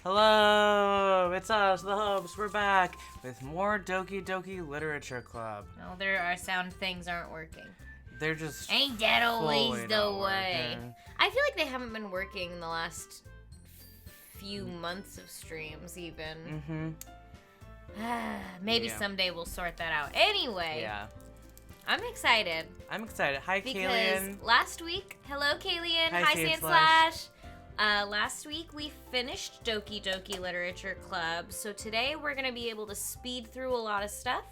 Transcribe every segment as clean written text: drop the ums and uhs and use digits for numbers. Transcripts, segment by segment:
Hello, it's us, the Hopes. We're back with more Doki Doki Literature Club. No, our sound things aren't working. They're just Ain't that always the way? working. I feel like they haven't been working in the last few months of streams, even. Maybe someday we'll sort that out. Anyway, Yeah. I'm excited. I'm excited. Hi, Because Kalian. last week, hello, Kalian. Hi, Hi, Sandslash. last week we finished Doki Doki Literature Club, so today we're gonna be able to speed through a lot of stuff.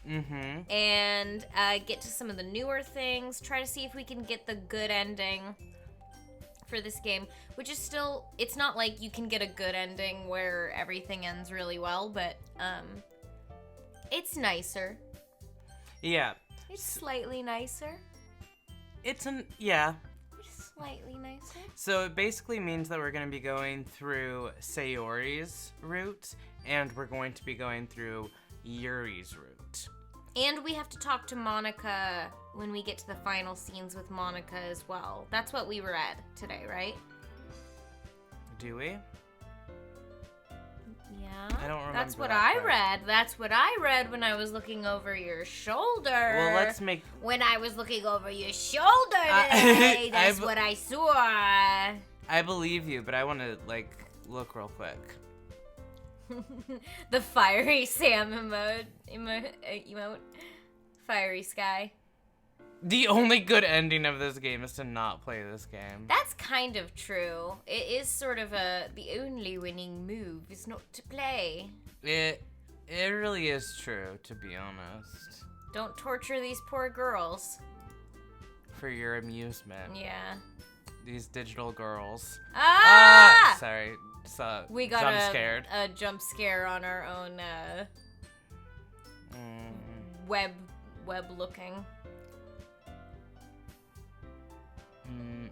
And get to some of the newer things, try to see if we can get the good ending for this game, which is still, it's not like you can get a good ending where everything ends really well, but it's nicer. Yeah. It's slightly nicer. Yeah. It's slightly nicer. So it basically means that we're going to be going through Sayori's route, and we're going to be going through Yuri's route. And we have to talk to Monica when we get to the final scenes with Monica as well. That's what we read today, right? Do we? Yeah. I don't remember. That's what that I part. read. That's what I read when I was looking over your shoulder. Well, let's make... When I was looking over your shoulder today, that's what I saw. I believe you, but I want to, look real quick. The fiery Sam emote. Fiery sky. The only good ending of this game is to not play this game. That's kind of true. It is sort of the only winning move is not to play. It really is true, to be honest. Don't torture these poor girls. For your amusement. Yeah. These digital girls. Ah! Sorry. We got scared. a jump scare on our own web looking.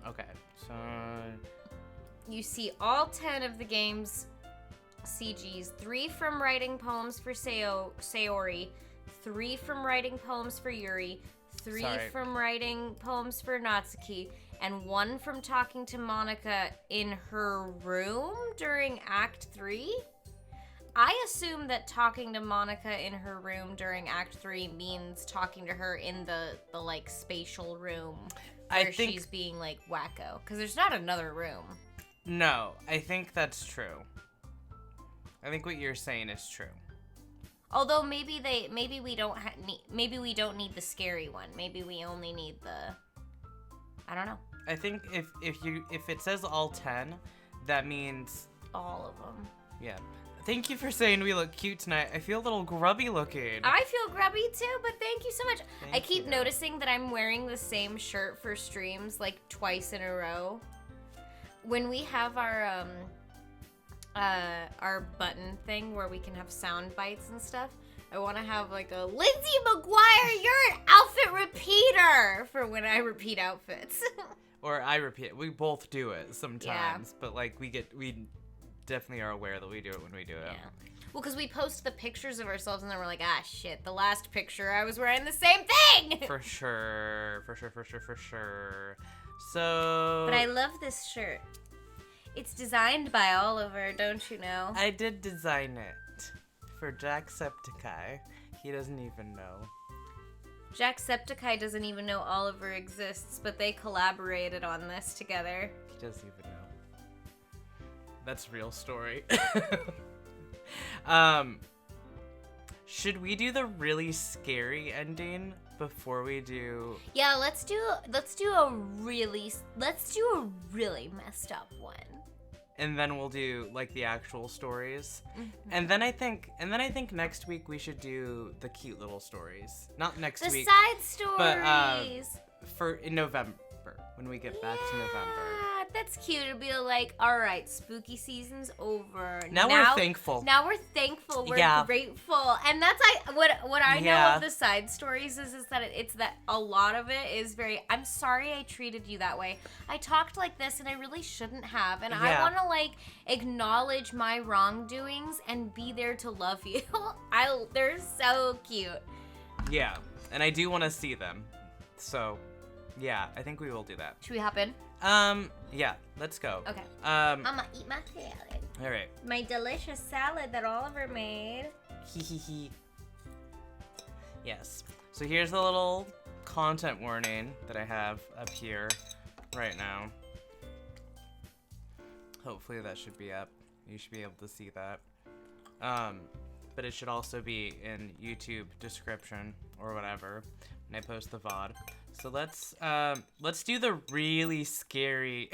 Okay, so... You see all 10 of the game's CGs, 3 from writing poems for Sayori, 3 from writing poems for Yuri, 3 from writing poems for Natsuki, and 1 from talking to Monica in her room during Act 3? I assume that talking to Monica in her room during Act 3 means talking to her in the spatial room where she's being, wacko. Because there's not another room. No, I think that's true. I think what you're saying is true. Although maybe we don't need the scary one. Maybe we only need the... I don't know. I think if it says all 10, that means... all of them. Yeah. Thank you for saying we look cute tonight. I feel a little grubby looking. I feel grubby too, but thank you so much. I keep you. noticing that I'm wearing the same shirt for streams twice in a row. When we have our button thing where we can have sound bites and stuff, I want to have a Lindsay McGuire, you're an outfit repeater for when I repeat outfits. Or I repeat. We both do it sometimes, yeah. but we definitely are aware that we do it when we do it. Yeah. Well, because we post the pictures of ourselves and then we're like, ah, shit, the last picture I was wearing the same thing! For sure. So... But I love this shirt. It's designed by Oliver, don't you know? I did design it for Jacksepticeye. He doesn't even know. Jacksepticeye doesn't even know Oliver exists, but they collaborated on this together. He doesn't even know. That's a real story. Should we do the really scary ending before we do? Yeah, let's do a really messed up one. And then we'll do the actual stories. And then I think next week we should do the cute little stories. Not next week. The side stories. But in November when we get back to November. That's cute. It'll be all right, spooky season's over. Now we're thankful. Now we're thankful. We're grateful. And that's what I know of the side stories is that it's that a lot of it is very, I'm sorry I treated you that way. I talked like this and I really shouldn't have. And I want to acknowledge my wrongdoings and be there to love you. They're so cute. Yeah. And I do want to see them. So, yeah, I think we will do that. Should we hop in? Yeah, let's go. Okay. I'm gonna eat my salad. All right. My delicious salad that Oliver made. Hee. Yes. So here's the little content warning that I have up here right now. Hopefully that should be up. You should be able to see that. But it should also be in YouTube description or whatever when I post the VOD. So let's do the really scary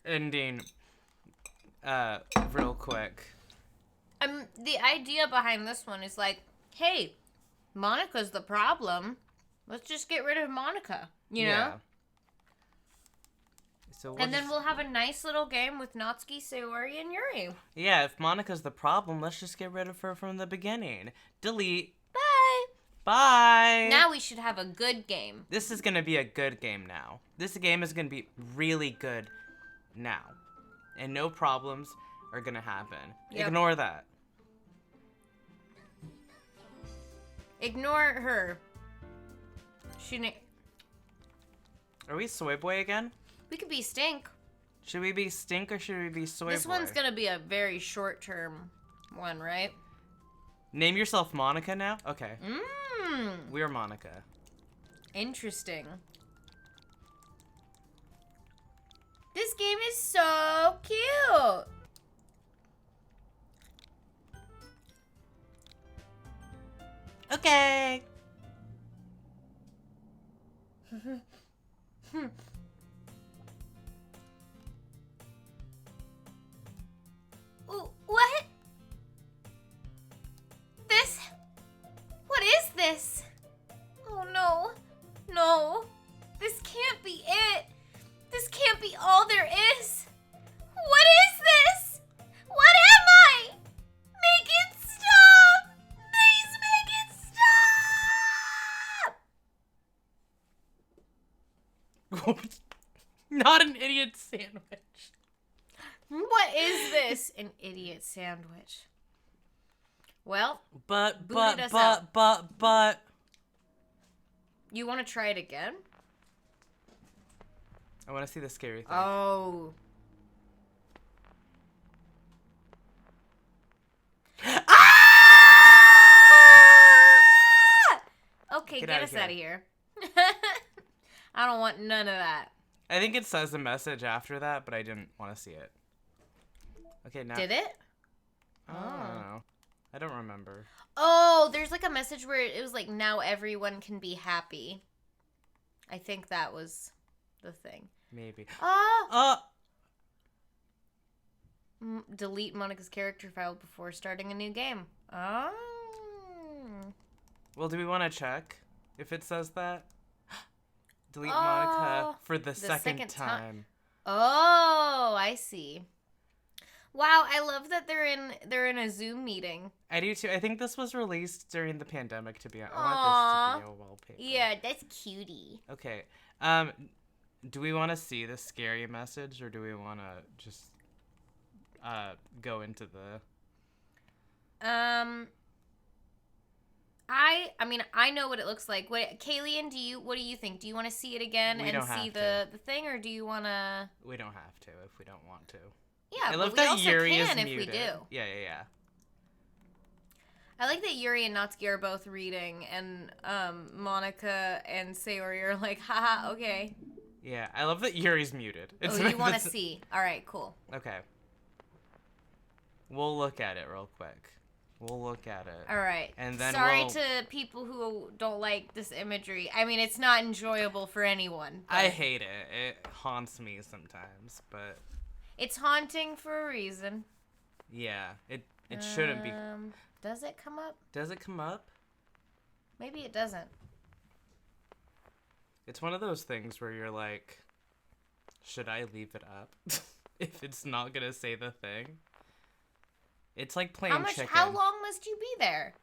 ending real quick. The idea behind this one is like, hey, Monica's the problem. Let's just get rid of Monica, you know? So and then we'll have a nice little game with Natsuki, Sayori, and Yuri. Yeah, if Monica's the problem, let's just get rid of her from the beginning. Delete. Bye. Bye. Now we should have a good game. This is going to be a good game now. This game is going to be really good now. And no problems are going to happen. Yep. Ignore that. Ignore her. Are we Soy Boy again? We could be Stink. Should we be Stink or should we be Soy Boy? This one's going to be a very short-term one, right? Name yourself Monica now? Okay. We're Monica. Interesting. This game is so cute. Okay. What? This? What is this? Oh no. No. This can't be it. This can't be all there is. What is this? What am I? Make it stop! Please make it stop! Not an idiot sandwich. What is this? An idiot sandwich. Well, But. You want to try it again? I want to see the scary thing. Oh. Okay, get us out of here. I don't want none of that. I think it says a message after that, but I didn't want to see it. Okay, now. Did it? I don't know. I don't remember. Oh, there's like a message where it was like, now everyone can be happy. I think that was the thing. Maybe. Delete Monica's character file before starting a new game. Oh. Well, do we want to check if it says that? Delete Monica for the second time. Oh, I see. Wow, I love that they're in a Zoom meeting. I do too. I think this was released during the pandemic. To be honest, I want this to be a wallpaper. Yeah, that's cutie. Okay. Do we want to see the scary message, or do we want to just go into the? I mean, I know what it looks like. Kayleigh, what do you think? Do you want to see it again and see the thing, or do you want to? We don't have to if we don't want to. Yeah, I love but that we also Yuri can is if muted. we do. Yeah. I like that Yuri and Natsuki are both reading, and Monica and Sayori are like, haha, okay. Yeah, I love that Yuri's muted. Oh, you want to see. All right, cool. Okay. We'll look at it real quick. We'll look at it. All right. And then sorry to people who don't like this imagery. I mean, it's not enjoyable for anyone. I hate it. It haunts me sometimes, but... It's haunting for a reason. Yeah, it shouldn't be. Does it come up? Does it come up? Maybe it doesn't. It's one of those things where you're like, should I leave it up if it's not gonna say the thing? It's like playing chicken. How long must you be there?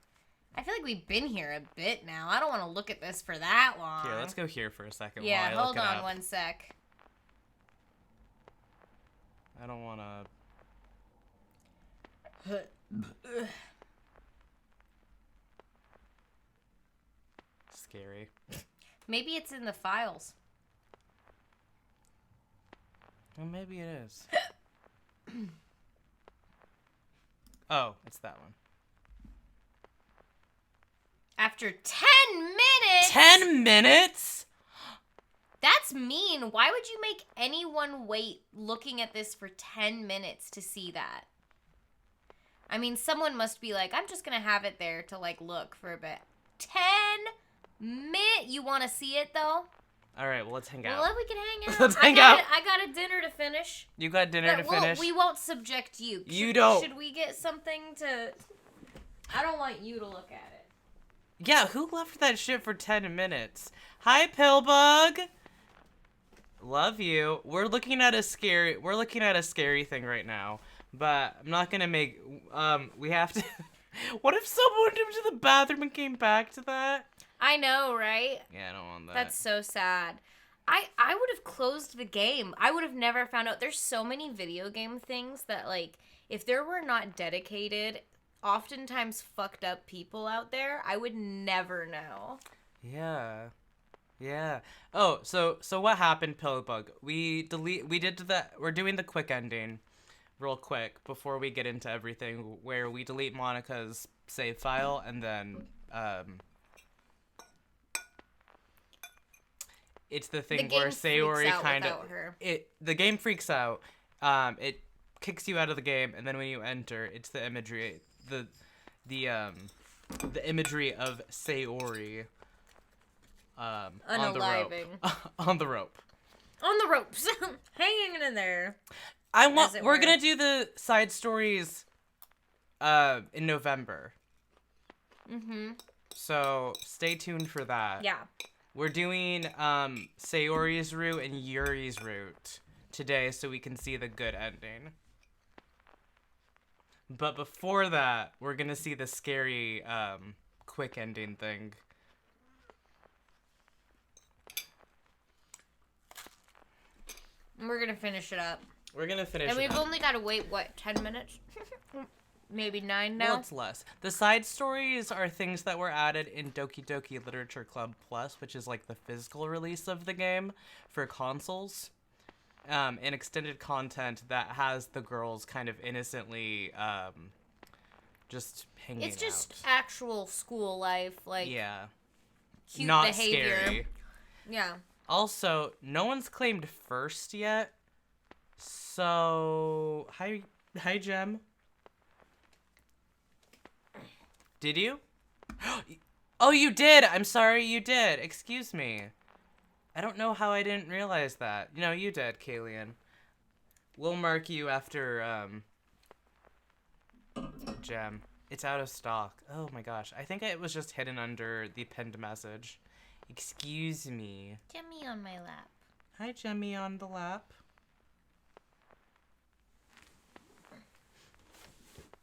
I feel like we've been here a bit now. I don't want to look at this for that long. Here, let's go here for a second. Yeah, while I hold look it on up. one sec. I don't want to... Scary. Maybe it's in the files. Well, maybe it is. Oh, it's that one. After 10 minutes? 10 minutes? That's mean. Why would you make anyone wait looking at this for 10 minutes to see that? I mean, someone must be like, I'm just going to have it there to, like, look for a bit. 10 minutes? You want to see it, though? All right, well, let's hang out. Well, we can hang out. Let's hang out. I got a dinner to finish. You got dinner to finish? We won't subject you. You don't. Should we get something to... I don't want you to look at it. Yeah, who left that shit for 10 minutes? Hi, Pillbug. Love you. We're looking at a scary thing right now, but I'm not gonna make. We have to. What if someone went to the bathroom and came back to that? I know, right? Yeah, I don't want that. That's so sad. I would have closed the game. I would have never found out. There's so many video game things that, like, if there were not dedicated, oftentimes fucked up people out there, I would never know. Yeah. Yeah. Oh, so what happened, Pillbug? We're doing the quick ending real quick before we get into everything, where we delete Monica's save file and then it's the thing where Sayori kind of the game freaks out. It kicks you out of the game, and then when you enter, it's the imagery the imagery of Sayori on the rope. On the rope. On the ropes. Hanging in there. We're gonna do the side stories in November. Mm-hmm. So stay tuned for that. Yeah. We're doing Sayori's route and Yuri's route today so we can see the good ending. But before that, we're gonna see the scary quick ending thing. We're gonna finish it up. We're gonna finish and it we've up. only got to wait, 10 minutes? Maybe 9 now? Well, it's less. The side stories are things that were added in Doki Doki Literature Club Plus, which is like the physical release of the game for consoles. And extended content that has the girls kind of innocently just hanging out. It's just actual school life, like cute not behavior. Scary. Yeah. Also, no one's claimed first yet. So, hi Jem. Did you? Oh, you did. I'm sorry, you did. Excuse me. I don't know how I didn't realize that. No, you did, Kalian. We'll mark you after, Gem. It's out of stock. Oh my gosh. I think it was just hidden under the pinned message. Excuse me. Jemmy on my lap. Hi, Jemmy on the lap.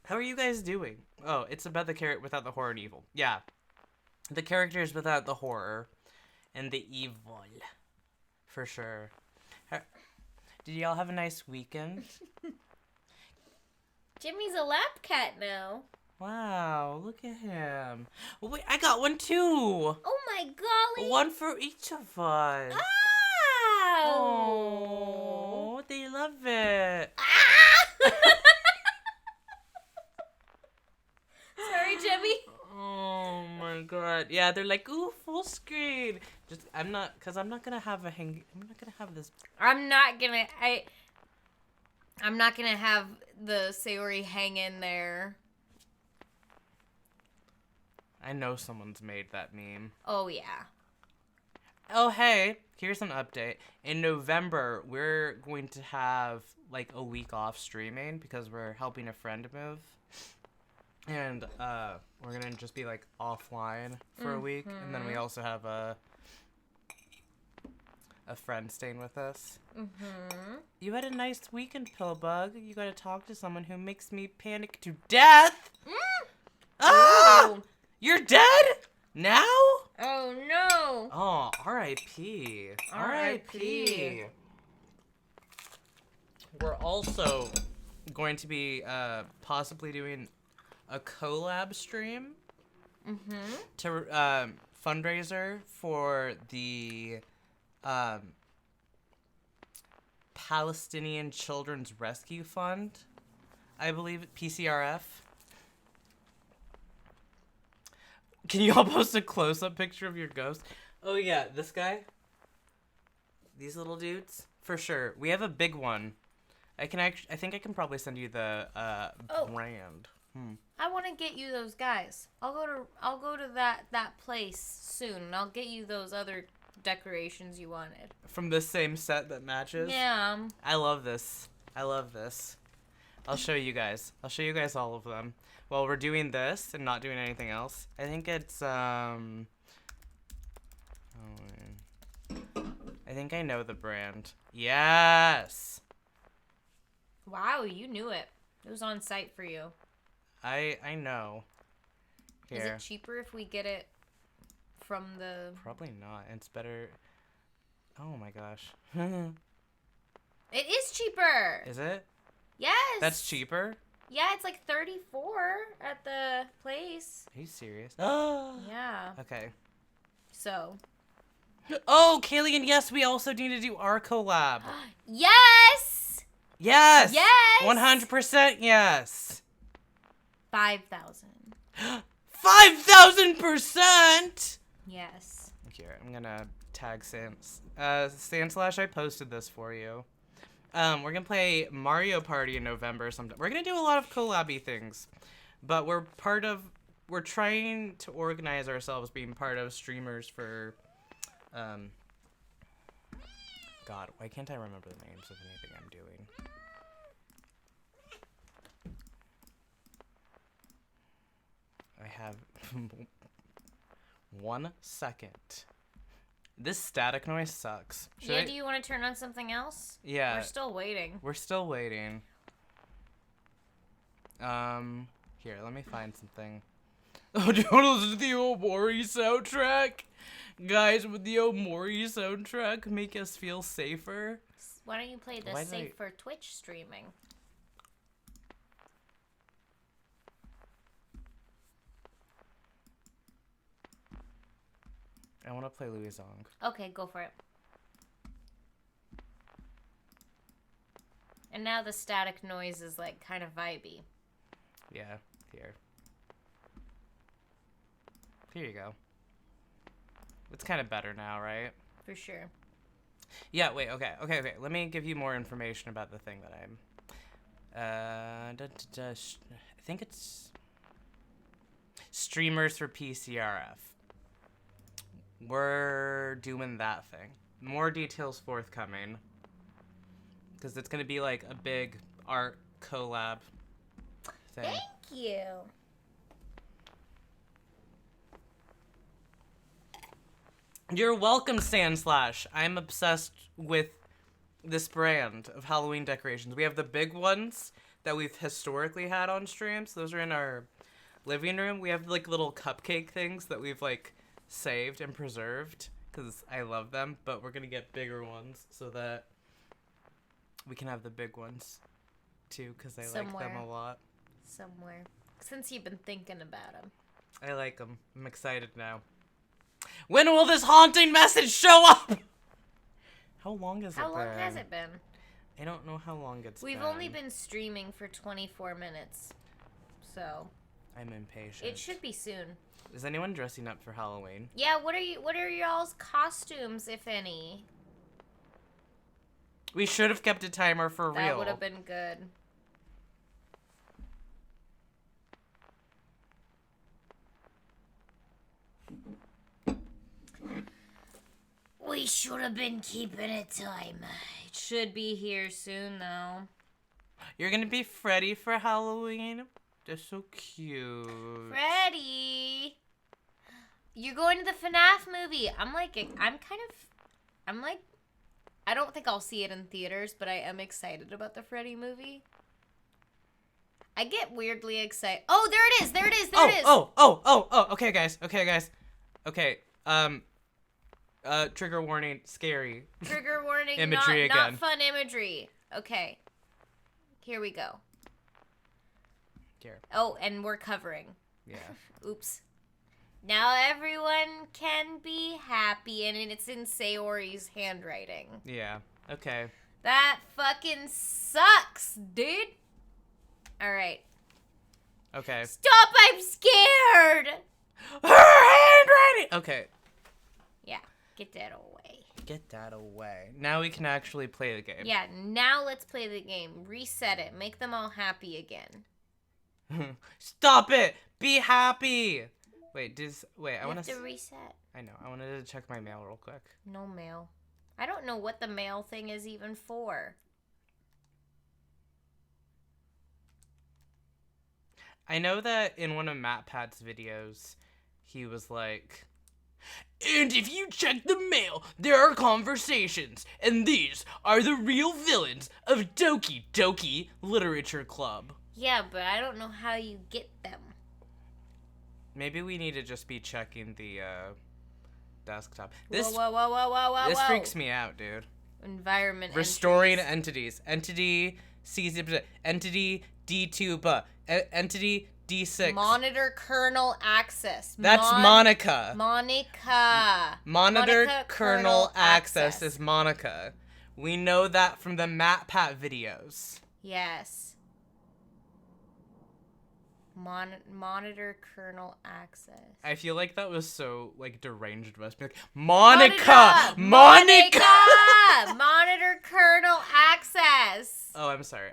How are you guys doing? Oh, it's about the character without the horror and evil. Yeah. The characters without the horror. And the evil, for sure. Did y'all have a nice weekend? Jimmy's a lap cat now. Wow, look at him. Oh, wait, I got one too. Oh my golly. One for each of us. Oh, they love it. Ah! Sorry, Jimmy. Oh my god. Yeah, they're like, ooh, full screen. I'm not gonna have this. I'm not gonna have the Sayori hang in there. I know someone's made that meme. Oh yeah. Oh hey, here's an update. In November, we're going to have like a week off streaming because we're helping a friend move. And we're gonna just be like offline for a week, and then we also have a friend staying with us. Mm-hmm. You had a nice weekend, Pillbug. You gotta talk to someone who makes me panic to death. Ah! Ooh. You're dead now? Oh no. Oh, R.I.P. R.I.P. We're also going to be possibly doing a collab stream to fundraiser for the Palestinian Children's Rescue Fund, I believe, PCRF. Can you all post a close-up picture of your ghost? Oh yeah, this guy. These little dudes, for sure. We have a big one. I think I can probably send you the brand. I want to get you those guys. I'll go to that place soon, and I'll get you those other decorations you wanted. From the same set that matches? Yeah. I love this. I'll show you guys. I'll show you guys all of them. While we're doing this and not doing anything else. I think it's, I think I know the brand. Yes! Wow, you knew it. It was on site for you. I know. Here. Is it cheaper if we get it from the... Probably not. It's better... Oh my gosh. It is cheaper! Is it? Yes! That's cheaper? Yeah, it's like $34 at the place. Are you serious? Oh. Yeah. Okay. So. Oh, Kaylee, yes, we also need to do our collab. Yes! Yes! Yes! 100% yes! 5,000. 5,000%! Yes. Here, I'm gonna tag Sans. Sandslash, I posted this for you. We're gonna play Mario Party in November sometime. We're gonna do a lot of collab-y things. But we're trying to organize ourselves being part of streamers for, God, why can't I remember the names of anything I'm doing? I have 1 second. This static noise sucks. Do you want to turn on something else? Yeah. We're still waiting. We're still waiting. Here, let me find something. Oh, do you want to listen to the Omori soundtrack? Guys, would the Omori soundtrack make us feel safer? Why don't you play the safe for Twitch streaming? I want to play Louis Zong. Okay, go for it. And now the static noise is like kind of vibey. Yeah, here. Here you go. It's kind of better now, right? For sure. Yeah, wait, okay. Let me give you more information about the thing that I'm... I think it's... Streamers for PCRF. We're doing that thing. More details forthcoming. Because it's going to be like a big art collab thing. Thank you. You're welcome, Sandslash. I'm obsessed with this brand of Halloween decorations. We have the big ones that we've historically had on streams. Those are in our living room. We have like little cupcake things that we've like saved and preserved because I love them, but we're gonna get bigger ones so that we can have the big ones too because I like them a lot. Somewhere. Since you've been thinking about them. I like them. I'm excited now. When will this haunting message show up? How long has it been? How long has it been? I don't know how long it's been. We've only been streaming for 24 minutes, so I'm impatient. it should be soon. Is anyone dressing up for Halloween? Yeah, what are y'all's costumes, if any? We should have kept a timer for real. That would have been good. We should have been keeping a timer. It should be here soon, though. You're gonna be Freddy for Halloween? They're so cute. Freddy! You're going to the FNAF movie. I don't think I'll see it in theaters, but I am excited about the Freddy movie. I get weirdly excited. Oh, there it is. There it is. Oh, okay, guys. Okay, trigger warning, scary. Trigger warning, imagery again. Not fun imagery. Okay. Here we go. Here. Oh, and we're covering. Yeah. Oops. Now everyone can be happy, and it's in Sayori's handwriting. Yeah. Okay. That fucking sucks, dude. All right. Okay. Stop! I'm scared. Her handwriting! Okay. Yeah, get that away. Get that away. Now we can actually play the game. Yeah, now let's play the game. Reset it. Make them all happy again. Stop it! Be happy! Wait, I want to reset. I know. I wanted to check my mail real quick. No mail. I don't know what the mail thing is even for. I know that in one of MatPat's videos, he was like, and if you check the mail, there are conversations, and these are the real villains of Doki Doki Literature Club. Yeah, but I don't know how you get them. Maybe we need to just be checking the desktop. Whoa. This freaks me out, dude. Environment Restoring entries. entities. Entity C entity D2 entity D6. Monitor kernel access. That's Monica. Monica. Monitor kernel access is Monica. We know that from the MatPat videos. Yes. Monitor kernel access. I feel like that was so, like, deranged of us. Be like, Monica! Monica! Monitor kernel access! Oh, I'm sorry.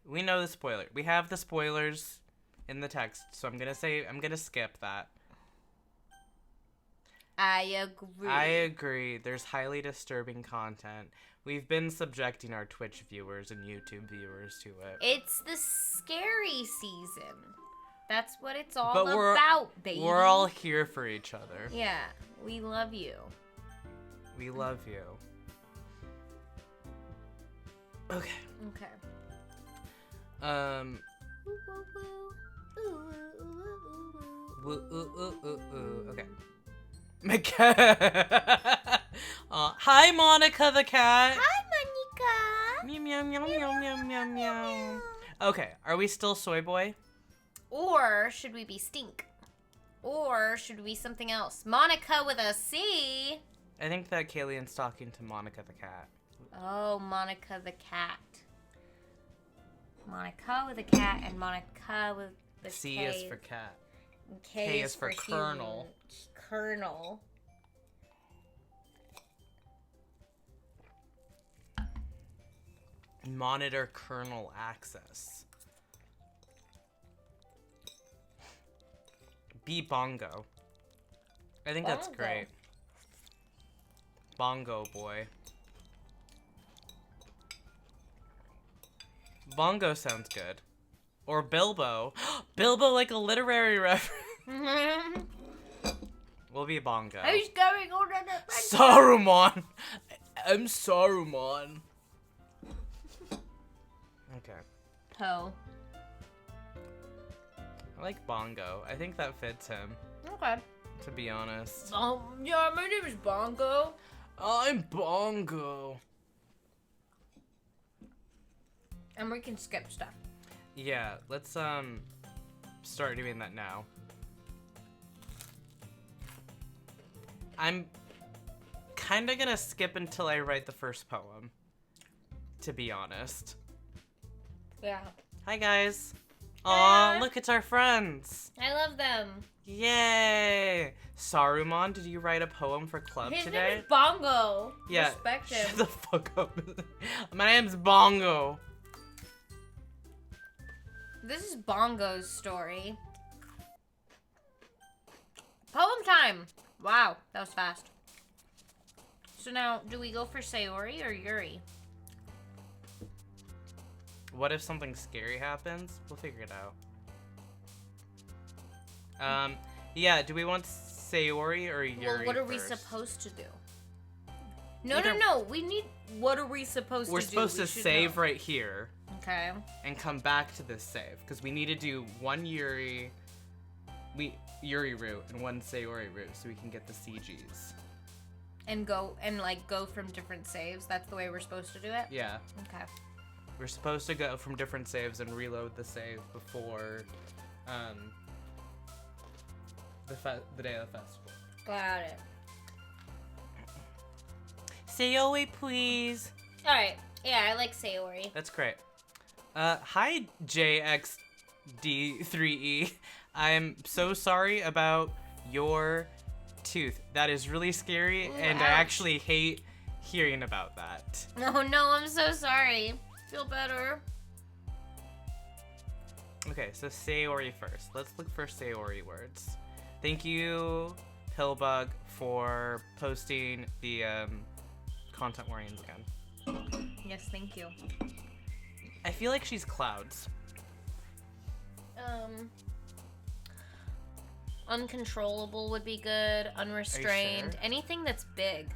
We know the spoiler. We have the spoilers in the text, so I'm gonna skip that. I agree. There's highly disturbing content. We've been subjecting our Twitch viewers and YouTube viewers to it. It's the scary season. That's what it's all But about, baby. We're all here for each other. Yeah, we love you. We love you. Okay. Okay. Hi, Monica the cat. Hi, Monica. Meow, meow, meow, meow, meow, meow, meow. Okay, are we still Soy Boy? Or should we be Stink? Or should we be something else? Monica with a C. I think that Kalian's talking to Monica the cat. Oh, Monica the cat. Monica with a cat and Monica with the C K. is for cat. K is for kernel. Kernel. Monitor kernel access. Be Bongo. I think that's Bongo. great. Bongo boy. Bongo sounds good. Or Bilbo. Bilbo like a literary reference. We'll be Bongo. Who's going on an adventure? Saruman. I'm Saruman. Okay. Poe. I like Bongo. I think that fits him, Okay. to be honest. Yeah, my name is Bongo. I'm Bongo. And we can skip stuff. Yeah, let's start doing that now. I'm kind of gonna skip until I write the first poem, to be honest. Yeah. Hi guys. Hi. Aw, look, it's our friends. I love them. Yay! Saruman, did you write a poem for club His today? name is Bongo. Yeah. Respect him. Shut the fuck up. My name's Bongo. This is Bongo's story. Poem time. Wow, that was fast. So now, do we go for Sayori or Yuri? What if something scary happens? We'll figure it out. Yeah, do we want Sayori or Yuri Well, what are we first? supposed to do? No, Either- no. We need. What are we supposed We're to do? supposed We to should save know. right here Okay. and come back to this save because we need to do one Yuri route and one Sayori route so we can get the CGs. And go from different saves. That's the way we're supposed to do it. Yeah, Okay. we're supposed to go from different saves and reload the save before the day of the festival. Got it. Sayori, please. All right. Yeah, I like Sayori. That's great. Hi, JX D3E. I'm so sorry about your tooth. That is really scary, and I ouch. actually hate hearing about that. No, I'm so sorry. Feel better. Okay, so Sayori first. Let's look for Sayori words. Thank you, Pillbug, for posting the content warnings again. Yes, thank you. I feel like she's clouds. Uncontrollable would be good. Unrestrained. Sure? Anything that's big.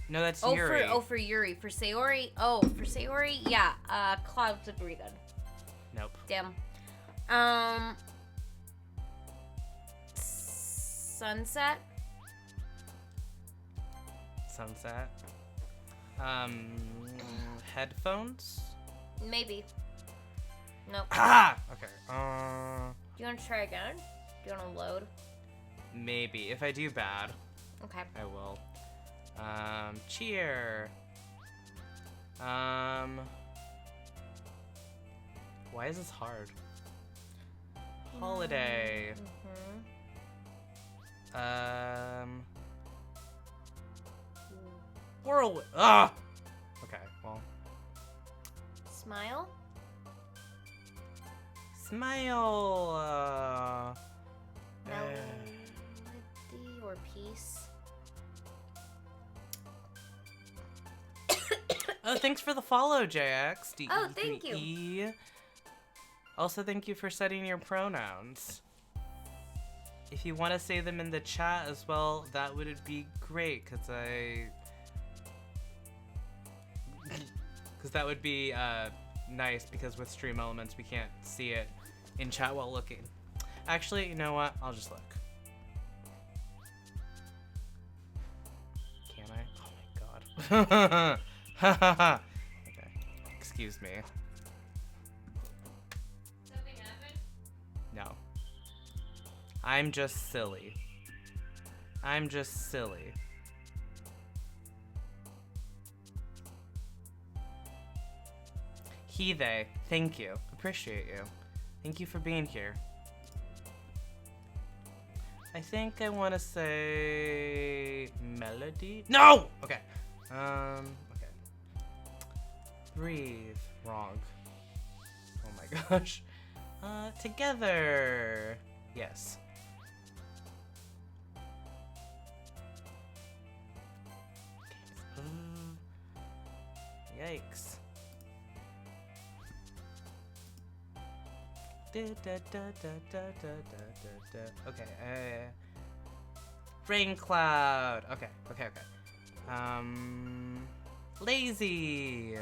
No, that's Yuri. For Yuri. For Sayori, yeah. Clouds would be good. Nope. Damn. Sunset. Sunset. Headphones? Maybe. Nope. Ah! Okay. Do you want to try again? Do you want to load? Maybe. If I do bad, Okay. I will. Cheer. Why is this hard? Holiday. Whirlwind. Ah! Okay, well. Smile. Smile. Melody or peace. Oh, thanks for the follow, JX. Oh, thank you. Also, thank you for setting your pronouns. If you want to say them in the chat as well, that would be great, because that would be nice, because with Stream Elements, we can't see it in chat while looking. Actually, you know what? I'll just look. Can I? Oh my god. Okay. Excuse me. Something happened? No. I'm just silly. I'm just silly. He, they. Thank you. Appreciate you. Thank you for being here. I think I want to say melody. No. Okay. Okay. Breathe. Wrong. Oh my gosh. Together. Yes. Yikes. Okay. Rain cloud. Okay. Lazy.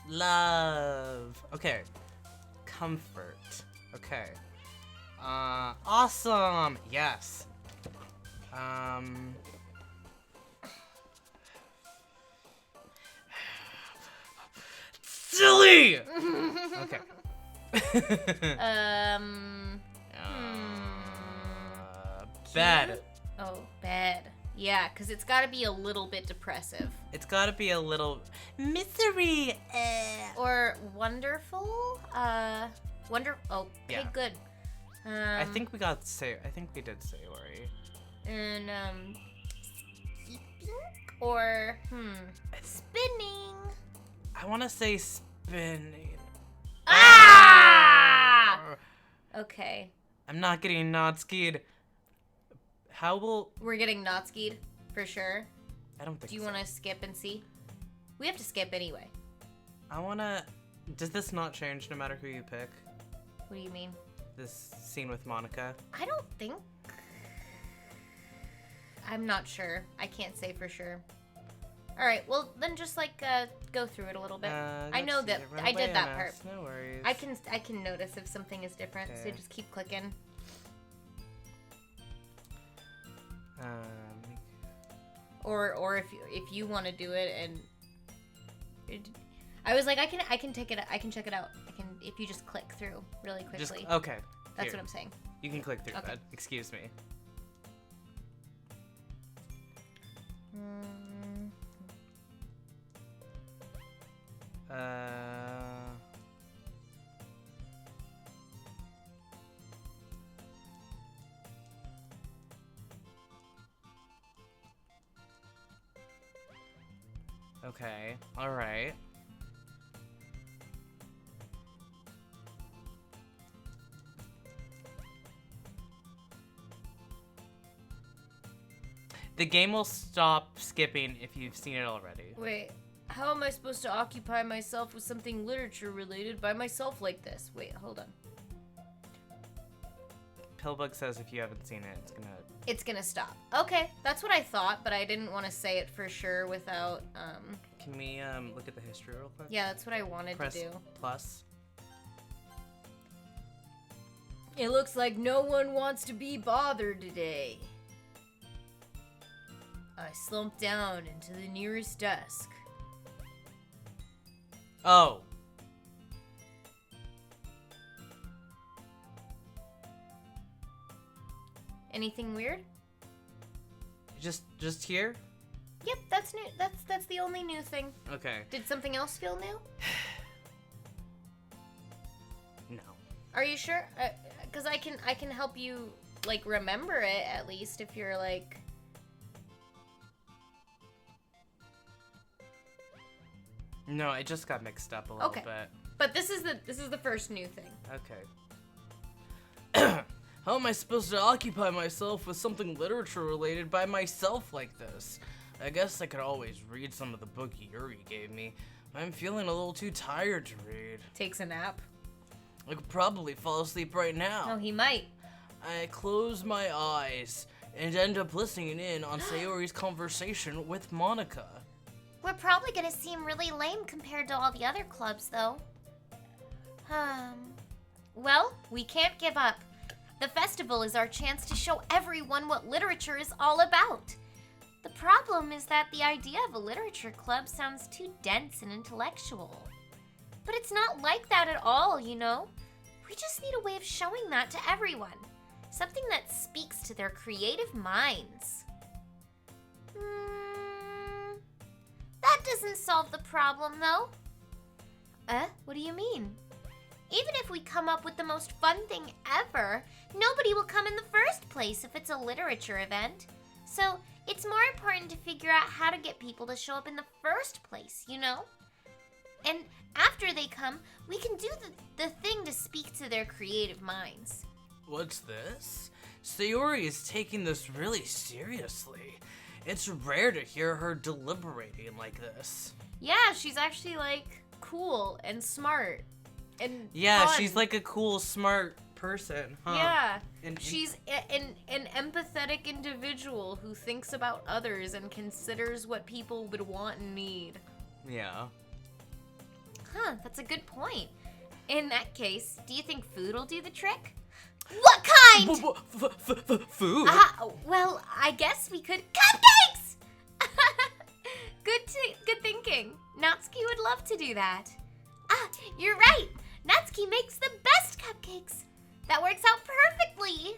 Love. Okay. Comfort. Okay. Awesome. Yes. Silly. Okay. Bed. Oh, bed. Yeah, because it's got to be a little bit depressive. It's got to be a little misery. Or wonderful. Oh, okay, Yeah. good. I think we got I think we did Sayori. And or spinning. I want to say spinning. Ah! Okay. I'm not getting not skied. How will... We're getting not skied, for sure. I don't think so. Do you want to skip and see? We have to skip anyway. I want to... Does this not change no matter who you pick? What do you mean? This scene with Monica? I don't think... I'm not sure. I can't say for sure. Alright, well, then just, go through it a little bit. I know that... I did that part. No worries. I can notice if something is different, Okay. so just keep clicking. Or if you want to do it and I was like I can check it out. If you just click through really quickly. Okay. That's Here. what I'm saying. You can click through Okay. that. Excuse me. Okay, alright. The game will stop skipping if you've seen it already. Wait, how am I supposed to occupy myself with something literature related by myself like this? Wait, hold on. Pillbug says if you haven't seen it, It's gonna stop. Okay, that's what I thought, but I didn't want to say it for sure without, Can we, look at the history real quick? Yeah, that's what I wanted Press to do. plus. It looks like no one wants to be bothered today. I slumped down into the nearest desk. Oh. Anything weird? Just here? Yep, that's new. That's the only new thing. Okay. Did something else feel new? No. Are you sure? Because I can help you like remember it at least if you're like. No, it just got mixed up a little bit. But this is the first new thing. Okay. How am I supposed to occupy myself with something literature related by myself like this? I guess I could always read some of the book Yuri gave me. I'm feeling a little too tired to read. Takes a nap. I could probably fall asleep right now. Oh, he might. I close my eyes and end up listening in on Sayori's conversation with Monica. We're probably gonna seem really lame compared to all the other clubs, though. Well, we can't give up. The festival is our chance to show everyone what literature is all about. The problem is that the idea of a literature club sounds too dense and intellectual. But it's not like that at all, you know? We just need a way of showing that to everyone. Something that speaks to their creative minds. That doesn't solve the problem, though. What do you mean? Even if we come up with the most fun thing ever, nobody will come in the first place if it's a literature event. So it's more important to figure out how to get people to show up in the first place, you know? And after they come, we can do the thing to speak to their creative minds. What's this? Sayori is taking this really seriously. It's rare to hear her deliberating like this. Yeah, she's actually, like, cool and smart. And yeah, fun. She's like a cool, smart person, huh? Yeah, and she's an empathetic individual who thinks about others and considers what people would want and need. Yeah. That's a good point. In that case, do you think food will do the trick? What kind? Food? Well, I guess we could... Cupcakes! Good thinking. Natsuki would love to do that. You're right. Natsuki makes the best cupcakes. That works out perfectly.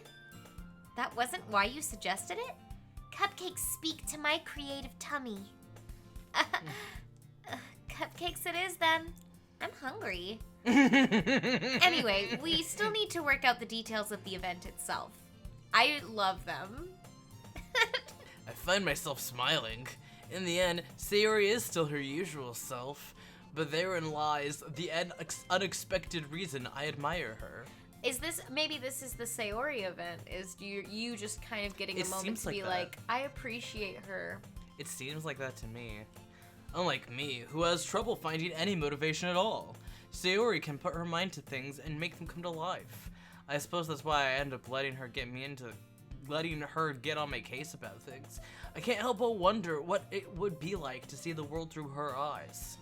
That wasn't why you suggested it? Cupcakes speak to my creative tummy. Cupcakes it is, then. I'm hungry. Anyway, we still need to work out the details of the event itself. I love them. I find myself smiling. In the end, Sayori is still her usual self, but therein lies the unexpected reason I admire her. Maybe this is the Sayori event, is you just kind of getting a moment to be like, I appreciate her. It seems like that to me. Unlike me, who has trouble finding any motivation at all, Sayori can put her mind to things and make them come to life. I suppose that's why I end up letting her get on my case about things. I can't help but wonder what it would be like to see the world through her eyes.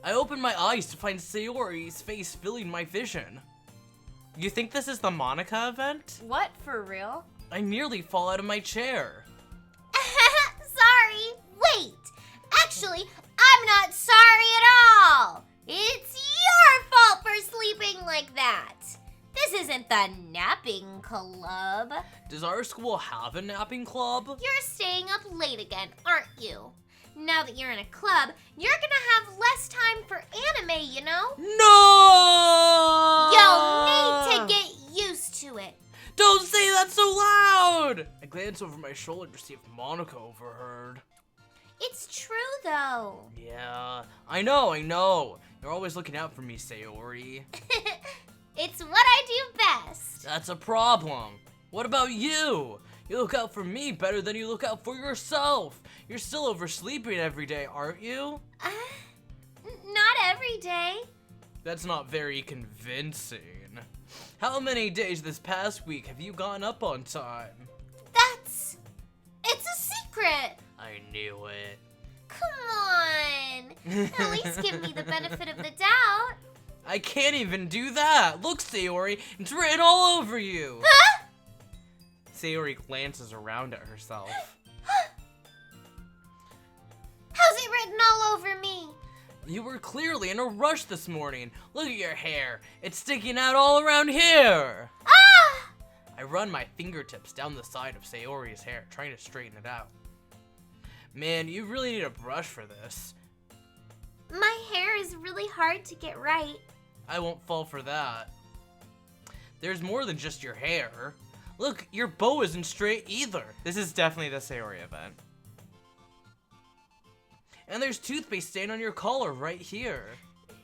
I open my eyes to find Sayori's face filling my vision. You think this is the Monica event? What, for real? I nearly fall out of my chair. Sorry. Wait. Actually, I'm not sorry at all. It's your fault for sleeping like that. This isn't the napping club. Does our school have a napping club? You're staying up late again, aren't you? Now that you're in a club, you're gonna have less time for anime, you know? No! You'll need to get used to it. Don't say that so loud! I glanced over my shoulder to see if Monica overheard. It's true, though. Yeah, I know. You're always looking out for me, Sayori. It's what I do best. That's a problem. What about you? You look out for me better than you look out for yourself. You're still oversleeping every day, aren't you? Not every day. That's not very convincing. How many days this past week have you gotten up on time? It's a secret. I knew it. Come on. At least give me the benefit of the doubt. I can't even do that. Look, Sayori, it's written all over you. Huh? Sayori glances around at herself. How's it written all over me? You were clearly in a rush this morning. Look at your hair. It's sticking out all around here. Ah! I run my fingertips down the side of Sayori's hair, trying to straighten it out. Man, you really need a brush for this. My hair is really hard to get right. I won't fall for that. There's more than just your hair. Look, your bow isn't straight either. This is definitely the Sayori event. And there's toothpaste stain on your collar right here.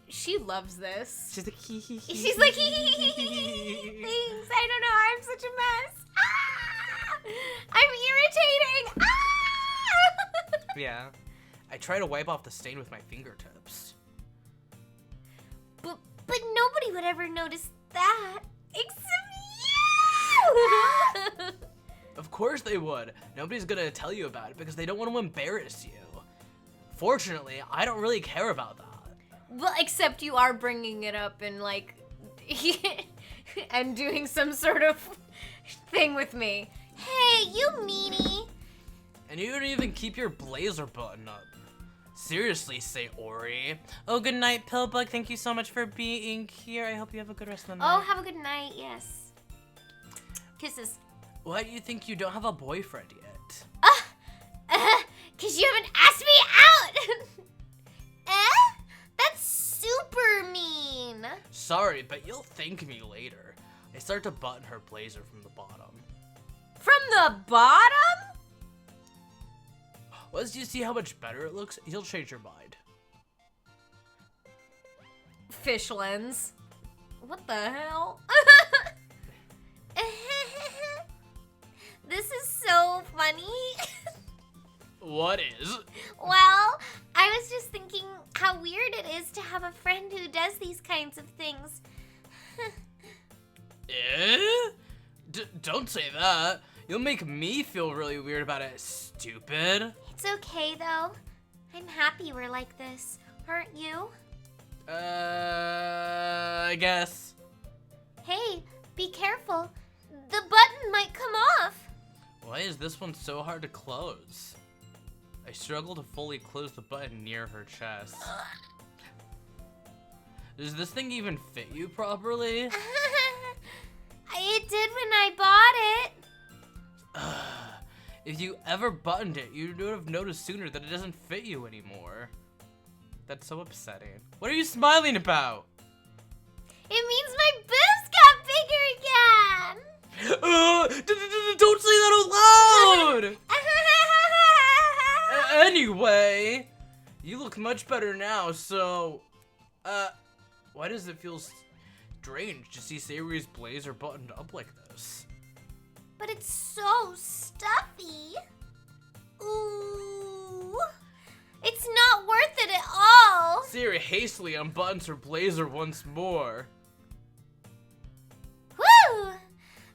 She loves this. She's like, hee hee hee. She's like, thanks. I don't know. I'm such a mess. Ah! I'm irritating. Ah! Yeah. I try to wipe off the stain with my fingertips. But nobody would ever notice that. Except you! Of course they would. Nobody's gonna tell you about it because they don't want to embarrass you. Fortunately, I don't really care about that. Well, except you are bringing it up and like, and doing some sort of thing with me. Hey, you meanie. And you don't even keep your blazer button up. Seriously, Sayori. Oh, good night, Pillbug. Thank you so much for being here. I hope you have a good rest of the night. Oh, have a good night. Yes. Kisses. Why do you think you don't have a boyfriend yet? 'Cause you haven't asked me out. That's super mean. Sorry, but you'll thank me later. I start to button her blazer from the bottom. From the bottom? Once you see how much better it looks, you'll change your mind. Fish lens. What the hell? This is so funny. What is? Well, I was just thinking how weird it is to have a friend who does these kinds of things. Don't say that. You'll make me feel really weird about it, stupid. It's okay, though. I'm happy we're like this. Aren't you? I guess. Hey, be careful. The button might come off. Why is this one so hard to close? I struggle to fully close the button near her chest. Does this thing even fit you properly? It did when I bought it. If you ever buttoned it, you would have noticed sooner that it doesn't fit you anymore. That's so upsetting. What are you smiling about? It means my boobs got bigger again. Don't say that out loud! Anyway, you look much better now, so... why does it feel strange to see Sayori's blazer buttoned up like this? But it's so stuffy. Ooh. It's not worth it at all. Sayori hastily unbuttons her blazer once more. Woo!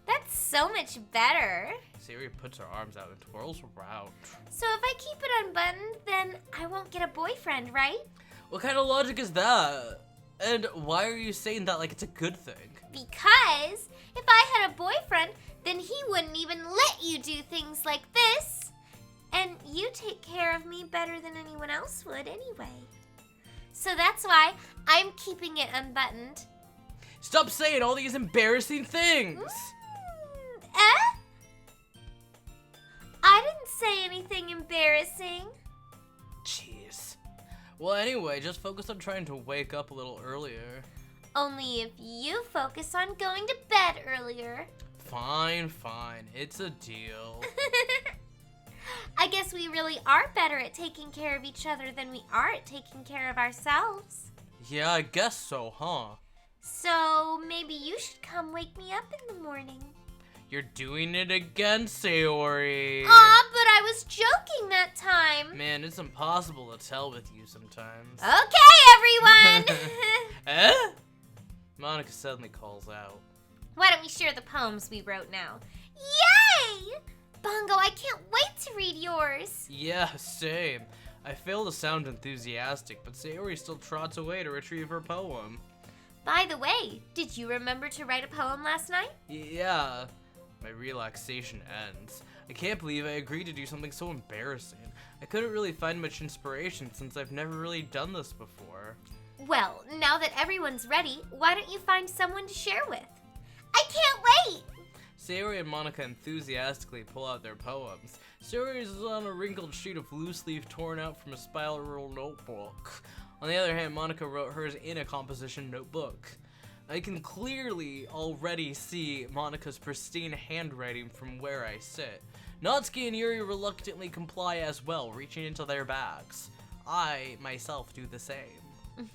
That's so much better. Sayori puts her arms out and twirls around. So if I keep it unbuttoned, then I won't get a boyfriend, right? What kind of logic is that? And why are you saying that like it's a good thing? Because if I had a boyfriend, then he wouldn't even let you do things like this. And you take care of me better than anyone else would anyway. So that's why I'm keeping it unbuttoned. Stop saying all these embarrassing things! I didn't say anything embarrassing. Jeez. Well, anyway, just focus on trying to wake up a little earlier. Only if you focus on going to bed earlier. Fine. It's a deal. I guess we really are better at taking care of each other than we are at taking care of ourselves. Yeah, I guess so, huh? So maybe you should come wake me up in the morning. You're doing it again, Sayori. Aw, but I was joking that time. Man, it's impossible to tell with you sometimes. Okay, everyone. Eh? Monica suddenly calls out. Why don't we share the poems we wrote now? Yay! Bongo, I can't wait to read yours. Yeah, same. I fail to sound enthusiastic, but Sayori still trots away to retrieve her poem. By the way, did you remember to write a poem last night? Yeah. My relaxation ends. I can't believe I agreed to do something so embarrassing. I couldn't really find much inspiration since I've never really done this before. Well, now that everyone's ready, why don't you find someone to share with? I can't wait! Sayori and Monica enthusiastically pull out their poems. Sayori's is on a wrinkled sheet of loose leaf torn out from a spiral notebook. On the other hand, Monica wrote hers in a composition notebook. I can clearly already see Monica's pristine handwriting from where I sit. Natsuki and Yuri reluctantly comply as well, reaching into their bags. I, myself, do the same.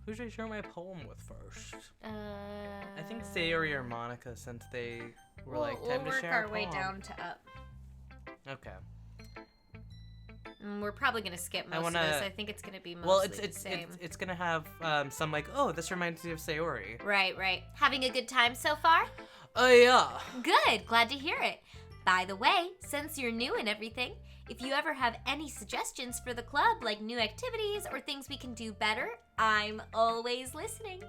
Who should I share my poem with first? I think Sayori or Monica, since they were time we'll to work share our a way poem. down to up. Okay. We're probably gonna skip most of this. I think it's gonna be mostly Well, the same. it's gonna have some like, oh, this reminds me of Sayori. Right. Having a good time so far? Oh yeah. Good, glad to hear it. By the way, since you're new and everything, if you ever have any suggestions for the club, like new activities or things we can do better, I'm always listening.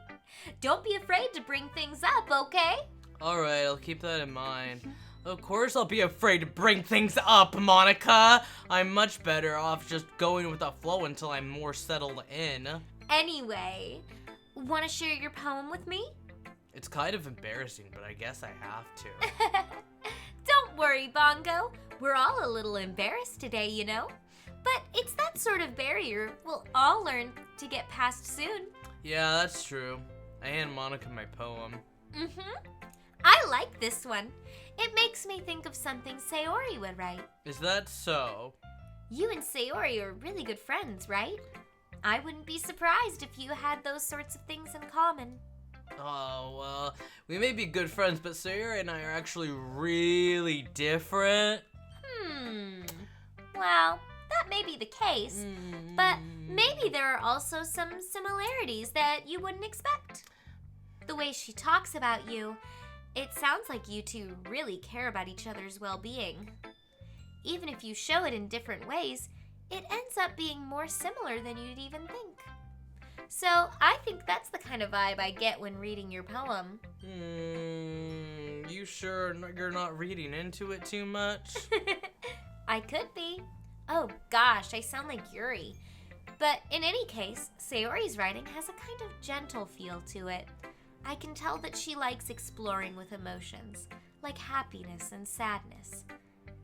Don't be afraid to bring things up, okay? Alright, I'll keep that in mind. Of course I'll be afraid to bring things up, Monica! I'm much better off just going with the flow until I'm more settled in. Anyway, want to share your poem with me? It's kind of embarrassing, but I guess I have to. Don't worry, Bongo. We're all a little embarrassed today, you know? But it's that sort of barrier we'll all learn to get past soon. Yeah, that's true. I hand Monica my poem. I like this one. It makes me think of something Sayori would write. Is that so? You and Sayori are really good friends, right? I wouldn't be surprised if you had those sorts of things in common. Oh, well, we may be good friends, but Sayori and I are actually really different. Well, that may be the case, but maybe there are also some similarities that you wouldn't expect. The way she talks about you, it sounds like you two really care about each other's well-being. Even if you show it in different ways, it ends up being more similar than you'd even think. So I think that's the kind of vibe I get when reading your poem. You sure you're not reading into it too much? I could be. Oh gosh, I sound like Yuri. But in any case, Sayori's writing has a kind of gentle feel to it. I can tell that she likes exploring with emotions, like happiness and sadness.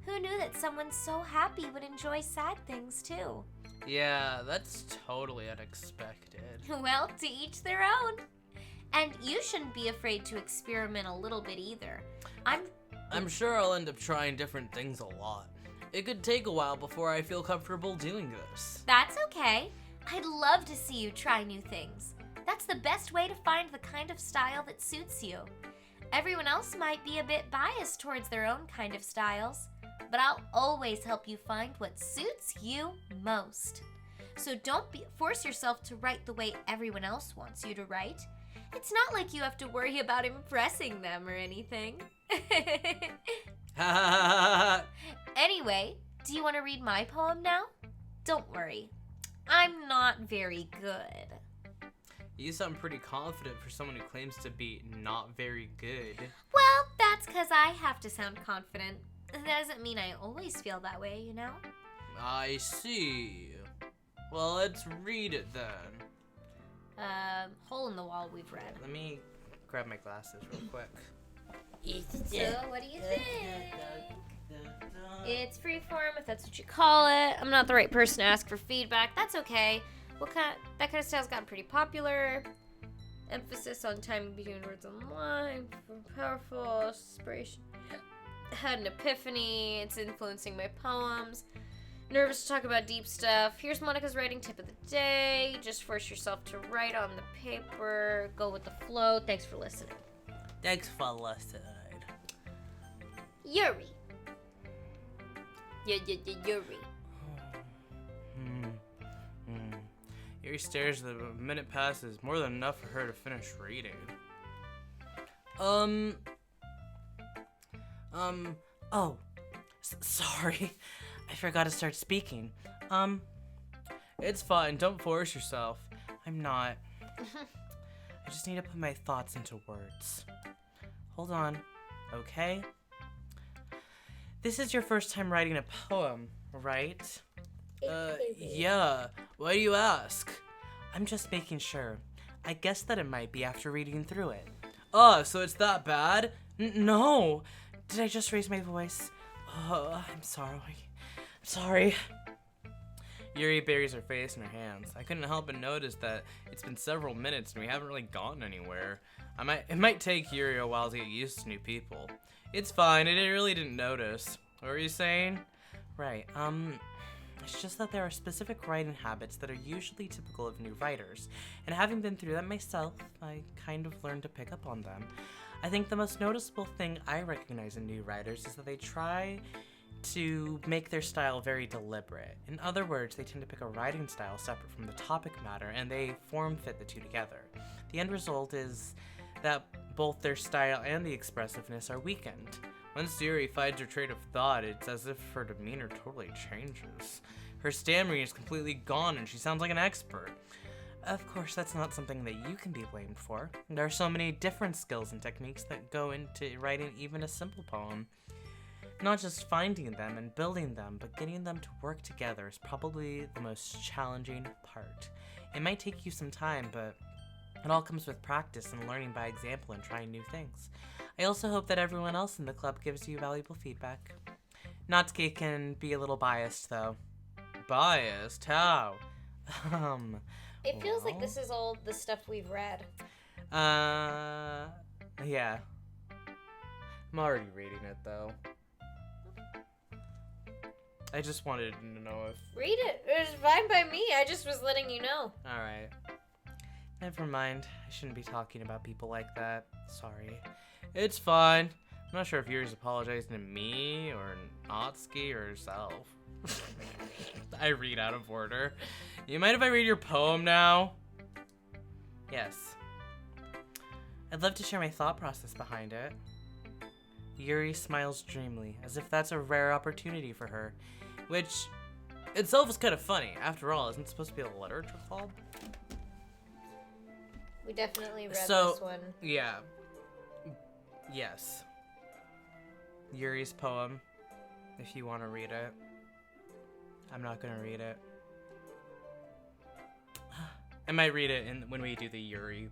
Who knew that someone so happy would enjoy sad things too? Yeah, that's totally unexpected. Well, to each their own. And you shouldn't be afraid to experiment a little bit either. I'm sure I'll end up trying different things a lot. It could take a while before I feel comfortable doing this. That's okay. I'd love to see you try new things. That's the best way to find the kind of style that suits you. Everyone else might be a bit biased towards their own kind of styles, but I'll always help you find what suits you most. So don't force yourself to write the way everyone else wants you to write. It's not like you have to worry about impressing them or anything. Anyway, do you want to read my poem now? Don't worry, I'm not very good. You sound pretty confident for someone who claims to be not very good. Well, that's because I have to sound confident. That doesn't mean I always feel that way, you know? I see. Well, let's read it then. Hole in the Wall we've read. Let me grab my glasses real quick. So, what do you think? It's freeform, if that's what you call it. I'm not the right person to ask for feedback. That's okay. That kind of style's gotten pretty popular. Emphasis on timing between words and lines. Powerful inspiration. Had an epiphany. It's influencing my poems. Nervous to talk about deep stuff. Here's Monica's writing tip of the day. Just force yourself to write on the paper. Go with the flow. Thanks for listening. Thanks for listening. Yuri. Yuri. Yuri stares as the minute passes. More than enough for her to finish reading. Sorry. I forgot to start speaking. It's fine. Don't force yourself. I'm not. I just need to put my thoughts into words. Hold on. Okay? This is your first time writing a poem, right? Yeah. Why do you ask? I'm just making sure. I guess that it might be after reading through it. Oh, so it's that bad? No. Did I just raise my voice? Oh, I'm sorry. Yuri buries her face in her hands. I couldn't help but notice that it's been several minutes and we haven't really gotten anywhere. It might take Yuri a while to get used to new people. It's fine, I really didn't notice. What were you saying? Right, it's just that there are specific writing habits that are usually typical of new writers, and having been through that myself, I kind of learned to pick up on them. I think the most noticeable thing I recognize in new writers is that they try to make their style very deliberate. In other words, they tend to pick a writing style separate from the topic matter, and they form-fit the two together. The end result is that both their style and the expressiveness are weakened. Once Yuri finds her train of thought, it's as if her demeanor totally changes. Her stammering is completely gone and she sounds like an expert. Of course, that's not something that you can be blamed for. There are so many different skills and techniques that go into writing even a simple poem. Not just finding them and building them, but getting them to work together is probably the most challenging part. It might take you some time, but it all comes with practice and learning by example and trying new things. I also hope that everyone else in the club gives you valuable feedback. Natsuki can be a little biased, though. Biased? How? It feels like this is all the stuff we've read. Yeah. I'm already reading it, though. I just wanted to know if... Read it. It was fine by me. I just was letting you know. Alright. Never mind. I shouldn't be talking about people like that. Sorry. It's fine. I'm not sure if Yuri's apologizing to me, or Natsuki, or herself. I read out of order. You mind if I read your poem now? Yes. I'd love to share my thought process behind it. Yuri smiles dreamily, as if that's a rare opportunity for her, which itself is kind of funny. After all, isn't it supposed to be a literature club? We definitely read this one. Yeah. Yes. Yuri's poem, if you want to read it. I'm not going to read it. I might read it when we do the Yuri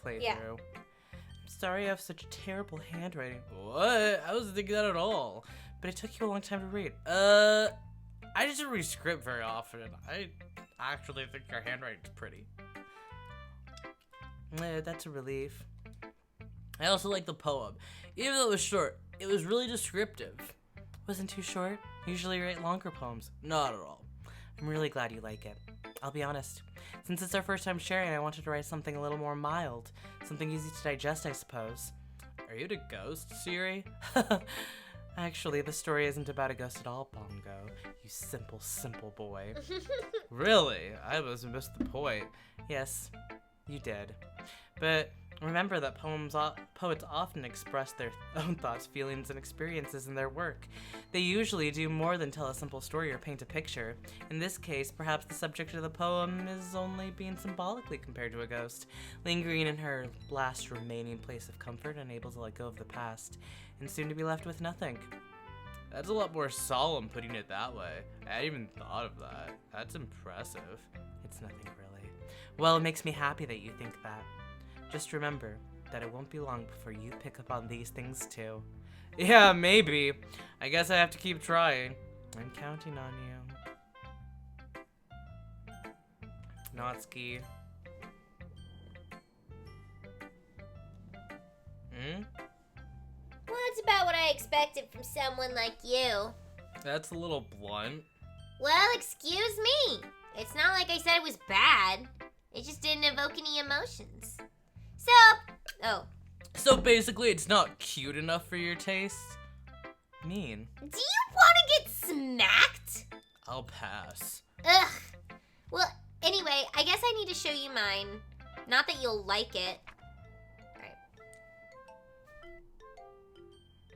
playthrough. Yeah. I'm sorry I have such terrible handwriting. What? I wasn't thinking that at all. But it took you a long time to read. I just don't read script very often. I actually think your handwriting's pretty. That's a relief. I also like the poem. Even though it was short, it was really descriptive. Wasn't too short. Usually write longer poems. Not at all. I'm really glad you like it. I'll be honest. Since it's our first time sharing, I wanted to write something a little more mild. Something easy to digest, I suppose. Are you the ghost, Sayori? Actually, the story isn't about a ghost at all, Bongo. You simple boy. Really? I almost missed the point. Yes, you did. But remember that poets often express their own thoughts, feelings, and experiences in their work. They usually do more than tell a simple story or paint a picture. In this case, perhaps the subject of the poem is only being symbolically compared to a ghost, lingering in her last remaining place of comfort, unable to let go of the past, and soon to be left with nothing. That's a lot more solemn putting it that way. I hadn't even thought of that. That's impressive. It's nothing really. Well, it makes me happy that you think that. Just remember that it won't be long before you pick up on these things too. Yeah, maybe. I guess I have to keep trying. I'm counting on you. Natsuki. Well, that's about what I expected from someone like you. That's a little blunt. Well, excuse me. It's not like I said it was bad. It just didn't evoke any emotions. So basically, it's not cute enough for your taste? Mean. Do you want to get smacked? I'll pass. Ugh. Well, anyway, I guess I need to show you mine. Not that you'll like it. Alright.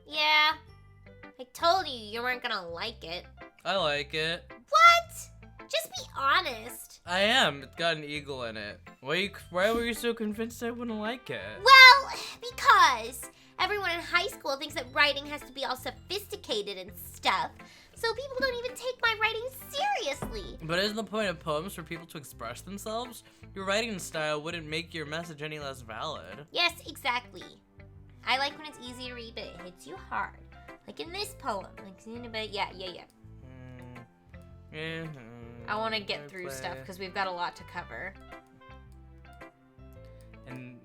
Yeah. I told you weren't gonna like it. I like it. What? Just be honest. I am. It's got an eagle in it. Why were you so convinced I wouldn't like it? Well, because everyone in high school thinks that writing has to be all sophisticated and stuff. So people don't even take my writing seriously. But isn't the point of poems for people to express themselves? Your writing style wouldn't make your message any less valid. Yes, exactly. I like when it's easy to read, but it hits you hard. Like in this poem. Yeah. I want to get through stuff because we've got a lot to cover. And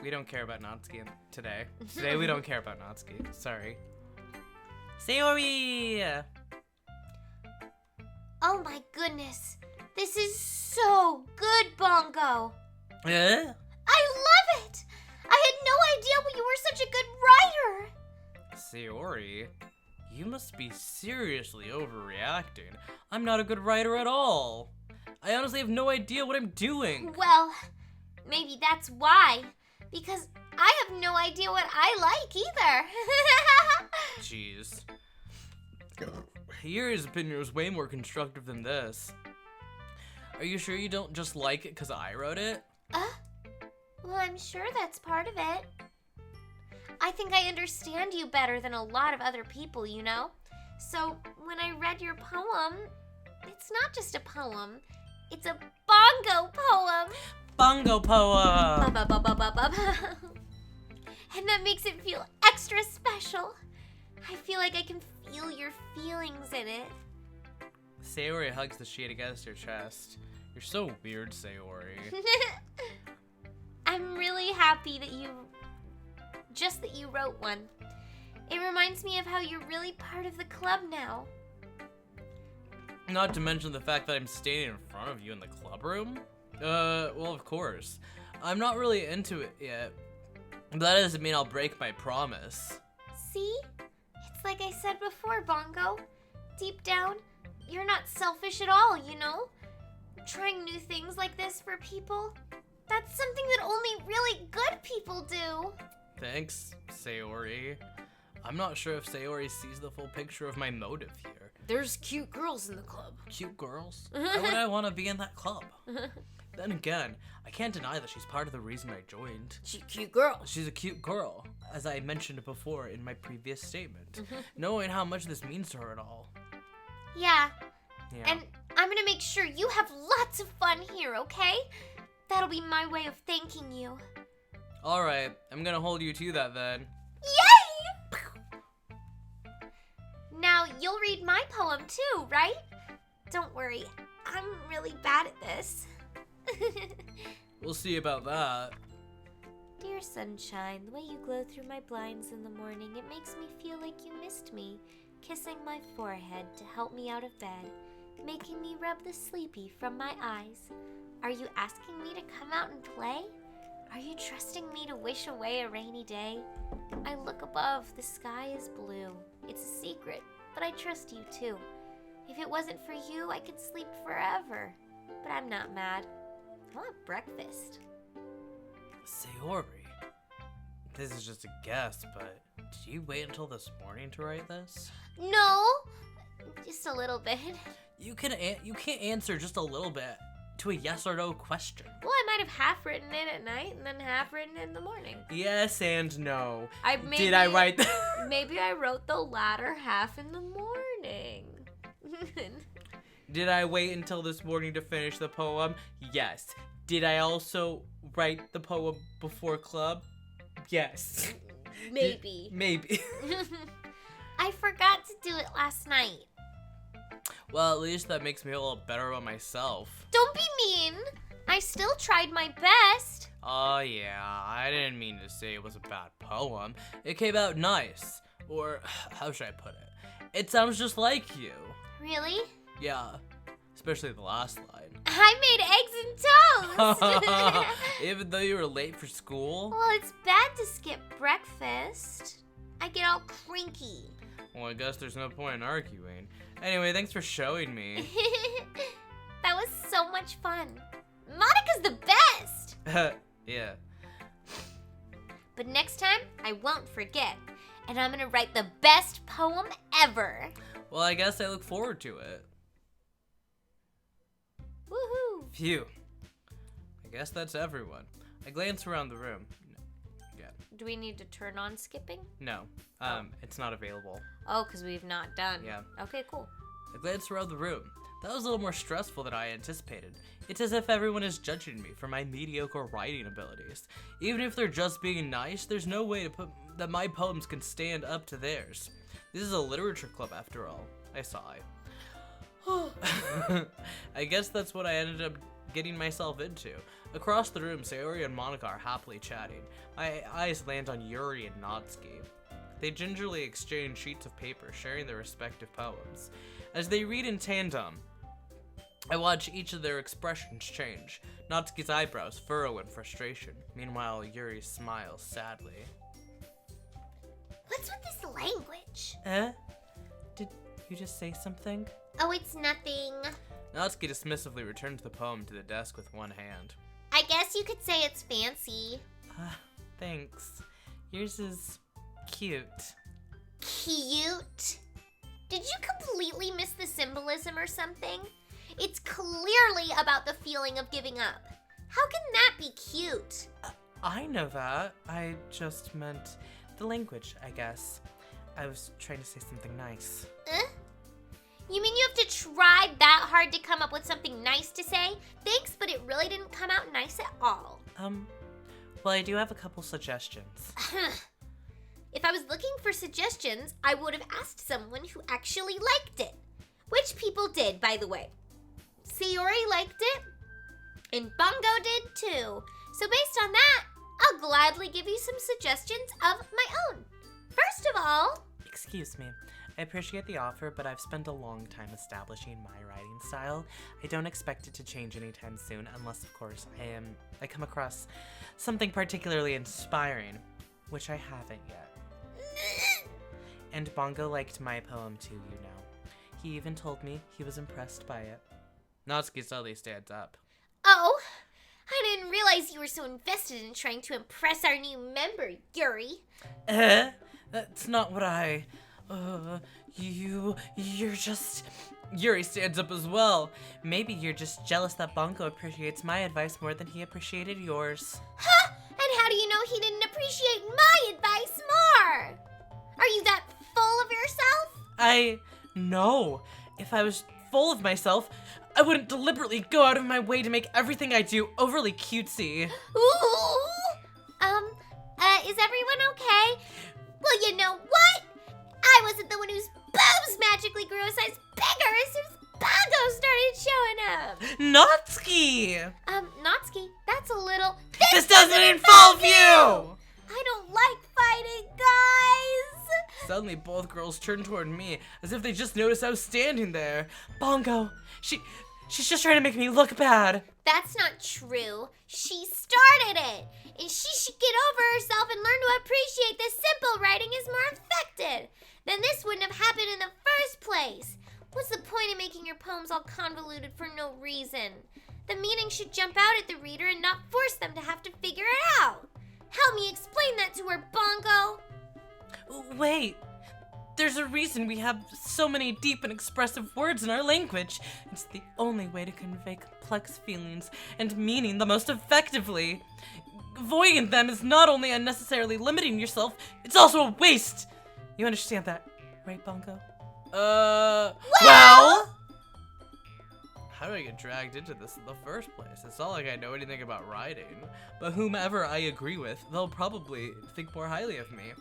we don't care about Natsuki today. Today we don't care about Natsuki. Sorry. Sayori! Oh my goodness. This is so good, Bongo. Eh? I love it. I had no idea you were such a good writer. Sayori, you must be seriously overreacting. I'm not a good writer at all. I honestly have no idea what I'm doing. Well, maybe that's why. Because I have no idea what I like either. Jeez. Yuri's opinion was way more constructive than this. Are you sure you don't just like it because I wrote it? Well, I'm sure that's part of it. I think I understand you better than a lot of other people, you know? So, when I read your poem, it's not just a poem. It's a bongo poem. Bongo poem! And that makes it feel extra special. I feel like I can feel your feelings in it. Sayori hugs the sheet against her chest. You're so weird, Sayori. I'm really happy that you wrote one. It reminds me of how you're really part of the club now. Not to mention the fact that I'm standing in front of you in the club room. Well, of course. I'm not really into it yet. But that doesn't mean I'll break my promise. See? It's like I said before, Bongo. Deep down, you're not selfish at all, you know? Trying new things like this for people, that's something that only really good people do. Thanks, Sayori. I'm not sure if Sayori sees the full picture of my motive here. There's cute girls in the club. Cute girls? Why would I want to be in that club? Then again, I can't deny that she's part of the reason I joined. She's a cute girl. She's a cute girl, as I mentioned before in my previous statement, knowing how much this means to her at all. Yeah. And I'm gonna make sure you have lots of fun here, okay? That'll be my way of thanking you. Alright, I'm gonna hold you to that then. Yay! Now, you'll read my poem too, right? Don't worry, I'm really bad at this. We'll see about that. Dear sunshine, the way you glow through my blinds in the morning, it makes me feel like you missed me, kissing my forehead to help me out of bed, making me rub the sleepy from my eyes. Are you asking me to come out and play? Are you trusting me to wish away a rainy day? I look above, the sky is blue. It's a secret, but I trust you too. If it wasn't for you, I could sleep forever. But I'm not mad. I want breakfast. Sayori, this is just a guess, but did you wait until this morning to write this? No, just a little bit. You can't answer just a little bit to a yes or no question. Well, I might have half written it at night and then half written it in the morning. Yes and no. Did I write Maybe I wrote the latter half in the morning. Did I wait until this morning to finish the poem? Yes. Did I also write the poem before club? Yes. Maybe. Maybe. I forgot to do it last night. Well, at least that makes me a little better about myself. Don't be mean. I still tried my best. Oh yeah, I didn't mean to say it was a bad poem. It came out nice. Or, how should I put it? It sounds just like you. Really? Yeah, especially the last line. I made eggs and toast! Even though you were late for school? Well, it's bad to skip breakfast. I get all cranky. Well, I guess there's no point in arguing. Anyway, thanks for showing me. That was so much fun. Monica's the best! Yeah. But next time, I won't forget. And I'm gonna write the best poem ever. Well, I guess I look forward to it. Woohoo! Phew. I guess that's everyone. I glance around the room. Do we need to turn on skipping? No, it's not available. Oh, because we've not done. Yeah. Okay, cool. I glance around the room. That was a little more stressful than I anticipated. It's as if everyone is judging me for my mediocre writing abilities. Even if they're just being nice, there's no way to put that my poems can stand up to theirs. This is a literature club after all. I sigh. I guess that's what I ended up getting myself into. Across the room, Sayori and Monica are happily chatting. My eyes land on Yuri and Natsuki. They gingerly exchange sheets of paper, sharing their respective poems. As they read in tandem, I watch each of their expressions change. Natsuki's eyebrows furrow in frustration. Meanwhile, Yuri smiles sadly. What's with this language? Did you just say something? Oh, it's nothing. Natsuki dismissively returns the poem to the desk with one hand. I guess you could say it's fancy. Thanks. Yours is cute. Cute? Did you completely miss the symbolism or something? It's clearly about the feeling of giving up. How can that be cute? I know that. I just meant the language, I guess. I was trying to say something nice. You mean you have to try that hard to come up with something nice to say? Thanks, but it really didn't come out nice at all. Well, I do have a couple suggestions. If I was looking for suggestions, I would have asked someone who actually liked it. Which people did, by the way. Sayori liked it, and Bongo did too. So based on that, I'll gladly give you some suggestions of my own. First of all... Excuse me. I appreciate the offer, but I've spent a long time establishing my writing style. I don't expect it to change anytime soon, unless, of course, I come across something particularly inspiring, which I haven't yet. And Bongo liked my poem too, you know. He even told me he was impressed by it. Natsuki suddenly stands up. Oh, I didn't realize you were so invested in trying to impress our new member, Yuri. That's not what I... You're just... Yuri stands up as well. Maybe you're just jealous that Bongo appreciates my advice more than he appreciated yours. Huh? And how do you know he didn't appreciate my advice more? Are you that full of yourself? No. If I was full of myself, I wouldn't deliberately go out of my way to make everything I do overly cutesy. Ooh! Is everyone okay? Well, you know what? I wasn't the one whose boobs magically grew a size bigger as soon as Bongo started showing up. Natsuki! Natsuki, that's a little... This doesn't involve you! I don't like fighting, guys! Suddenly, both girls turn toward me, as if they just noticed I was standing there. Bongo, she's just trying to make me look bad. That's not true. She started it, and she should get over herself and learn to appreciate that simple writing is more effective. Then this wouldn't have happened in the first place. What's the point of making your poems all convoluted for no reason? The meaning should jump out at the reader and not force them to have to figure it out. Help me explain that to her, Bongo. Wait, there's a reason we have so many deep and expressive words in our language. It's the only way to convey complex feelings and meaning the most effectively. Voiding them is not only unnecessarily limiting yourself, it's also a waste. You understand that, right, Bongo? Well? How do I get dragged into this in the first place? It's not like I know anything about writing, but whomever I agree with, they'll probably think more highly of me.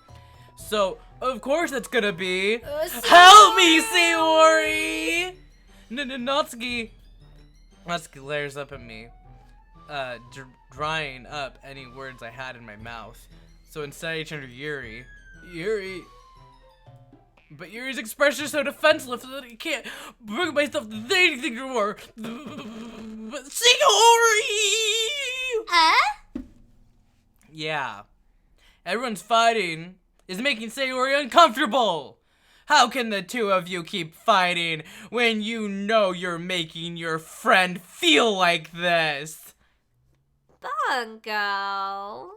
So, of course it's gonna be... Help me, Sayori! Natsuki glares up at me. drying up any words I had in my mouth. So instead I turned to Yuri. Yuri. But Yuri's expression is so defenseless that I can't bring myself to say anything to her. Sayori! Yeah. Everyone's fighting is making Sayori uncomfortable. How can the two of you keep fighting when you know you're making your friend feel like this? Bongo.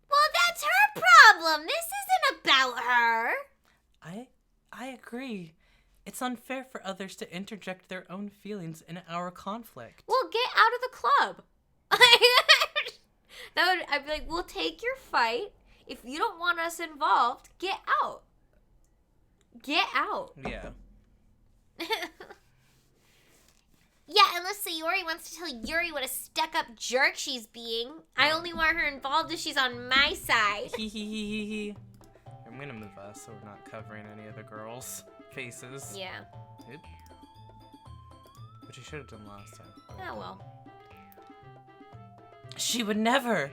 Well, that's her problem. This isn't about her. I agree. It's unfair for others to interject their own feelings in our conflict. Well, get out of the club. I'd be like, we'll take your fight. If you don't want us involved, get out. Get out. Yeah. Yeah, unless Sayori wants to tell Yuri what a stuck-up jerk she's being. I only want her involved if she's on my side. I'm gonna move us so we're not covering any of the girls' faces. Yeah. Oop. Which I should have done last time. Oh, well. She would never.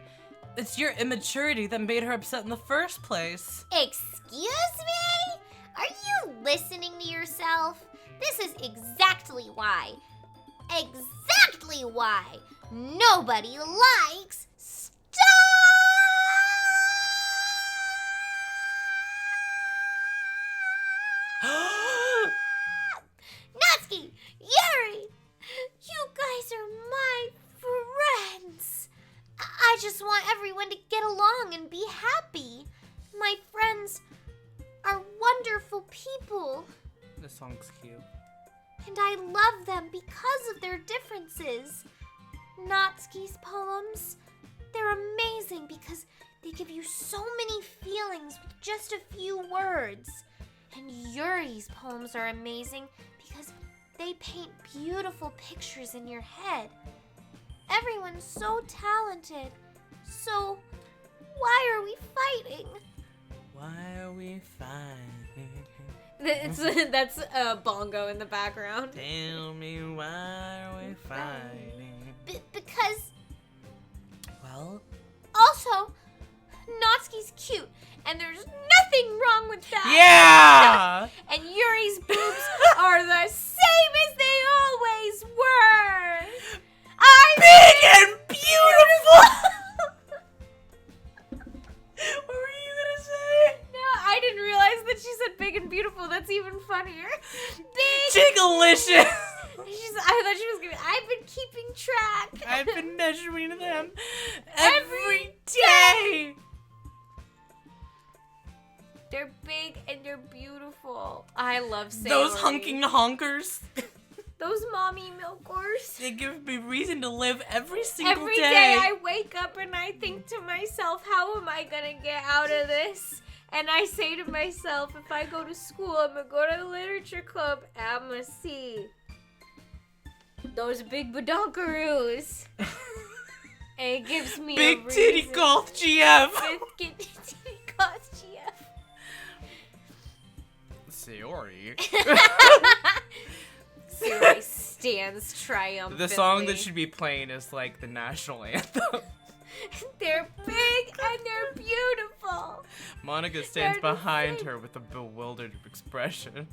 It's your immaturity that made her upset in the first place. Excuse me? Are you listening to yourself? This is exactly why nobody likes Natsuki, Yuri, you guys are my friends. I just want everyone to get along and be happy. My friends are wonderful people. This song's cute. And I love them because of their differences. Natsuki's poems, they're amazing because they give you so many feelings with just a few words. And Yuri's poems are amazing because they paint beautiful pictures in your head. Everyone's so talented. So, why are we fighting? Why are we fighting? That's Bongo in the background. Tell me why are we fighting? Because Well, also, Natsuki's cute, and there's nothing wrong with that. yeah! And Yuri's boobs are the same as they always were. Big and beautiful! What were you gonna say? No, I didn't realize that she said big and beautiful. That's even funnier. Big. Jiggalicious! I thought she was gonna. I've been keeping track. I've been measuring them every day! They're big and they're beautiful. I love Sayori. Those hunking honkers. Those mommy milkers. They give me reason to live every single Every day I wake up and I think to myself, how am I gonna get out of this? And I say to myself, if I go to school, I'm gonna go to the literature club and I'm gonna see those big badonkaroos. And it gives me Big a titty reason. goth GF. Big titty goth GF. Sayori. Sayori stands triumphantly. The song that should be playing is like the national anthem. They're big and they're beautiful. Monica stands They're the behind same. her with a bewildered expression.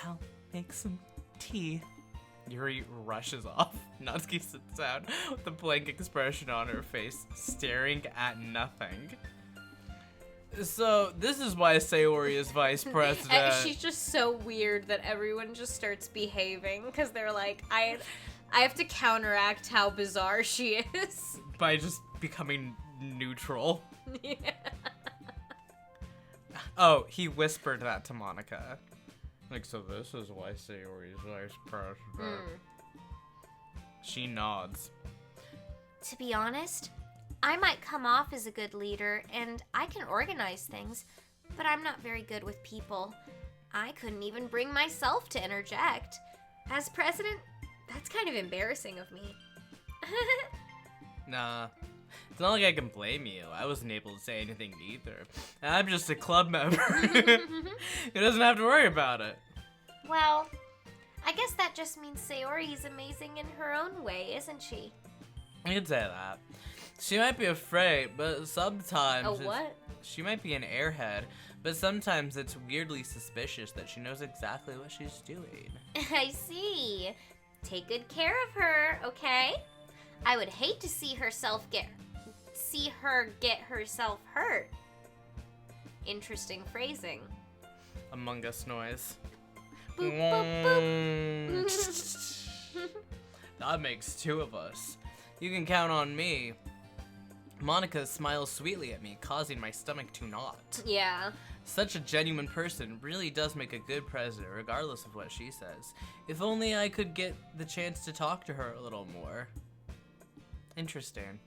I'll make some tea. Yuri rushes off. Natsuki sits down with a blank expression on her face, staring at nothing. So, this is why Sayori is vice president. And she's just so weird that everyone just starts behaving because they're like, I have to counteract how bizarre she is. By just becoming neutral. Yeah. Oh, he whispered that to Monica. Like, so this is why Sayori is vice president. She nods. To be honest, I might come off as a good leader, and I can organize things, but I'm not very good with people. I couldn't even bring myself to interject. As president, that's kind of embarrassing of me. Nah. It's not like I can blame you. I wasn't able to say anything either. I'm just a club member. Who doesn't have to worry about it. Well, I guess that just means Sayori is amazing in her own way, isn't she? You could say that. She might be afraid, but sometimes... Oh, what? She might be an airhead, but sometimes it's weirdly suspicious that she knows exactly what she's doing. I see. Take good care of her, okay? I would hate to see her get herself hurt. Interesting phrasing. Among Us noise. Boop, boop, boop. That makes 2 of us. You can count on me. Monica smiles sweetly at me, causing my stomach to knot. Yeah. Such a genuine person really does make a good president, regardless of what she says. If only I could get the chance to talk to her a little more. Interesting.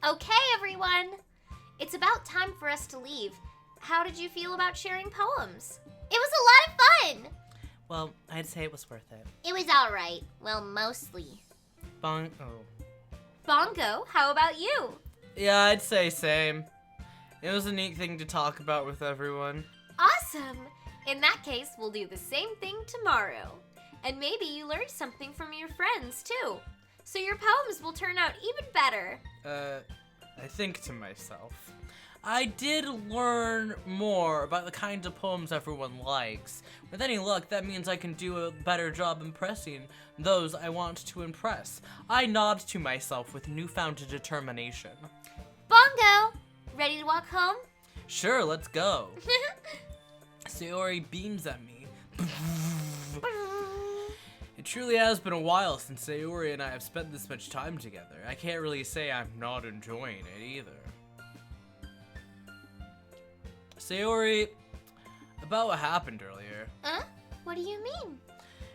Okay, everyone. It's about time for us to leave. How did you feel about sharing poems? It was a lot of fun. Well, I'd say it was worth it. It was all right. Well, mostly. Oh. Bongo, how about you? Yeah, I'd say same. It was a neat thing to talk about with everyone. Awesome. In that case, we'll do the same thing tomorrow. And maybe you learned something from your friends, too. So your poems will turn out even better. I think to myself. I did learn more about the kinds of poems everyone likes. With any luck, that means I can do a better job impressing those I want to impress. I nod to myself with newfound determination. Bongo, ready to walk home? Sure, let's go. Sayori beams at me. It truly has been a while since Sayori and I have spent this much time together. I can't really say I'm not enjoying it either. Sayori, about what happened earlier. Huh? What do you mean?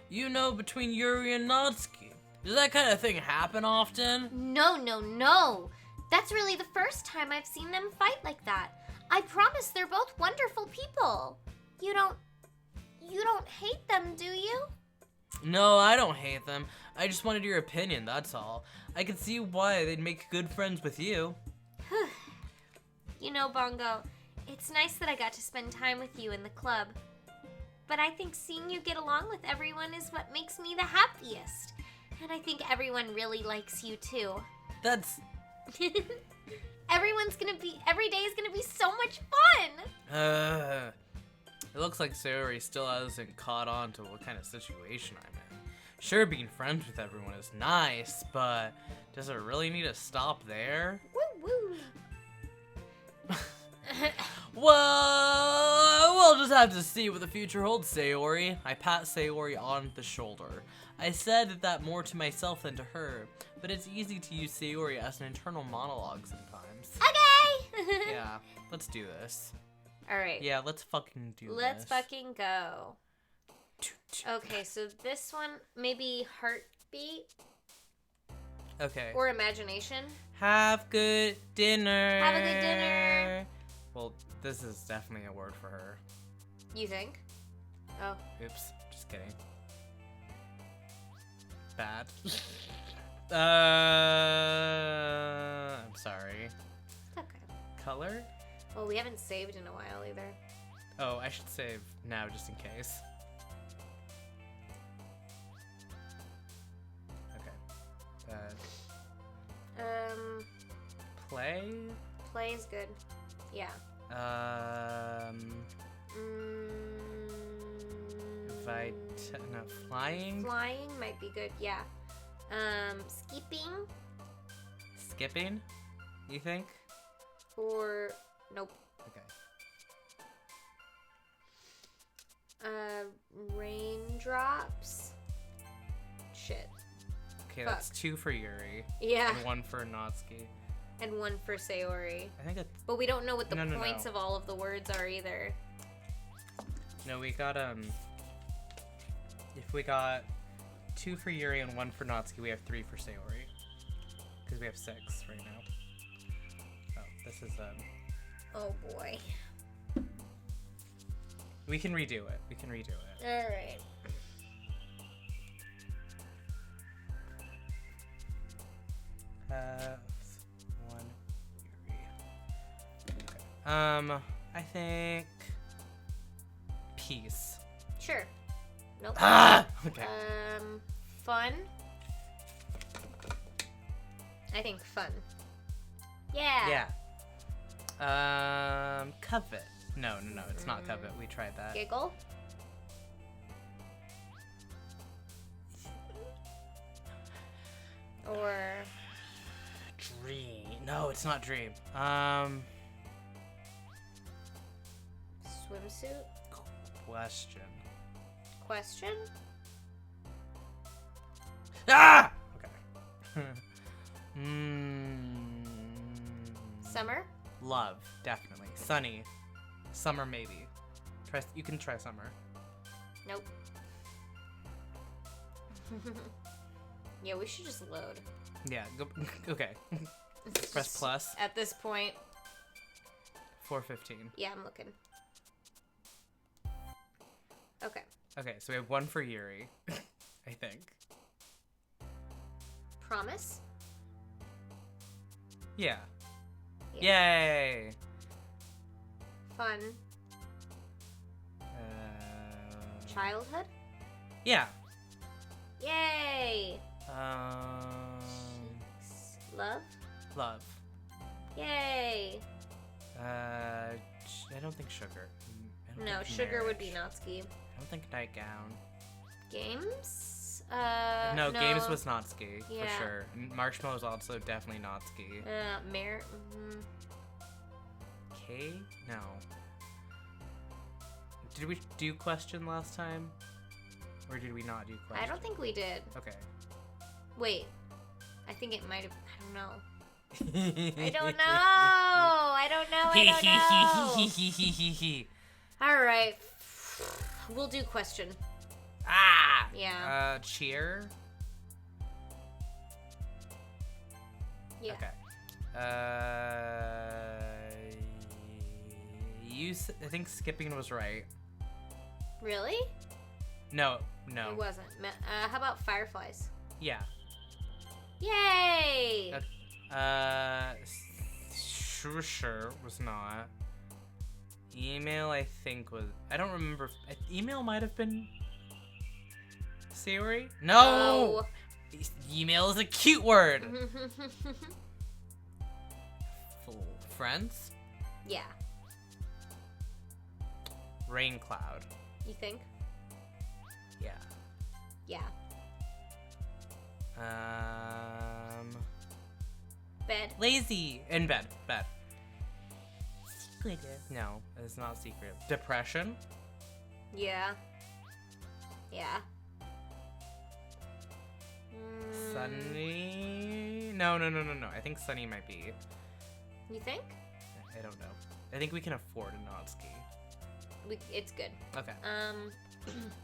You know, between Yuri and Natsuki. Does that kind of thing happen often? No. That's really the first time I've seen them fight like that. I promise they're both wonderful people. You don't hate them, do you? No, I don't hate them. I just wanted your opinion, that's all. I could see why they'd make good friends with you. You know, Bongo, it's nice that I got to spend time with you in the club. But I think seeing you get along with everyone is what makes me the happiest. And I think everyone really likes you too. That's... Every day is gonna be so much fun! It looks like Sayori still hasn't caught on to what kind of situation I'm in. Sure, being friends with everyone is nice, but does it really need to stop there? Woo woo! Well, we'll just have to see what the future holds, Sayori. I pat Sayori on the shoulder. I said that more to myself than to her, but it's easy to use Sayori as an internal monologue sometimes. Okay! Yeah, let's do this. Alright. Yeah, let's fucking do Let's this. fucking go. Okay, so this one, maybe heartbeat Okay. or imagination. Have good dinner. Have a good dinner. Well, this is definitely a word for her. You think? Oh. Oops, just kidding. Bad. I'm sorry. It's okay. Color? Well, we haven't saved in a while either. Oh, I should save now just in case. Okay. Play? Play is good. Yeah. Flying? Flying might be good, yeah. Skipping Skipping? You think? or nope. Okay. Raindrops. Shit. Okay, that's 2 for Yuri. Yeah. And 1 for Natsuki. And 1 for Sayori. I think it's... But we don't know what the No. points of all of the words are either. No, we got, if we got 2 for Yuri and 1 for Natsuki, we have 3 for Sayori. Because we have 6 right now. Oh, this is, Oh boy. We can redo it. Alright. Have 1 Yuri. Okay. I think... Peace. Sure. Nope. Ah! Okay. Fun. I think fun. Yeah. Yeah. Covet. No, it's not covet. We tried that. Giggle. Or Dream. No, it's not dream. swimsuit. Question. Question. Ah! Okay. Summer. Love, definitely. Sunny. Summer, maybe. You can try summer. Nope. Yeah, we should just load. Yeah, go, okay. Press plus. At this point. 415. Yeah, I'm looking. Okay. Okay, so we have one for Yuri, I think. Promise? Yeah. Yeah. Yay! Fun. Childhood? Yeah. Yay! Love? Love. Yay! I don't think sugar. I don't No, think sugar would be marriage. Natsuki. I don't think nightgown. Games? No, games was Natsuki, Yeah. for sure. Marshmallow was also definitely Natsuki. K? No. Did we do question last time? Or did we not do question? I don't think we did. Okay. Wait. I think it might have. I don't know. I don't know. I don't know. All right. We'll do question. Ah! Yeah. Cheer? Yeah. Okay. I think skipping was right. Really? No. It wasn't. How about fireflies? Yeah. Yay! Sure was not. Email, I think was. I don't remember. Email might have been. Sayori? No! Email is a cute word! Friends? Yeah. Rain cloud. You think? Yeah. Yeah. Bed. Lazy. In bed. Bed. Secretive. No, it's not secret. Depression? Yeah. Yeah. Sunny? No. I think Sunny might be. You think? I don't know. I think we can afford a Natsuki. It's good. Okay.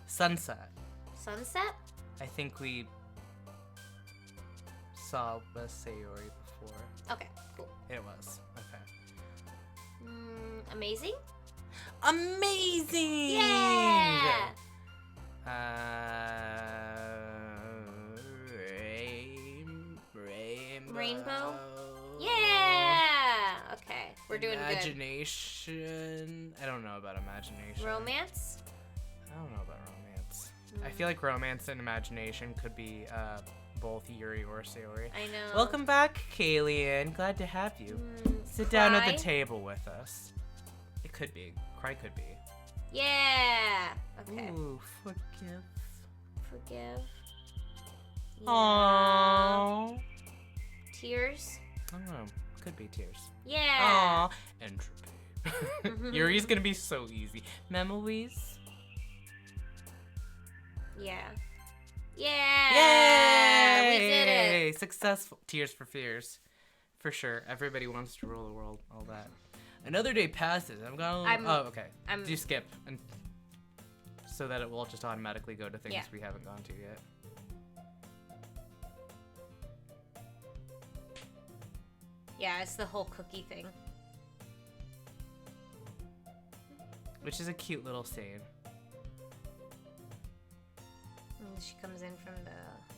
Sunset. Sunset? I think we saw with Sayori before. Okay, cool. It was. Okay. Amazing? Amazing! Yeah! Rainbow? Yeah! Okay, we're doing good. Imagination. I don't know about imagination. Romance? I don't know about romance. I feel like romance and imagination could be both Yuri or Sayori. I know. Welcome back, Kalian. Glad to have you. Sit down at Cry? the table with us. It could be. Cry could be. Yeah! Okay. Ooh, forgive. Forgive. Yeah. Aww. Tears? I don't know. Could be tears. Yeah! Aww. Entropy. Yuri's gonna be so easy. Memories? Yeah. Yeah! Yay! We did it! Successful. Tears for fears. For sure. Everybody wants to rule the world. All that. Another day passes. Oh, okay. Do skip. And so that it will just automatically go to things we haven't gone to yet. Yeah, it's the whole cookie thing. Which is a cute little scene. And she comes in from the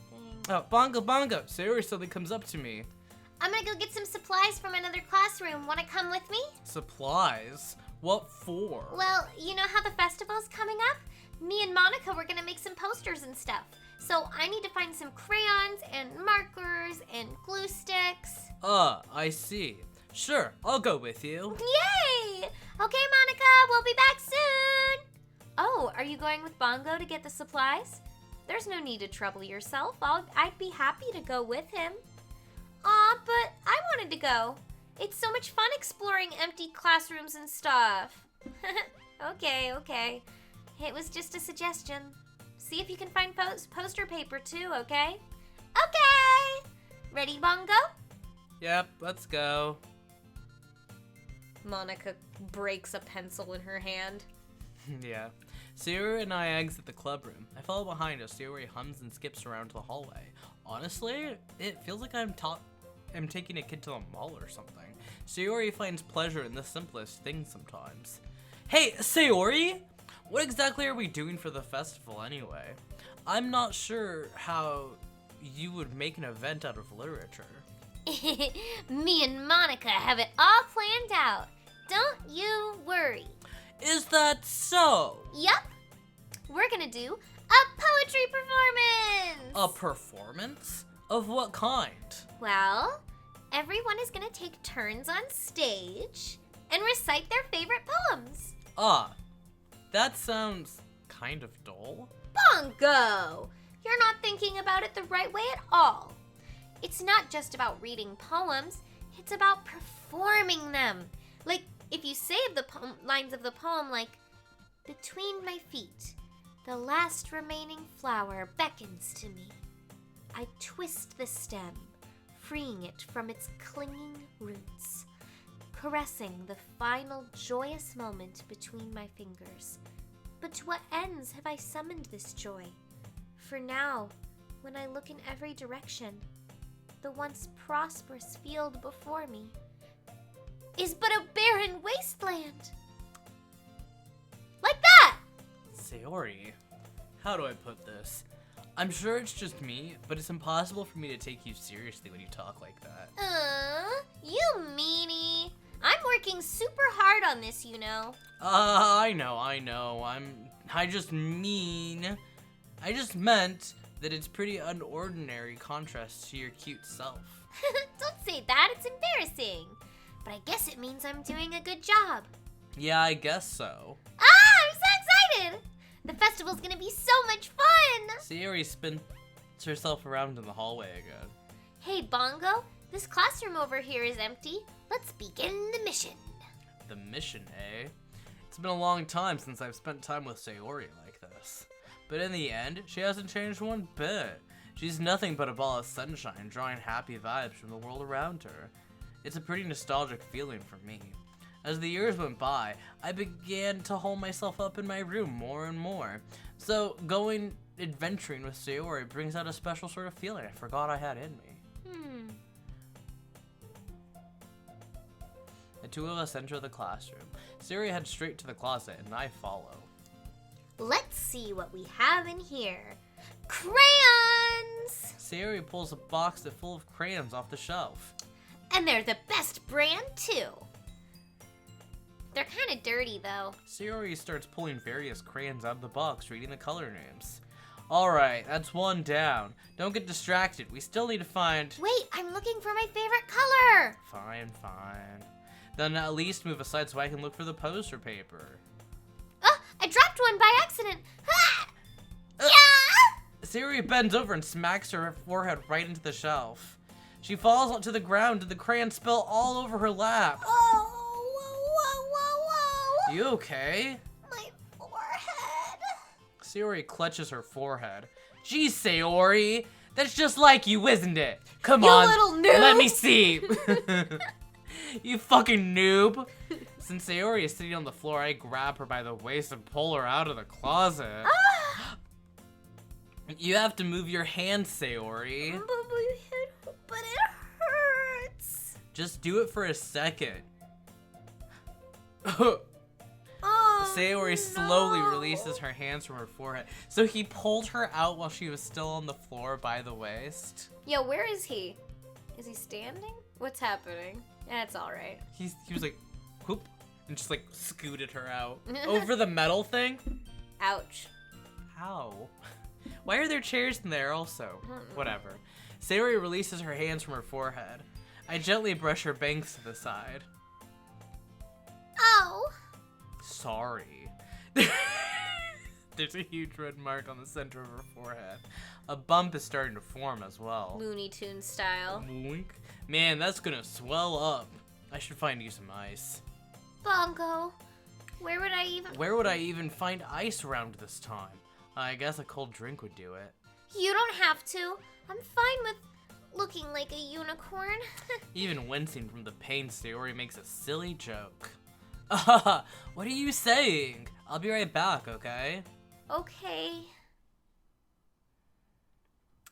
thing. Oh, bongo bongo! Sayori suddenly comes up to me. I'm gonna go get some supplies from another classroom. Wanna come with me? Supplies? What for? Well, you know how the festival's coming up? Me and Monica were gonna make some posters and stuff. So I need to find some crayons and markers and glue sticks. I see. Sure, I'll go with you. Yay! Okay, Monica, we'll be back soon. Oh, are you going with Bongo to get the supplies? There's no need to trouble yourself. I'd be happy to go with him. Aw, but I wanted to go. It's so much fun exploring empty classrooms and stuff. Okay. It was just a suggestion. See if you can find poster paper too, okay? Okay! Ready, Bongo? Yep, let's go. Monica breaks a pencil in her hand. Yeah. Sayori and I exit the club room. I follow behind as Sayori hums and skips around to the hallway. Honestly, it feels like I'm taking a kid to the mall or something. Sayori finds pleasure in the simplest things sometimes. Hey, Sayori! What exactly are we doing for the festival anyway? I'm not sure how you would make an event out of literature. Me and Monica have it all planned out. Don't you worry. Is that so? Yup. We're gonna do a poetry performance. A performance? Of what kind? Well, everyone is gonna take turns on stage and recite their favorite poems. That sounds kind of dull. Bongo! You're not thinking about it the right way at all. It's not just about reading poems, it's about performing them. Like, if you say the lines of the poem like, "Between my feet, the last remaining flower beckons to me. I twist the stem, freeing it from its clinging roots, caressing the final joyous moment between my fingers. But to what ends have I summoned this joy? For now, when I look in every direction, the once prosperous field before me is but a barren wasteland." Like that! Sayori, how do I put this? I'm sure it's just me, but it's impossible for me to take you seriously when you talk like that. You meanie. I'm working super hard on this, you know. I know. I just meant that it's pretty unordinary contrast to your cute self. Don't say that, it's embarrassing. But I guess it means I'm doing a good job. Yeah, I guess so. I'm so excited! The festival's gonna be so much fun! Sayori spins herself around in the hallway again. Hey, Bongo, this classroom over here is empty. Let's begin the mission. The mission, eh? It's been a long time since I've spent time with Sayori like this. But in the end, she hasn't changed one bit. She's nothing but a ball of sunshine, drawing happy vibes from the world around her. It's a pretty nostalgic feeling for me. As the years went by, I began to hole myself up in my room more and more. So going adventuring with Sayori brings out a special sort of feeling I forgot I had in me. The two of us enter the classroom. Sayori heads straight to the closet and I follow. Let's see what we have in here. Crayons! Sayori pulls a box full of crayons off the shelf. And they're the best brand, too. They're kind of dirty, though. Sayori starts pulling various crayons out of the box, reading the color names. Alright, that's one down. Don't get distracted. We still need to find... Wait, I'm looking for my favorite color. Fine. Then at least move aside so I can look for the poster paper. I dropped one by accident. Ah! Yeah! Sayori bends over and smacks her forehead right into the shelf. She falls onto the ground and the crayons spill all over her lap. Whoa. You okay? My forehead. Sayori clutches her forehead. Geez, Sayori, that's just like you, isn't it? Come You on, little noob. let me see. You fucking noob. Since Sayori is sitting on the floor, I grab her by the waist and pull her out of the closet. You have to move your hands, Sayori. But it hurts. Just do it for a second. Sayori slowly releases her hands from her forehead. So he pulled her out while she was still on the floor by the waist. Yeah, where is he? Is he standing? What's happening? That's all right. He was like, whoop, and just like scooted her out. Over the metal thing? Ouch. Ow. Why are there chairs in there also? Whatever. Sayori releases her hands from her forehead. I gently brush her bangs to the side. Oh. Sorry. There's a huge red mark on the center of her forehead. A bump is starting to form as well. Looney Tunes style. Wink. Man, that's gonna swell up. I should find you some ice. Bongo, where would I even find ice around this time? I guess a cold drink would do it. You don't have to. I'm fine with looking like a unicorn. Even wincing from the pain, Sayori makes a silly joke. What are you saying? I'll be right back, okay? Okay.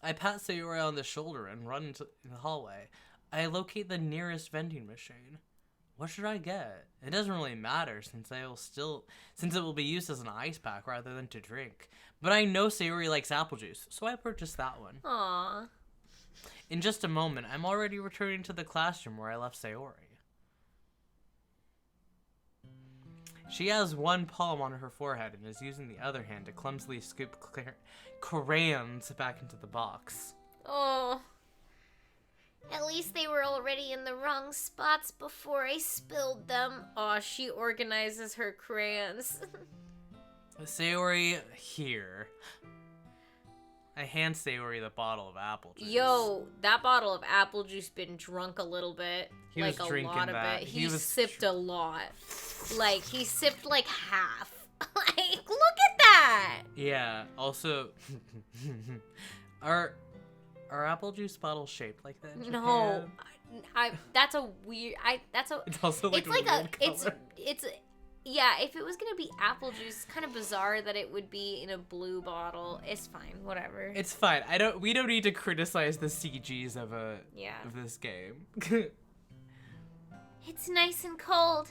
I pat Sayori on the shoulder and run into the hallway. I locate the nearest vending machine. What should I get? It doesn't really matter since it will be used as an ice pack rather than to drink. But I know Sayori likes apple juice, so I purchased that one. Aww. In just a moment, I'm already returning to the classroom where I left Sayori. She has one palm on her forehead and is using the other hand to clumsily scoop crayons back into the box. Oh. At least they were already in the wrong spots before I spilled them. Aw, she organizes her crayons. Sayori, here. I hand Sayori the bottle of apple juice. Yo, that bottle of apple juice been drunk a little bit. He like was a drinking lot of that. it. He sipped a lot. Like, he sipped like half. Like, look at that! Yeah, also, are apple juice bottles shaped like that in No. Japan? That's a weird, It's also like It's like weird color. yeah, if it was gonna be apple juice, kind of bizarre that it would be in a blue bottle. It's fine, whatever. It's fine. We don't need to criticize the CGs of this game. It's nice and cold.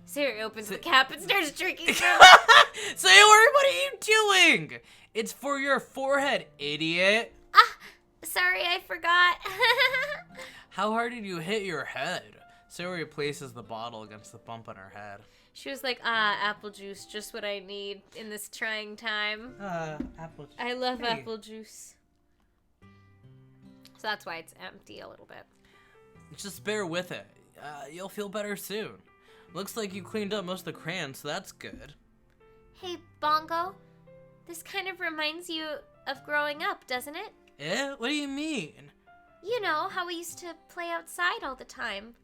Sayori opens the cap and starts drinking. Sayori, what are you doing? It's for your forehead, idiot. Sorry, I forgot. How hard did you hit your head? Sayori places the bottle against the bump on her head. She was like, apple juice, just what I need in this trying time. Apple juice. I love apple juice. So that's why it's empty a little bit. Just bear with it. You'll feel better soon. Looks like you cleaned up most of the crayons, so that's good. Hey, Bongo. This kind of reminds you of growing up, doesn't it? Eh? What do you mean? You know, how we used to play outside all the time.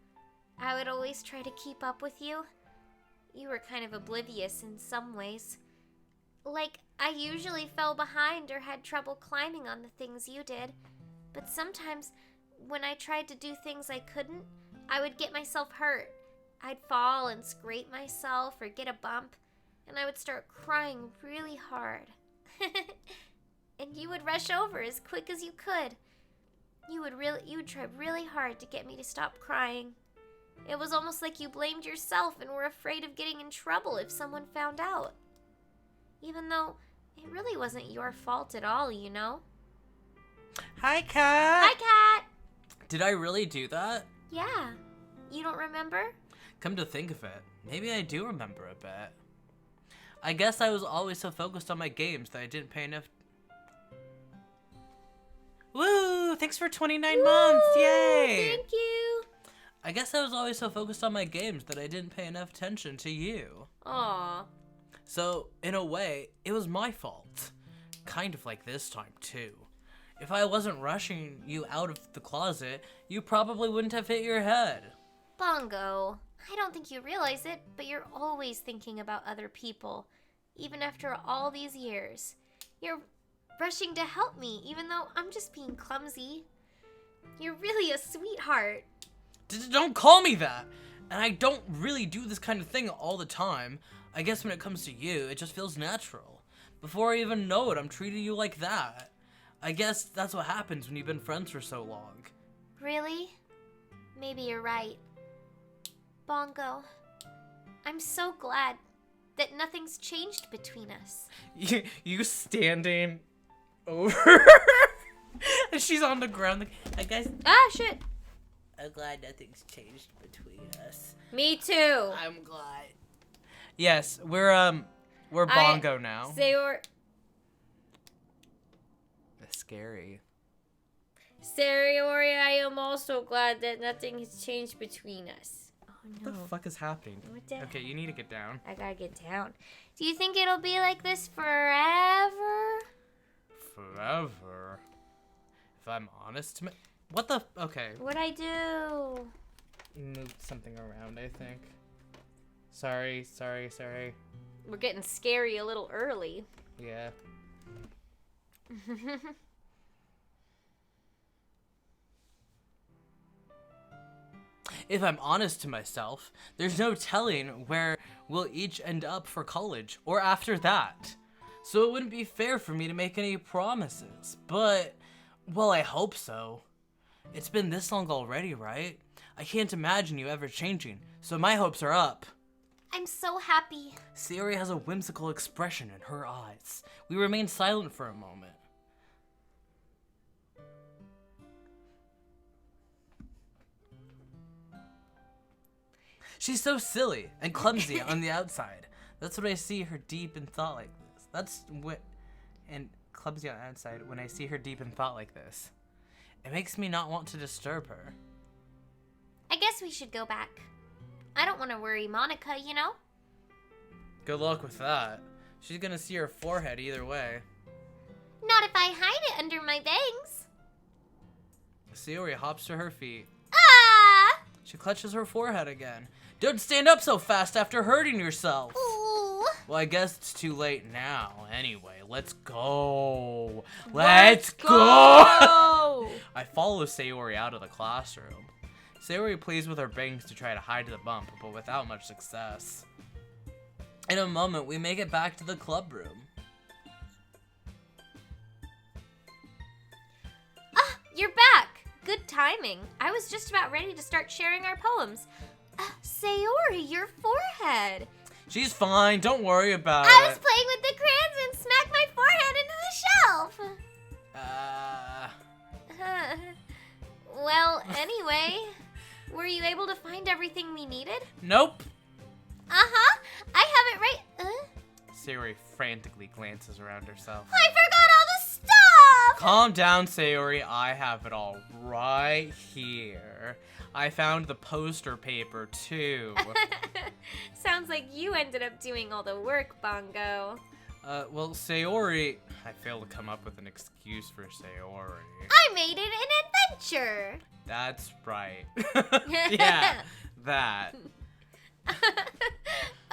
I would always try to keep up with you. You were kind of oblivious in some ways. Like, I usually fell behind or had trouble climbing on the things you did. But sometimes, when I tried to do things I couldn't, I would get myself hurt. I'd fall and scrape myself or get a bump, and I would start crying really hard. And you would rush over as quick as you could. You would try really hard to get me to stop crying. It was almost like you blamed yourself and were afraid of getting in trouble if someone found out. Even though it really wasn't your fault at all, you know? Hi, Cat. Hi, Cat. Did I really do that? Yeah. You don't remember? Come to think of it, maybe I do remember a bit. I guess I was always so focused on my games that I didn't pay enough. Woo! Thanks for 29 months! Yay! Thank you. I guess I was always so focused on my games that I didn't pay enough attention to you. Aw. So, in a way, it was my fault. Kind of like this time, too. If I wasn't rushing you out of the closet, you probably wouldn't have hit your head. Bongo, I don't think you realize it, but you're always thinking about other people, even after all these years. You're rushing to help me, even though I'm just being clumsy. You're really a sweetheart. Don't call me that! And I don't really do this kind of thing all the time. I guess when it comes to you, it just feels natural. Before I even know it, I'm treating you like that. I guess that's what happens when you've been friends for so long. Really? Maybe you're right. Bongo, I'm so glad that nothing's changed between us. You standing over and she's on the ground like, I guess Ah, shit. I'm glad nothing's changed between us. Me too. I'm glad. Yes, we're Bongo now. Sayori. scary. Sayori, I am also glad that nothing has changed between us. Oh no. What the fuck is happening? What the- Okay, you need to get down. I gotta get down. Do you think it'll be like this forever? Forever? If I'm honest to me... What the... Okay. What'd I do? Moved something around, I think. Sorry. We're getting scary a little early. Yeah. If I'm honest to myself, there's no telling where we'll each end up for college or after that. So it wouldn't be fair for me to make any promises. But, well, I hope so. It's been this long already, right? I can't imagine you ever changing, so my hopes are up. I'm so happy. Sayori has a whimsical expression in her eyes. We remain silent for a moment. She's so silly and clumsy on the outside. That's what I see her deep in thought like this. And clumsy on the outside when I see her deep in thought like this. It makes me not want to disturb her. I guess we should go back. I don't want to worry Monica, you know? Good luck with that. She's gonna see her forehead either way. Not if I hide it under my bangs. Sayori hops to her feet. Ah! She clutches her forehead again. Don't stand up so fast after hurting yourself. Ooh. Well, I guess it's too late now. Anyway, let's go. Let's go! I follow Sayori out of the classroom. Sayori plays with her bangs to try to hide the bump, but without much success. In a moment, we make it back to the club room. Ah, you're back! Good timing. I was just about ready to start sharing our poems. Sayori, your forehead. She's fine, don't worry about I was it. playing with the crayons and smacked my forehead into the shelf. Well, anyway, were you able to find everything we needed? Nope. Uh-huh. I have it right. Sayori frantically glances around herself. I forgot all the stuff! Calm down, Sayori. I have it all right here. I found the poster paper, too. Sounds like you ended up doing all the work, Bongo. Well, Sayori... I failed to come up with an excuse for Sayori. I made it an adventure. That's right. Yeah, that.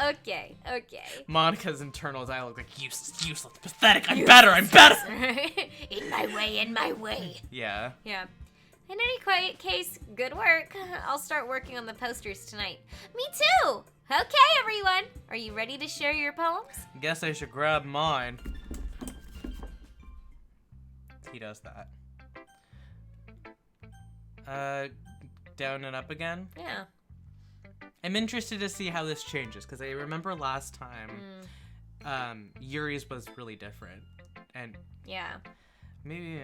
Okay. Monica's internal dialogue like, useless, pathetic, I'm better! In my way. Yeah. Yeah. In any case, good work. I'll start working on the posters tonight. Me too. Okay, everyone. Are you ready to share your poems? Guess I should grab mine. He does that. Down and up again? Yeah. I'm interested to see how this changes, because I remember last time, Yuri's was really different. And Yeah. maybe,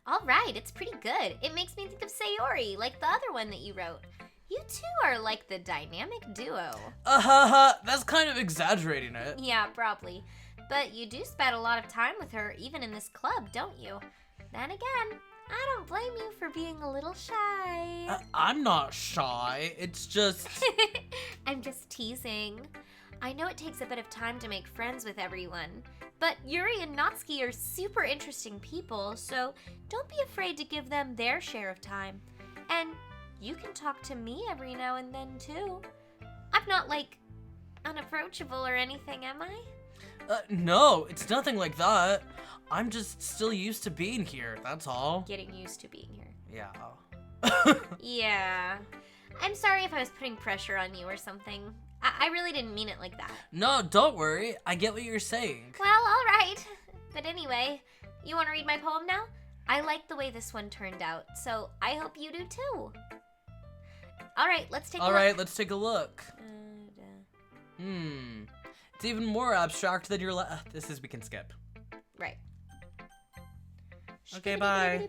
All right, it's pretty good. It makes me think of Sayori, like the other one that you wrote. You two are like the dynamic duo. that's kind of exaggerating it. Yeah, probably. But you do spend a lot of time with her, even in this club, don't you? Then again, I don't blame you for being a little shy. I'm not shy, it's just... I'm just teasing. I know it takes a bit of time to make friends with everyone, but Yuri and Natsuki are super interesting people, so don't be afraid to give them their share of time. And you can talk to me every now and then, too. I'm not, like, unapproachable or anything, am I? No, it's nothing like that. I'm just still used to being here, that's all. Getting used to being here. Yeah. Yeah. I'm sorry if I was putting pressure on you or something. I really didn't mean it like that. No, don't worry. I get what you're saying. Well, all right. But anyway, you want to read my poem now? I like the way this one turned out, so I hope you do too. All right, let's take a look. All right, let's take a look. It's even more abstract than your we can skip. Right. Okay, bye.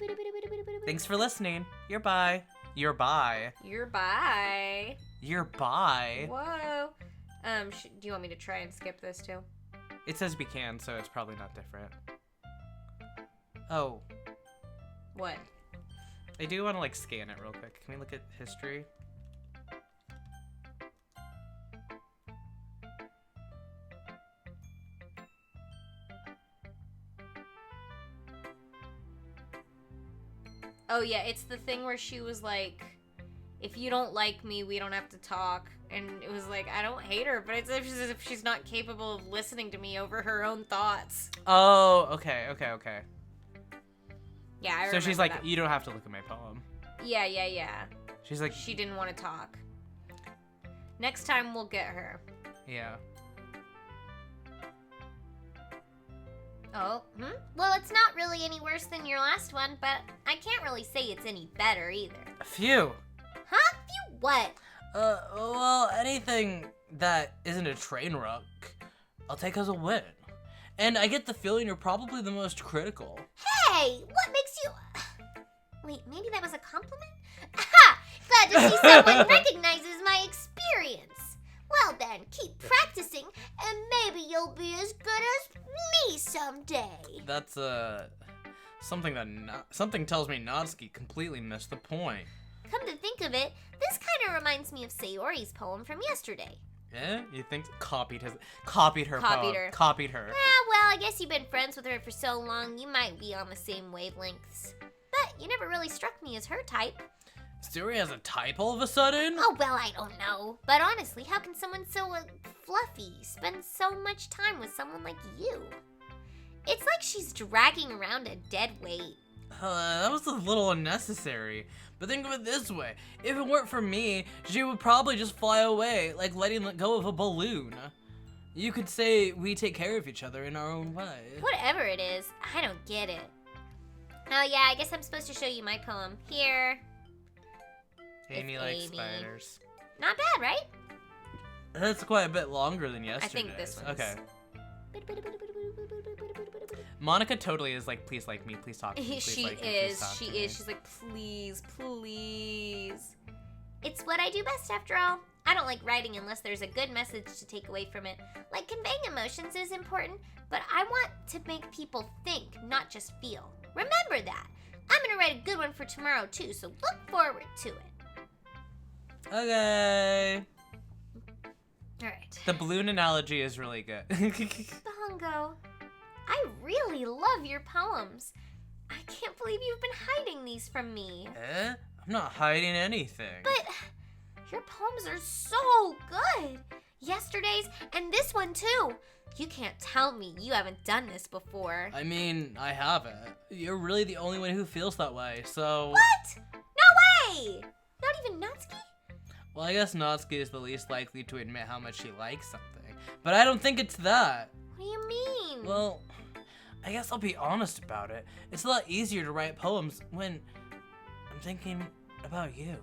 Thanks for listening. You're bye. You're bye. You're bye. You're bye. Whoa. Do you want me to try and skip this too? It says we can, so it's probably not different. Oh, What? I do want to like scan it real quick. Can we look at history? Oh yeah, it's the thing where she was like, if you don't like me, we don't have to talk. And it was like, I don't hate her, but it's as if she's not capable of listening to me over her own thoughts. Oh, okay. Yeah, I So she's remember like, that. you don't have to look at my poem. Yeah. She's like, She didn't want to talk. Next time we'll get her. yeah. Oh, well, it's not really any worse than your last one, but I can't really say it's any better either. Phew. Huh? You what? Well, anything that isn't a train wreck, I'll take as a win. And I get the feeling you're probably the most critical. Hey, what makes you... Wait, maybe that was a compliment? Aha! Glad to see someone recognizes my experience. Well then, keep practicing, and maybe you'll be as good as me someday. That's, something tells me Natsuki completely missed the point. Come to think of it, this kind of reminds me of Sayori's poem from yesterday. Yeah? You think copied her Copied poem. her. Copied her. Well, I guess you've been friends with her for so long, you might be on the same wavelengths. But you never really struck me as her type. Sayori has a type all of a sudden? Oh, well, I don't know. But honestly, how can someone so fluffy spend so much time with someone like you? It's like she's dragging around a dead weight. That was a little unnecessary. But think of it this way. If it weren't for me, she would probably just fly away, like letting go of a balloon. You could say we take care of each other in our own way. Whatever it is, I don't get it. Oh yeah, I guess I'm supposed to show you my poem. Here. Amy It's likes Amy. spiders. Not bad, right? That's quite a bit longer than yesterday. think this one's- Okay. Monica totally is like, please like me, please talk to me, please She like me, please is. talk She to me." is. She's like, please. It's what I do best after all. I don't like writing unless there's a good message to take away from it. Like conveying emotions is important, but I want to make people think, not just feel. Remember that. I'm gonna write a good one for tomorrow too, so look forward to it. Okay. Alright. The balloon analogy is really good. Bongo, I really love your poems. I can't believe you've been hiding these from me. I'm not hiding anything. But your poems are so good. Yesterday's and this one too. You can't tell me you haven't done this before. I mean, I haven't. You're really the only one who feels that way, so... What? No way! Not even Natsuki? Well, I guess Natsuki is the least likely to admit how much she likes something. But I don't think it's that. What do you mean? Well, I guess I'll be honest about it. It's a lot easier to write poems when I'm thinking about you.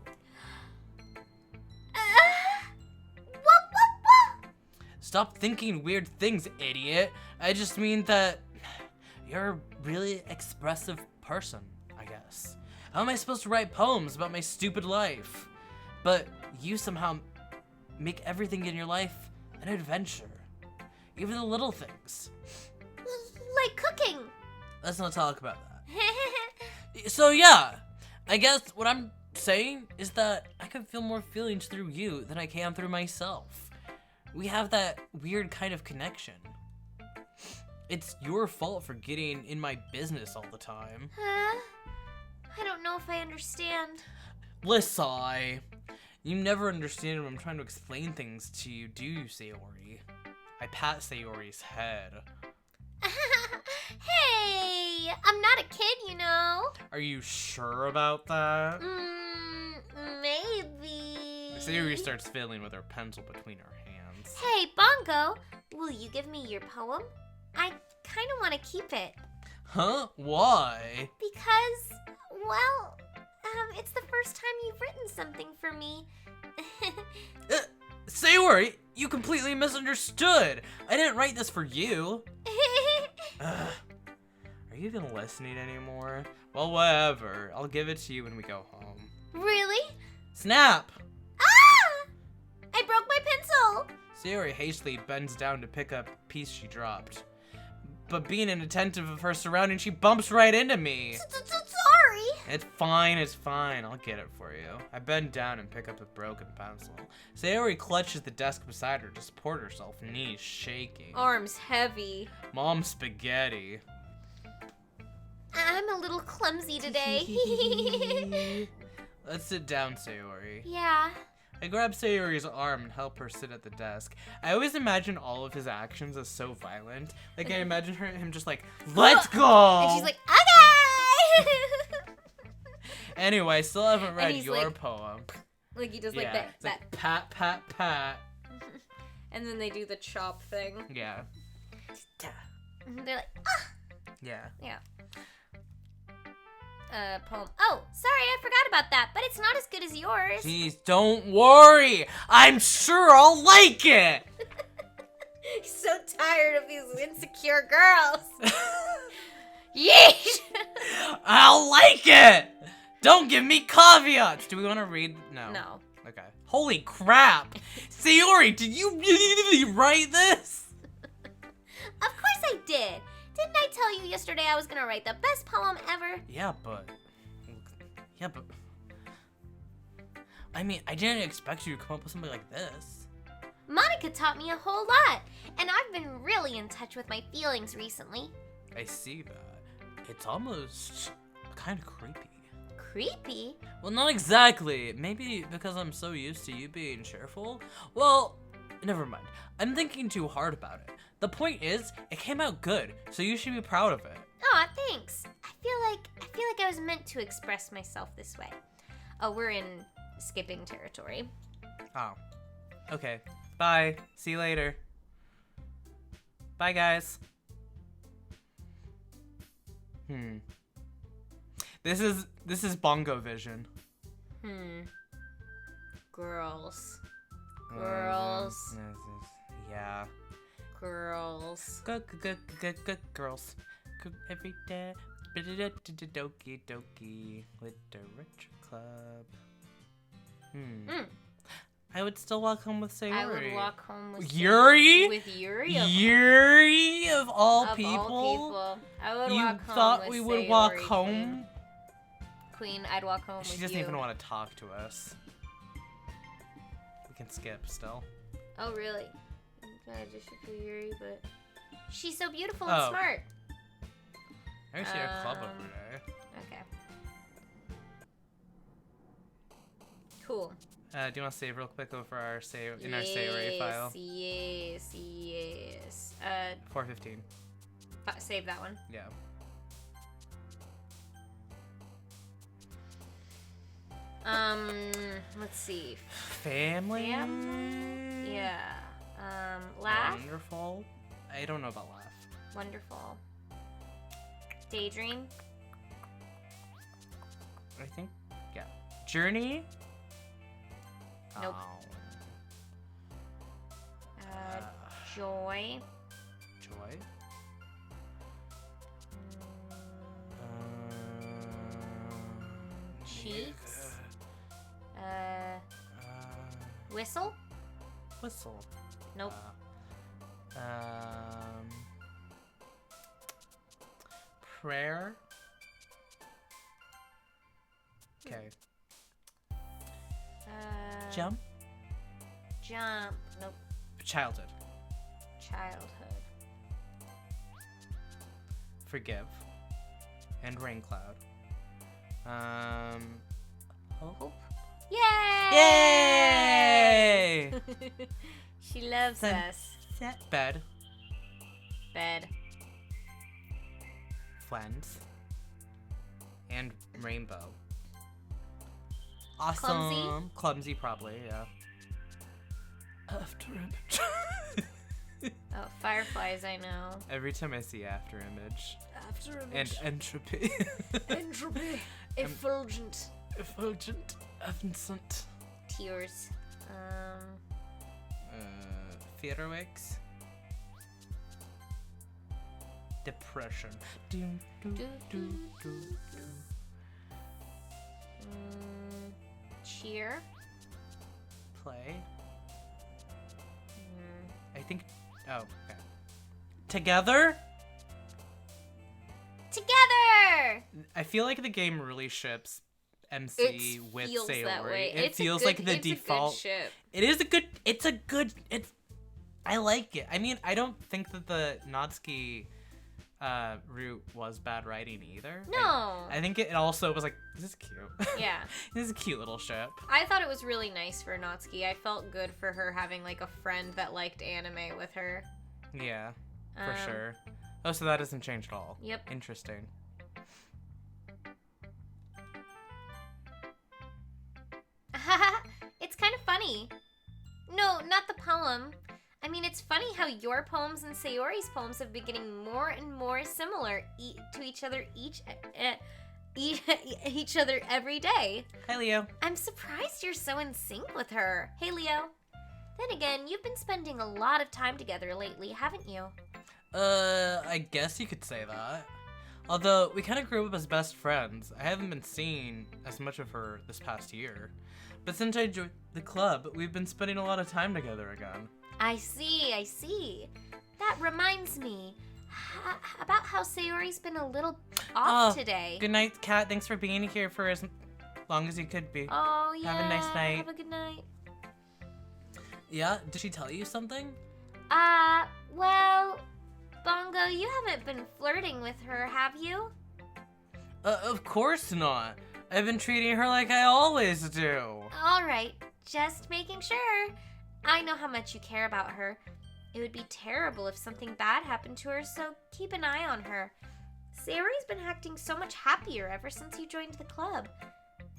What? Stop thinking weird things, idiot. I just mean that you're a really expressive person, I guess. How am I supposed to write poems about my stupid life? But you somehow make everything in your life an adventure. Even the little things. Like cooking. Let's not talk about that. So yeah, I guess what I'm saying is that I can feel more feelings through you than I can through myself. We have that weird kind of connection. It's your fault for getting in my business all the time. Huh? I don't know if I understand. Lissai, you never understand when I'm trying to explain things to you, do you, Sayori? I pat Sayori's head. Hey, I'm not a kid, you know. Are you sure about that? Maybe. Sayori starts fiddling with her pencil between her hands. Hey, Bongo, will you give me your poem? I kind of want to keep it. Huh? Why? Because, well, it's the first time you've written something for me. Sayori, you completely misunderstood. I didn't write this for you. Ugh. Are you even listening anymore? Well, whatever. I'll give it to you when we go home. Really? Snap! Ah! I broke my pencil. Sayori hastily bends down to pick up a piece she dropped. But being inattentive of her surroundings, she bumps right into me. Sorry. It's fine. I'll get it for you. I bend down and pick up a broken pencil. Sayori clutches the desk beside her to support herself, knees shaking. Arms heavy. Mom spaghetti. I'm a little clumsy today. Let's sit down, Sayori. Yeah. I grab Sayori's arm and help her sit at the desk. I always imagine all of his actions as so violent. Like, I imagine him just like, let's go! And she's like, okay! Anyway, I still haven't read he's your like- poem. Like he does Yeah, like it's that. like pat, pat, pat. And then they do the chop thing. Yeah. They're like, ah! Yeah. Yeah. Poem. Oh, sorry, I forgot about that, but it's not as good as yours. Jeez, don't worry. I'm sure I'll like it. He's so tired of these insecure girls. Yeesh! I'll like it. Don't give me caveats. Do we want to read? No. No. Okay. Holy crap. Sayori, did you really write this? Of course I did. Didn't I tell you yesterday I was gonna write the best poem ever? Yeah, but... I mean, I didn't expect you to come up with something like this. Monica taught me a whole lot, and I've been really in touch with my feelings recently. I see that. It's almost kind of creepy. Creepy? Well, not exactly. Maybe because I'm so used to you being cheerful. Well, never mind. I'm thinking too hard about it. The point is, it came out good, so you should be proud of it. Aw, thanks. I feel like I was meant to express myself this way. Oh, we're in skipping territory. Oh. Okay. Bye. See you later. Bye, guys. This is Bongo Vision. Girls. Yeah. Girls. Girls. Every day. Doki Doki Literature Club. I would still walk home with Sayori. I would walk home with Yuri? With Yuri. Yuri of all Of people. all people. I would You walk home thought with we would Sayori, walk home? Queen, I'd walk home She with doesn't you. even want to talk to us. We can skip still. Oh, really? I just for Yuri, but She's so beautiful Oh. and smart. I see a club over there. okay. Cool. Do you want to save real quick over our our Sayori file? Yes. 415. Save that one. Yeah. Let's see. Family. Yeah. Laugh. Wonderful. I don't know about laugh. Wonderful. Daydream. I think. Yeah. Journey. Nope. Oh. Joy. Joy. Cheeks. Whistle. Whistle. Nope. Prayer. Okay. Jump. Jump. Nope. Childhood. Childhood. Forgive. And rain cloud. Hope. Yay! Yay! She loves us. Bed. Bed. Friends. And rainbow. Awesome. Clumsy, probably, yeah. After image. Oh, fireflies, I know. Every time I see after image. After And entropy. Entropy. Effulgent. Effulgent. Evanescent. Tears. Theater wigs. Depression. Cheer. Play. I think. Oh, okay. Together? Together! I feel like the game really ships MC with feels Sayori. that way. It feels like the default. It's a good ship. It is a good. I like it. I mean, I don't think that the Natsuki route was bad writing either. No. I think it also was like, this is cute. Yeah. This is a cute little ship. I thought it was really nice for Natsuki. I felt good for her having like a friend that liked anime with her. Yeah, for sure. Oh, so that doesn't change at all. Yep. Interesting. It's kind of funny. No, not the poem. I mean, it's funny how your poems and Sayori's poems have been getting more and more similar to each other each other every day. Hi, Leo. I'm surprised you're so in sync with her. Hey, Leo. Then again, you've been spending a lot of time together lately, haven't you? I guess you could say that. Although, we kind of grew up as best friends. I haven't been seeing as much of her this past year. But since I joined the club, we've been spending a lot of time together again. I see. That reminds me about how Sayori's been a little off today. Good night, Kat. Thanks for being here for as long as you could be. Oh, yeah. Have a nice night. Have a good night. Yeah? Did she tell you something? Well, Bongo, you haven't been flirting with her, have you? Of course not. I've been treating her like I always do. All right, just making sure. I know how much you care about her. It would be terrible if something bad happened to her, so keep an eye on her. Sayori's been acting so much happier ever since you joined the club.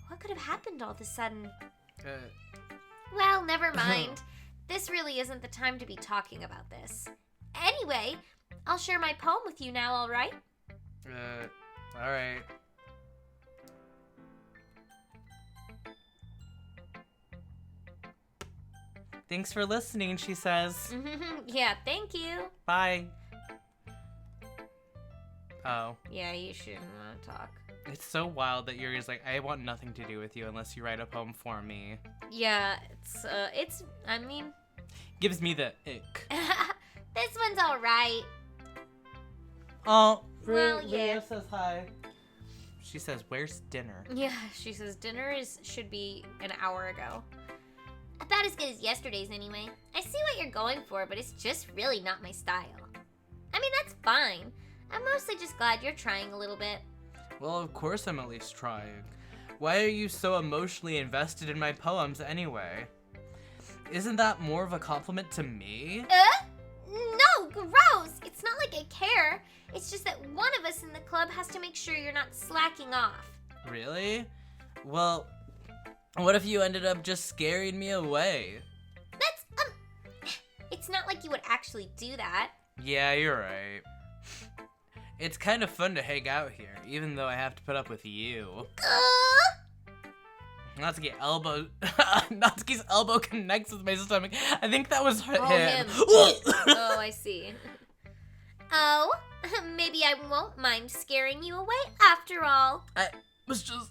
What could have happened all of a sudden? Well, never mind. This really isn't the time to be talking about this. Anyway, I'll share my poem with you now, all right? Alright. Thanks for listening, she says. Yeah, thank you. Bye. Oh. Yeah, you shouldn't want to talk. It's so wild that Yuri's like, I want nothing to do with you unless you write a poem for me. Yeah, I mean... Gives me the ick. This one's alright. Oh, Well, yeah. Leah says hi. She says, where's dinner? Yeah, she says dinner should be an hour ago. About as good as yesterday's anyway. I see what you're going for, but it's just really not my style. I mean, that's fine. I'm mostly just glad you're trying a little bit. Well, of course I'm at least trying. Why are you so emotionally invested in my poems anyway? Isn't that more of a compliment to me? No, gross! It's not like I care. It's just that one of us in the club has to make sure you're not slacking off. Really? Well, what if you ended up just scaring me away? That's, it's not like you would actually do that. Yeah, you're right. It's kind of fun to hang out here, even though I have to put up with you. Natsuki's elbow connects with my stomach. I think that was him. Oh, I see. Oh, maybe I won't mind scaring you away after all. I was just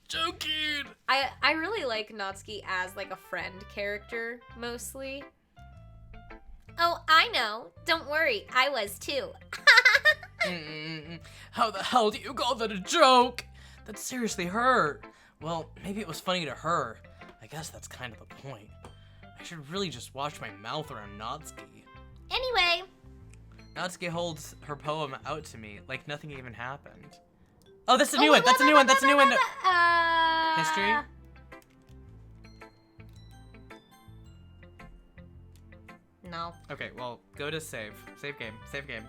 joking. I really like Natsuki as like a friend character, mostly. Oh, I know. Don't worry, I was too. How the hell do you call that a joke? That seriously hurt. Well, maybe it was funny to her. I guess that's kind of the point. I should really just watch my mouth around Natsuki. Anyway. Natsuki holds her poem out to me like nothing even happened. Oh, that's a new one. That's a new one. That's a new one. History? No. Okay, well, go to save. Save game. Save game.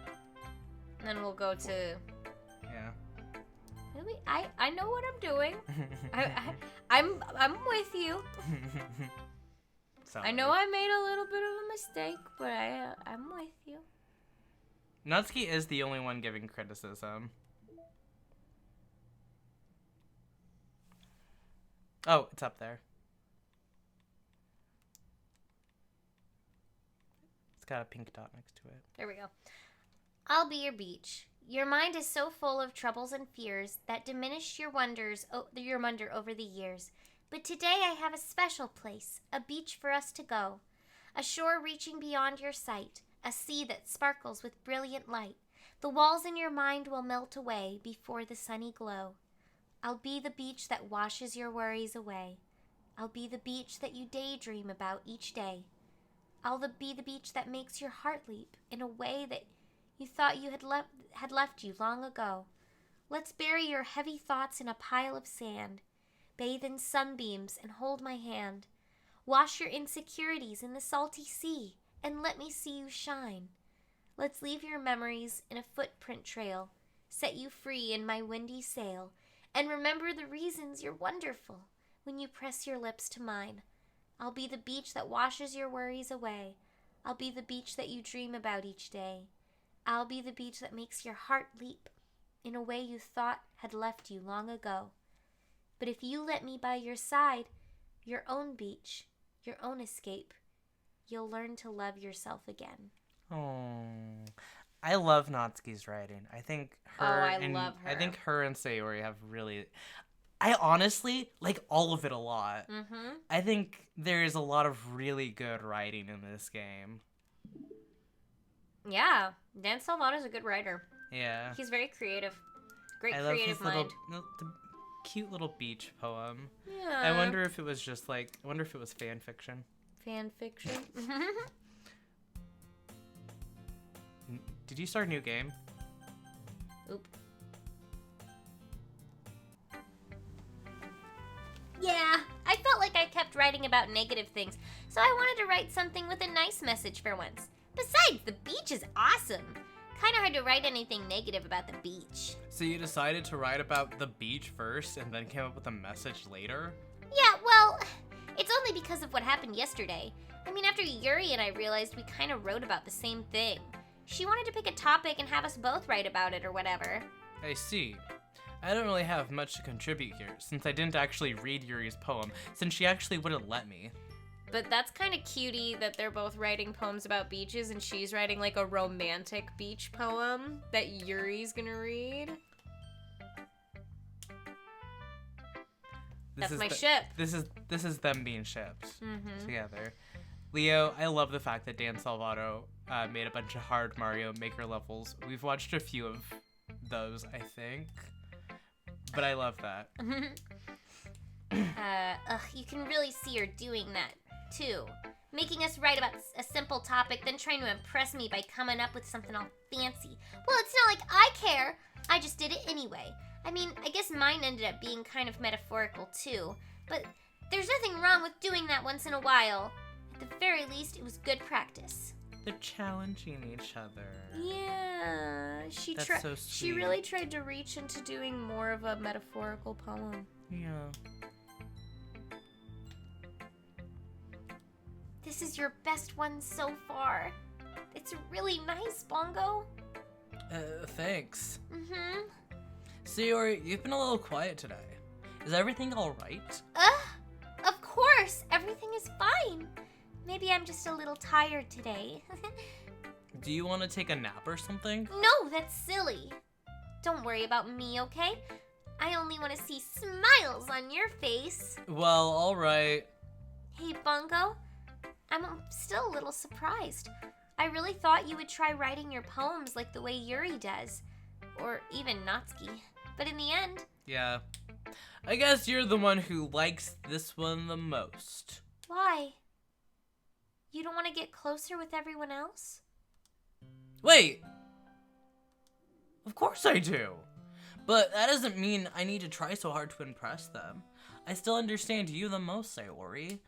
And then we'll go to... Yeah. Really? I know what I'm doing. I'm with you. Sorry. I know I made a little bit of a mistake, but I'm with you. Natsuki is the only one giving criticism. Oh, it's up there. It's got a pink dot next to it. There we go. I'll be your beach. Your mind is so full of troubles and fears that diminished your wonder over the years. But today I have a special place, a beach for us to go. A shore reaching beyond your sight, a sea that sparkles with brilliant light. The walls in your mind will melt away before the sunny glow. I'll be the beach that washes your worries away. I'll be the beach that you daydream about each day. I'll be the beach that makes your heart leap in a way that you thought you had left you long ago. Let's bury your heavy thoughts in a pile of sand. Bathe in sunbeams and hold my hand. Wash your insecurities in the salty sea and let me see you shine. Let's leave your memories in a footprint trail, set you free in my windy sail, and remember the reasons you're wonderful when you press your lips to mine. I'll be the beach that washes your worries away. I'll be the beach that you dream about each day. I'll be the beach that makes your heart leap in a way you thought had left you long ago. But if you let me by your side, your own beach, your own escape, you'll learn to love yourself again. Oh, I love Natsuki's writing. I think her love her. I think her and Sayori have really. I honestly like all of it a lot. Mm-hmm. I think there is a lot of really good writing in this game. Yeah, Dan Salvato's a good writer. Yeah. He's very creative. Great I love creative his mind. the cute little beach poem. Yeah. I wonder if it was fan fiction. Fan fiction. Did you start a new game? Oop. Yeah, I felt like I kept writing about negative things, so I wanted to write something with a nice message for once. Besides, the beach is awesome. Kinda hard to write anything negative about the beach. So you decided to write about the beach first and then came up with a message later? Yeah, well, it's only because of what happened yesterday. I mean, after Yuri and I realized we kind of wrote about the same thing. She wanted to pick a topic and have us both write about it or whatever. I see. I don't really have much to contribute here, since I didn't actually read Yuri's poem, since she actually wouldn't let me. But that's kind of cutie that they're both writing poems about beaches and she's writing like a romantic beach poem that Yuri's gonna read. That's my ship. This is them being shipped Mm-hmm. together. Leo, I love the fact that Dan Salvato made a bunch of hard Mario Maker levels. We've watched a few of those, I think. But I love that. You can really see her doing that, too. Making us write about a simple topic, then trying to impress me by coming up with something all fancy. Well, it's not like I care. I just did it anyway. I mean, I guess mine ended up being kind of metaphorical, too. But there's nothing wrong with doing that once in a while. At the very least, it was good practice. They're challenging each other. Yeah, That's so she sweet. really tried to reach into doing more of a metaphorical poem. Yeah. This is your best one so far. It's really nice, Bongo. Thanks. Mm-hmm. Sayori, you've been a little quiet today. Is everything alright? Of course, everything is fine. Maybe I'm just a little tired today. Do you want to take a nap or something? No, that's silly. Don't worry about me, okay? I only want to see smiles on your face. Well, alright. Hey, Bungo. I'm still a little surprised. I really thought you would try writing your poems like the way Yuri does. Or even Natsuki. But in the end... Yeah. I guess you're the one who likes this one the most. Why? You don't want to get closer with everyone else? Wait! Of course I do! But that doesn't mean I need to try so hard to impress them. I still understand you the most, Sayori.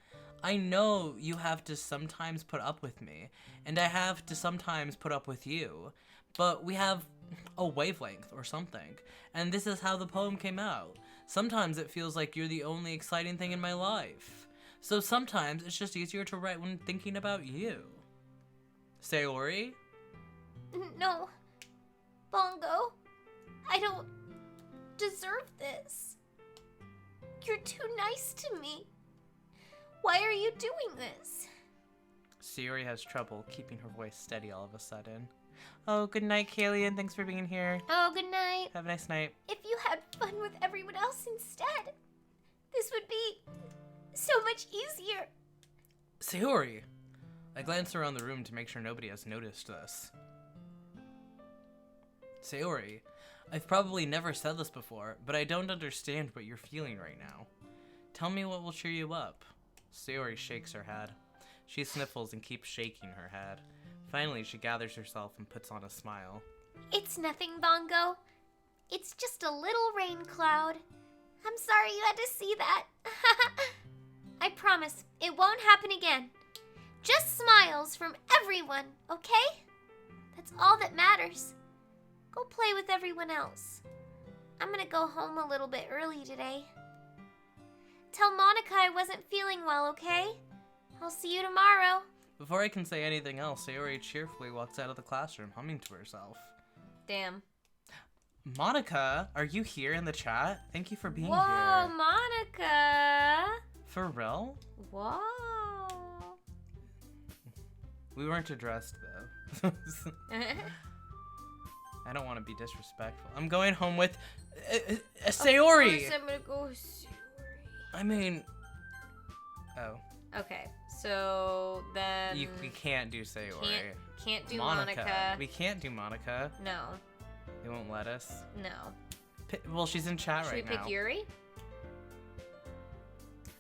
I know you have to sometimes put up with me, and I have to sometimes put up with you. But we have a wavelength or something, and this is how the poem came out. Sometimes it feels like you're the only exciting thing in my life. So sometimes it's just easier to write when thinking about you. Sayori? No. Bongo. I don't deserve this. You're too nice to me. Why are you doing this? Sayori has trouble keeping her voice steady all of a sudden. Oh, good night, Kaylee, and thanks for being here. Oh, good night. Have a nice night. If you had fun with everyone else instead, this would be so much easier. Sayori, I glance around the room to make sure nobody has noticed this. Sayori, I've probably never said this before, but I don't understand what you're feeling right now. Tell me what will cheer you up. Sayori shakes her head. She sniffles and keeps shaking her head. Finally, she gathers herself and puts on a smile. It's nothing, Bongo. It's just a little rain cloud. I'm sorry you had to see that. I promise, it won't happen again. Just smiles from everyone, okay? That's all that matters. Go play with everyone else. I'm gonna go home a little bit early today. Tell Monica I wasn't feeling well, okay? I'll see you tomorrow. Before I can say anything else, Sayori cheerfully walks out of the classroom, humming to herself. Damn. Monica, are you here in the chat? Thank you for being Whoa, here. Monica. For real? Whoa. We weren't addressed, though. I don't want to be disrespectful. I'm going home with Sayori. Of course I'm gonna go with Sayori. I mean... Oh. Okay, so then... We can't do Sayori. Can't do Monica. We can't do Monica. No. They won't let us. No. Well, she's in chat Should right we now. pick Yuri?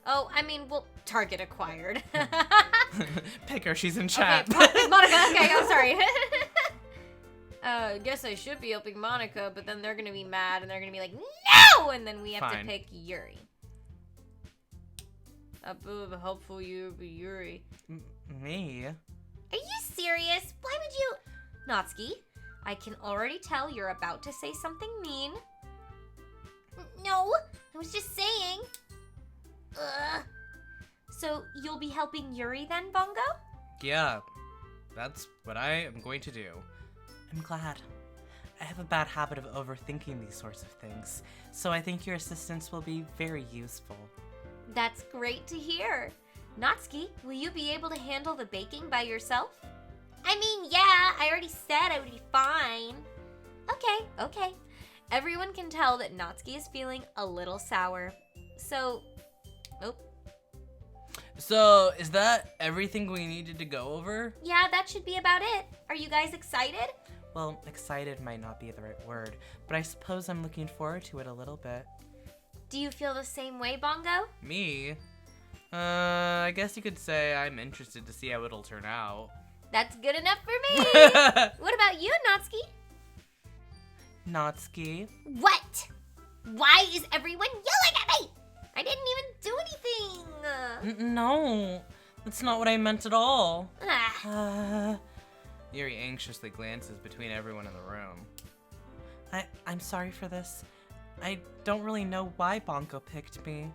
Oh, I mean, well, target acquired. Pick her, she's in chat. Okay, Monica, okay, I'm sorry. I guess I should be helping Monica, but then they're gonna be mad and they're gonna be like, no! And then we have Fine. to pick Yuri. Helpful you be Yuri. Me? Are you serious? Why would you... Natsuki, I can already tell you're about to say something mean. No, I was just saying. Ugh. So you'll be helping Yuri then, Bongo? Yeah, that's what I am going to do. I'm glad. I have a bad habit of overthinking these sorts of things, so I think your assistance will be very useful. That's great to hear. Natsuki, will you be able to handle the baking by yourself? I mean, yeah, I already said I would be fine. Okay. Everyone can tell that Natsuki is feeling a little sour. So, So, is that everything we needed to go over? yeah, that should be about it. Are you guys excited? Well, excited might not be the right word, but I suppose I'm looking forward to it a little bit. Do you feel the same way, Bongo? Me? I guess you could say I'm interested to see how it'll turn out. That's good enough for me. What about you, Natsuki? Natsuki? What? Why is everyone yelling at me? I didn't even do anything. No, that's not what I meant at all. Ah. Yuri anxiously glances between everyone in the room. I'm sorry for this. I don't really know why Bongo picked me.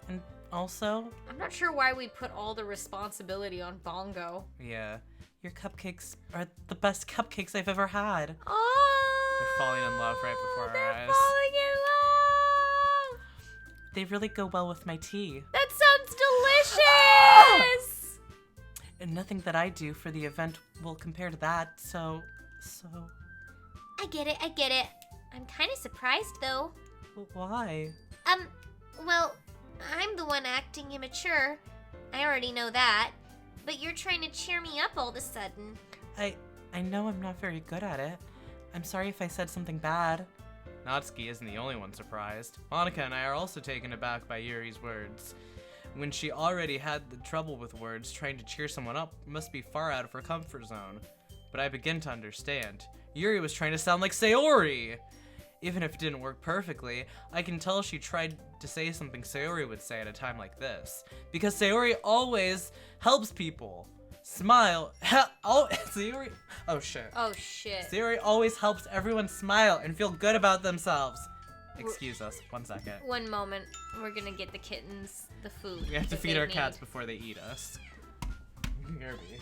And also... I'm not sure why we put all the responsibility on Bongo. Yeah, your cupcakes are the best cupcakes I've ever had. Oh! They're falling in love right before our eyes. They're falling in love! They really go well with my tea. That sounds delicious! And nothing that I do for the event will compare to that, so... I get it. I'm kind of surprised, though. Why? Well, I'm the one acting immature. I already know that. But you're trying to cheer me up all of a sudden. I know I'm not very good at it. I'm sorry if I said something bad. Natsuki isn't the only one surprised. Monica and I are also taken aback by Yuri's words. When she already had the trouble with words, trying to cheer someone up must be far out of her comfort zone. But I begin to understand. Yuri was trying to sound like Sayori! Even if it didn't work perfectly, I can tell she tried to say something Sayori would say at a time like this. Because Sayori always helps people. Smile. Sayori. Oh shit. Oh shit. Sayori always helps everyone smile and feel good about themselves. Excuse us, 1 second. One moment. We're gonna get the kittens the food. We have to that feed they our need. cats before they eat us. Kirby.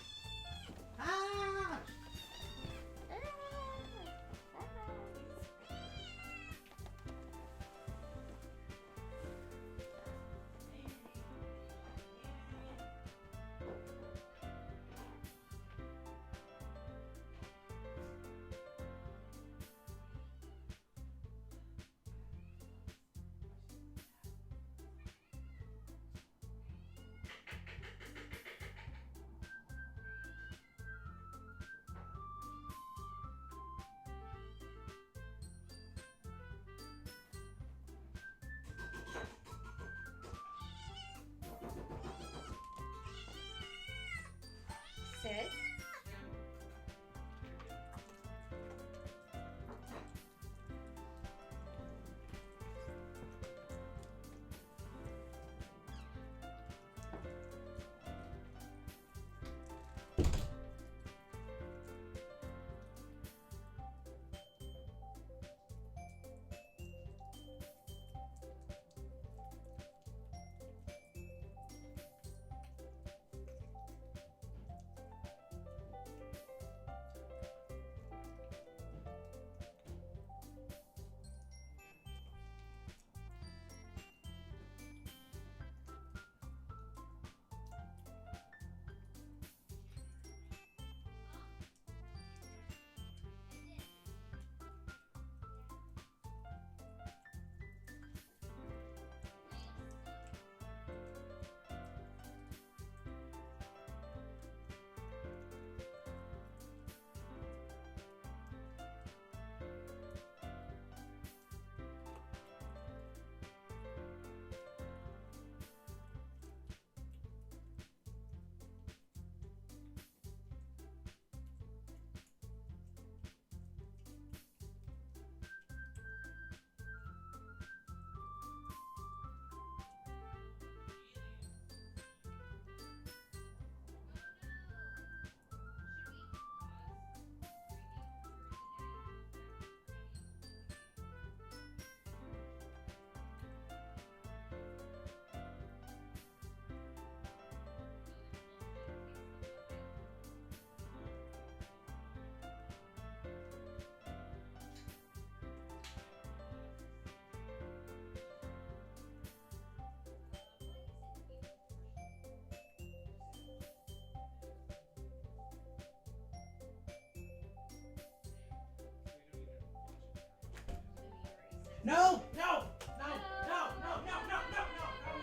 No! No! No! No! No! No! No! No! No! No!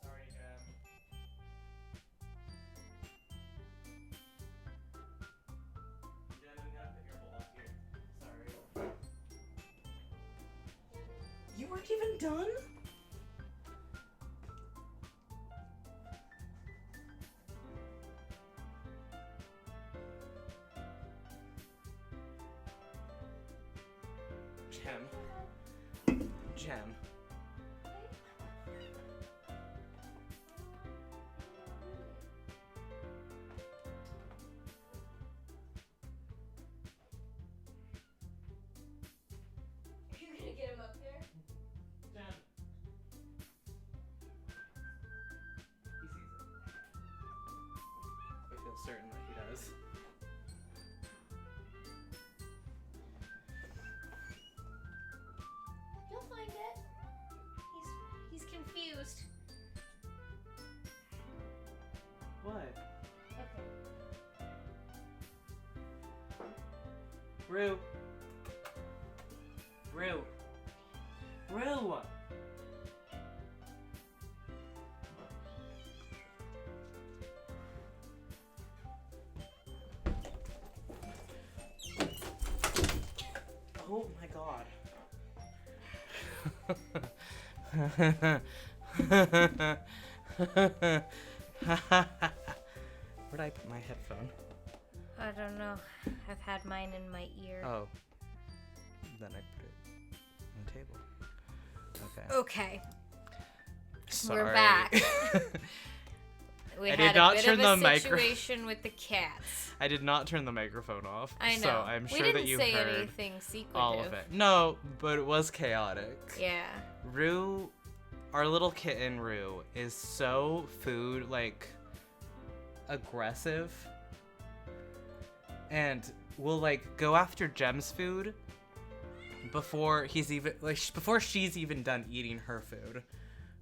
Sorry, Jem. Jem, I'm gonna put your bowls here. Sorry. You weren't even done? Jem. You're gonna get him up there? Jem. He sees it. I feel certain that he does. You'll find it. He's confused. What? Okay. Rue. Rue. Rue! Oh my god. Where'd I put my headphone? I don't know. I've had mine in my ear. Oh. Then I put it on the table. Okay. Okay. Sorry. We're back. We I had did not a bit turn of a the micro- situation with the cats. I did not turn the microphone off. I know. So I'm sure we didn't that you say heard anything secretive. all of it. No, but it was chaotic. Yeah. Rue, our little kitten Rue, is so food, like, aggressive. And will, like, go after Jem's food before he's even, like, before she's even done eating her food.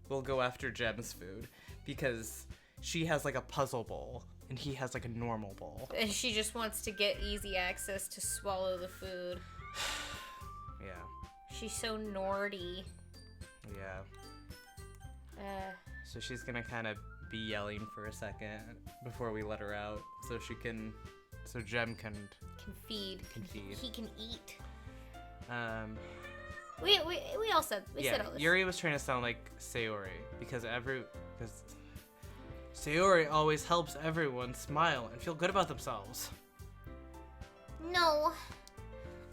We'll go after Jem's food because she has, like, a puzzle bowl and he has, like, a normal bowl. And she just wants to get easy access to swallow the food. Yeah. She's so naughty. Yeah. So she's gonna kind of be yelling for a second before we let her out, so Jem can Feed. feed. He can eat. We all said Yeah, all this. Yuri was trying to sound like Sayori because Sayori always helps everyone smile and feel good about themselves. No.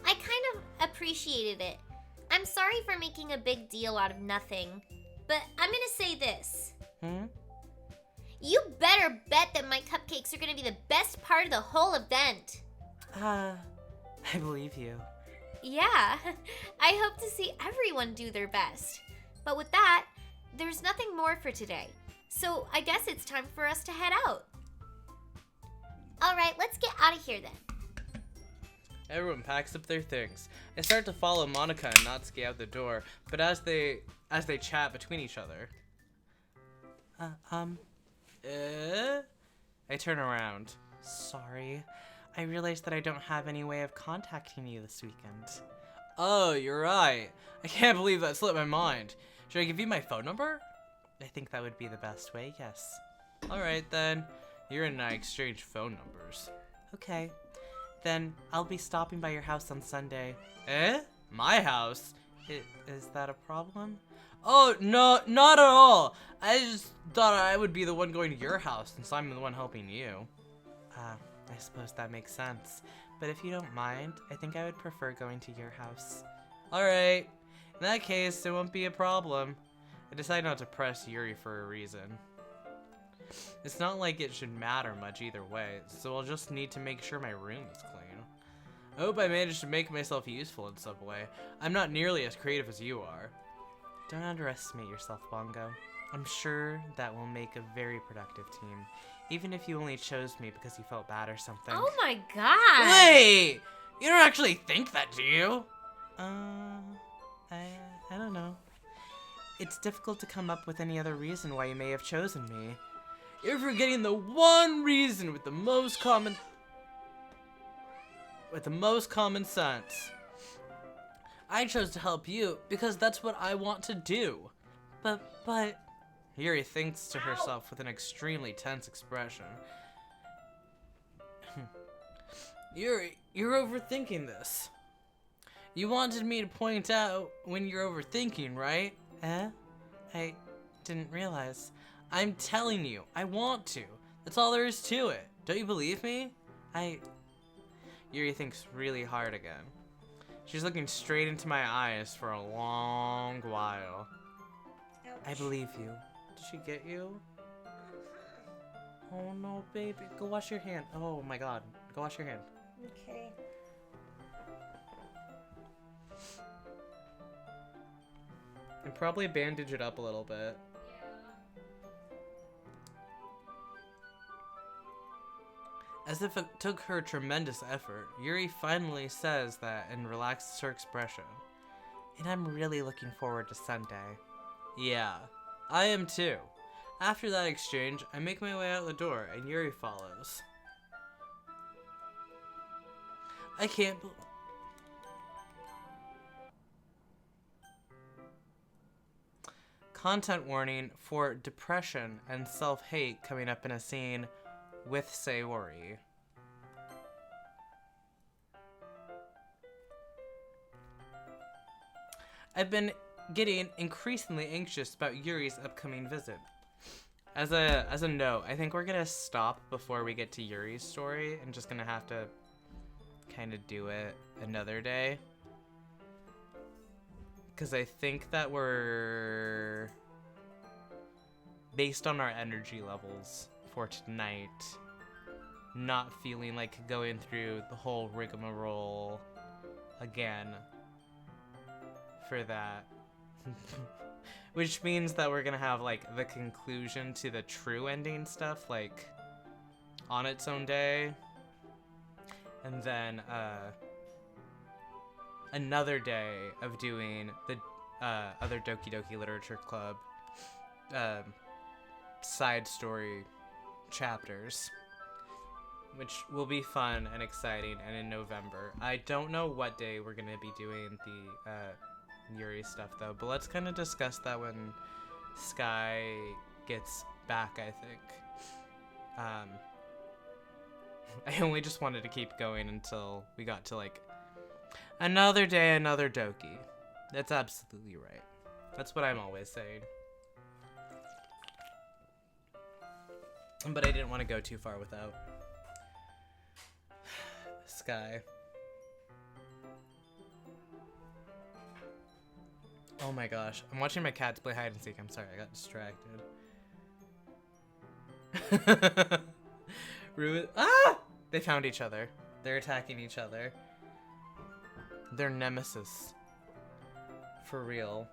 I kind of appreciated it. I'm sorry for making a big deal out of nothing, but I'm gonna say this. You better bet that my cupcakes are gonna be the best part of the whole event. I believe you. Yeah, I hope to see everyone do their best. But with that, there's nothing more for today. So I guess it's time for us to head out. Alright, let's get out of here then. Everyone packs up their things. I start to follow Monica and Natsuki out the door, but as they chat between each other. I turn around. Sorry. I realized that I don't have any way of contacting you this weekend. Oh, you're right. I can't believe that slipped my mind. Should I give you my phone number? I think that would be the best way, yes. Alright then. You and I exchange phone numbers. Okay. Then I'll be stopping by your house on Sunday. Eh? My house? Is that a problem? Oh, no, not at all. I just thought I would be the one going to your house since I'm the one helping you. I suppose that makes sense. But if you don't mind, I think I would prefer going to your house. Alright. In that case, it won't be a problem. I decided not to press Yuri for a reason. It's not like it should matter much either way, so I'll just need to make sure my room is clean. I hope I managed to make myself useful in some way. I'm not nearly as creative as you are. Don't underestimate yourself, Bongo. I'm sure that will make a very productive team, even if you only chose me because you felt bad or something. Oh my god! Wait! You don't actually think that, do you? I don't know. It's difficult to come up with any other reason why you may have chosen me. You're forgetting the one reason with the most common sense. I chose to help you because that's what I want to do. But... Yuri thinks to herself with an extremely tense expression. Yuri, you're overthinking this. You wanted me to point out when you're overthinking, right? I didn't realize. I'm telling you, I want to. That's all there is to it. Don't you believe me? Yuri thinks really hard again. She's looking straight into my eyes for a long while. Ouch. I believe you. Did she get you? Oh no, baby. Go wash your hand. Oh my god. Go wash your hand. Okay. And probably bandage it up a little bit. As if it took her tremendous effort, Yuri finally says that and relaxes her expression. And I'm really looking forward to Sunday. Yeah, I am too. After that exchange, I make my way out the door and Yuri follows. I can't believe... Content warning for depression and self-hate coming up in a scene with Sayori. I've been getting increasingly anxious about Yuri's upcoming visit. As a note, I think we're gonna stop before we get to Yuri's story and just gonna have to kind of do it another day. Because I think that we're, based on our energy levels for tonight, not feeling like going through the whole rigmarole again for that. Which means that we're gonna have like the conclusion to the true ending stuff like on its own day. And then another day of doing the other Doki Doki Literature Club side story chapters, which will be fun and exciting, and in November. I don't know what day we're going to be doing the Yuri stuff, though, but let's kind of discuss that when Sky gets back, I think. I only just wanted to keep going until we got to, like, another day, another Doki. That's absolutely right. That's what I'm always saying. But I didn't want to go too far without Sky. Oh my gosh. I'm watching my cats play hide and seek. I'm sorry, I got distracted. Ah! They found each other. They're attacking each other. They're nemesis. For real.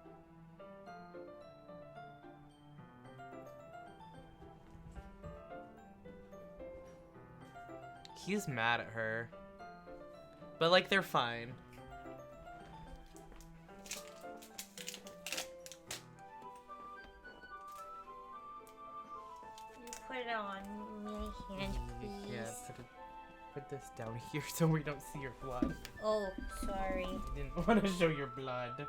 He's mad at her. But, like, they're fine. You put it on my hand, please. Yeah, put this down here so we don't see your blood. Oh, sorry. I didn't want to show your blood.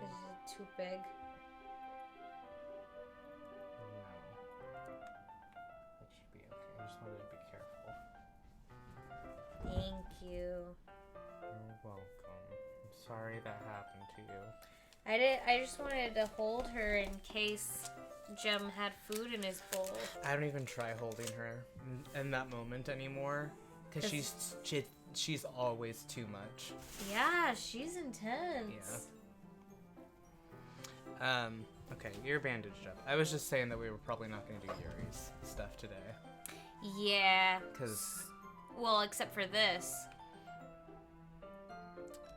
Is it too big? No. That should be okay. I just wanted to be careful. Thank you. You're welcome. I'm sorry that happened to you. I just wanted to hold her in case Jem had food in his bowl. I don't even try holding her in that moment anymore, because she's always too much. Yeah, she's intense. Yeah. Okay, you're bandaged up. I was just saying that we were probably not going to do Yuri's stuff today. Yeah. Because... Well, except for this.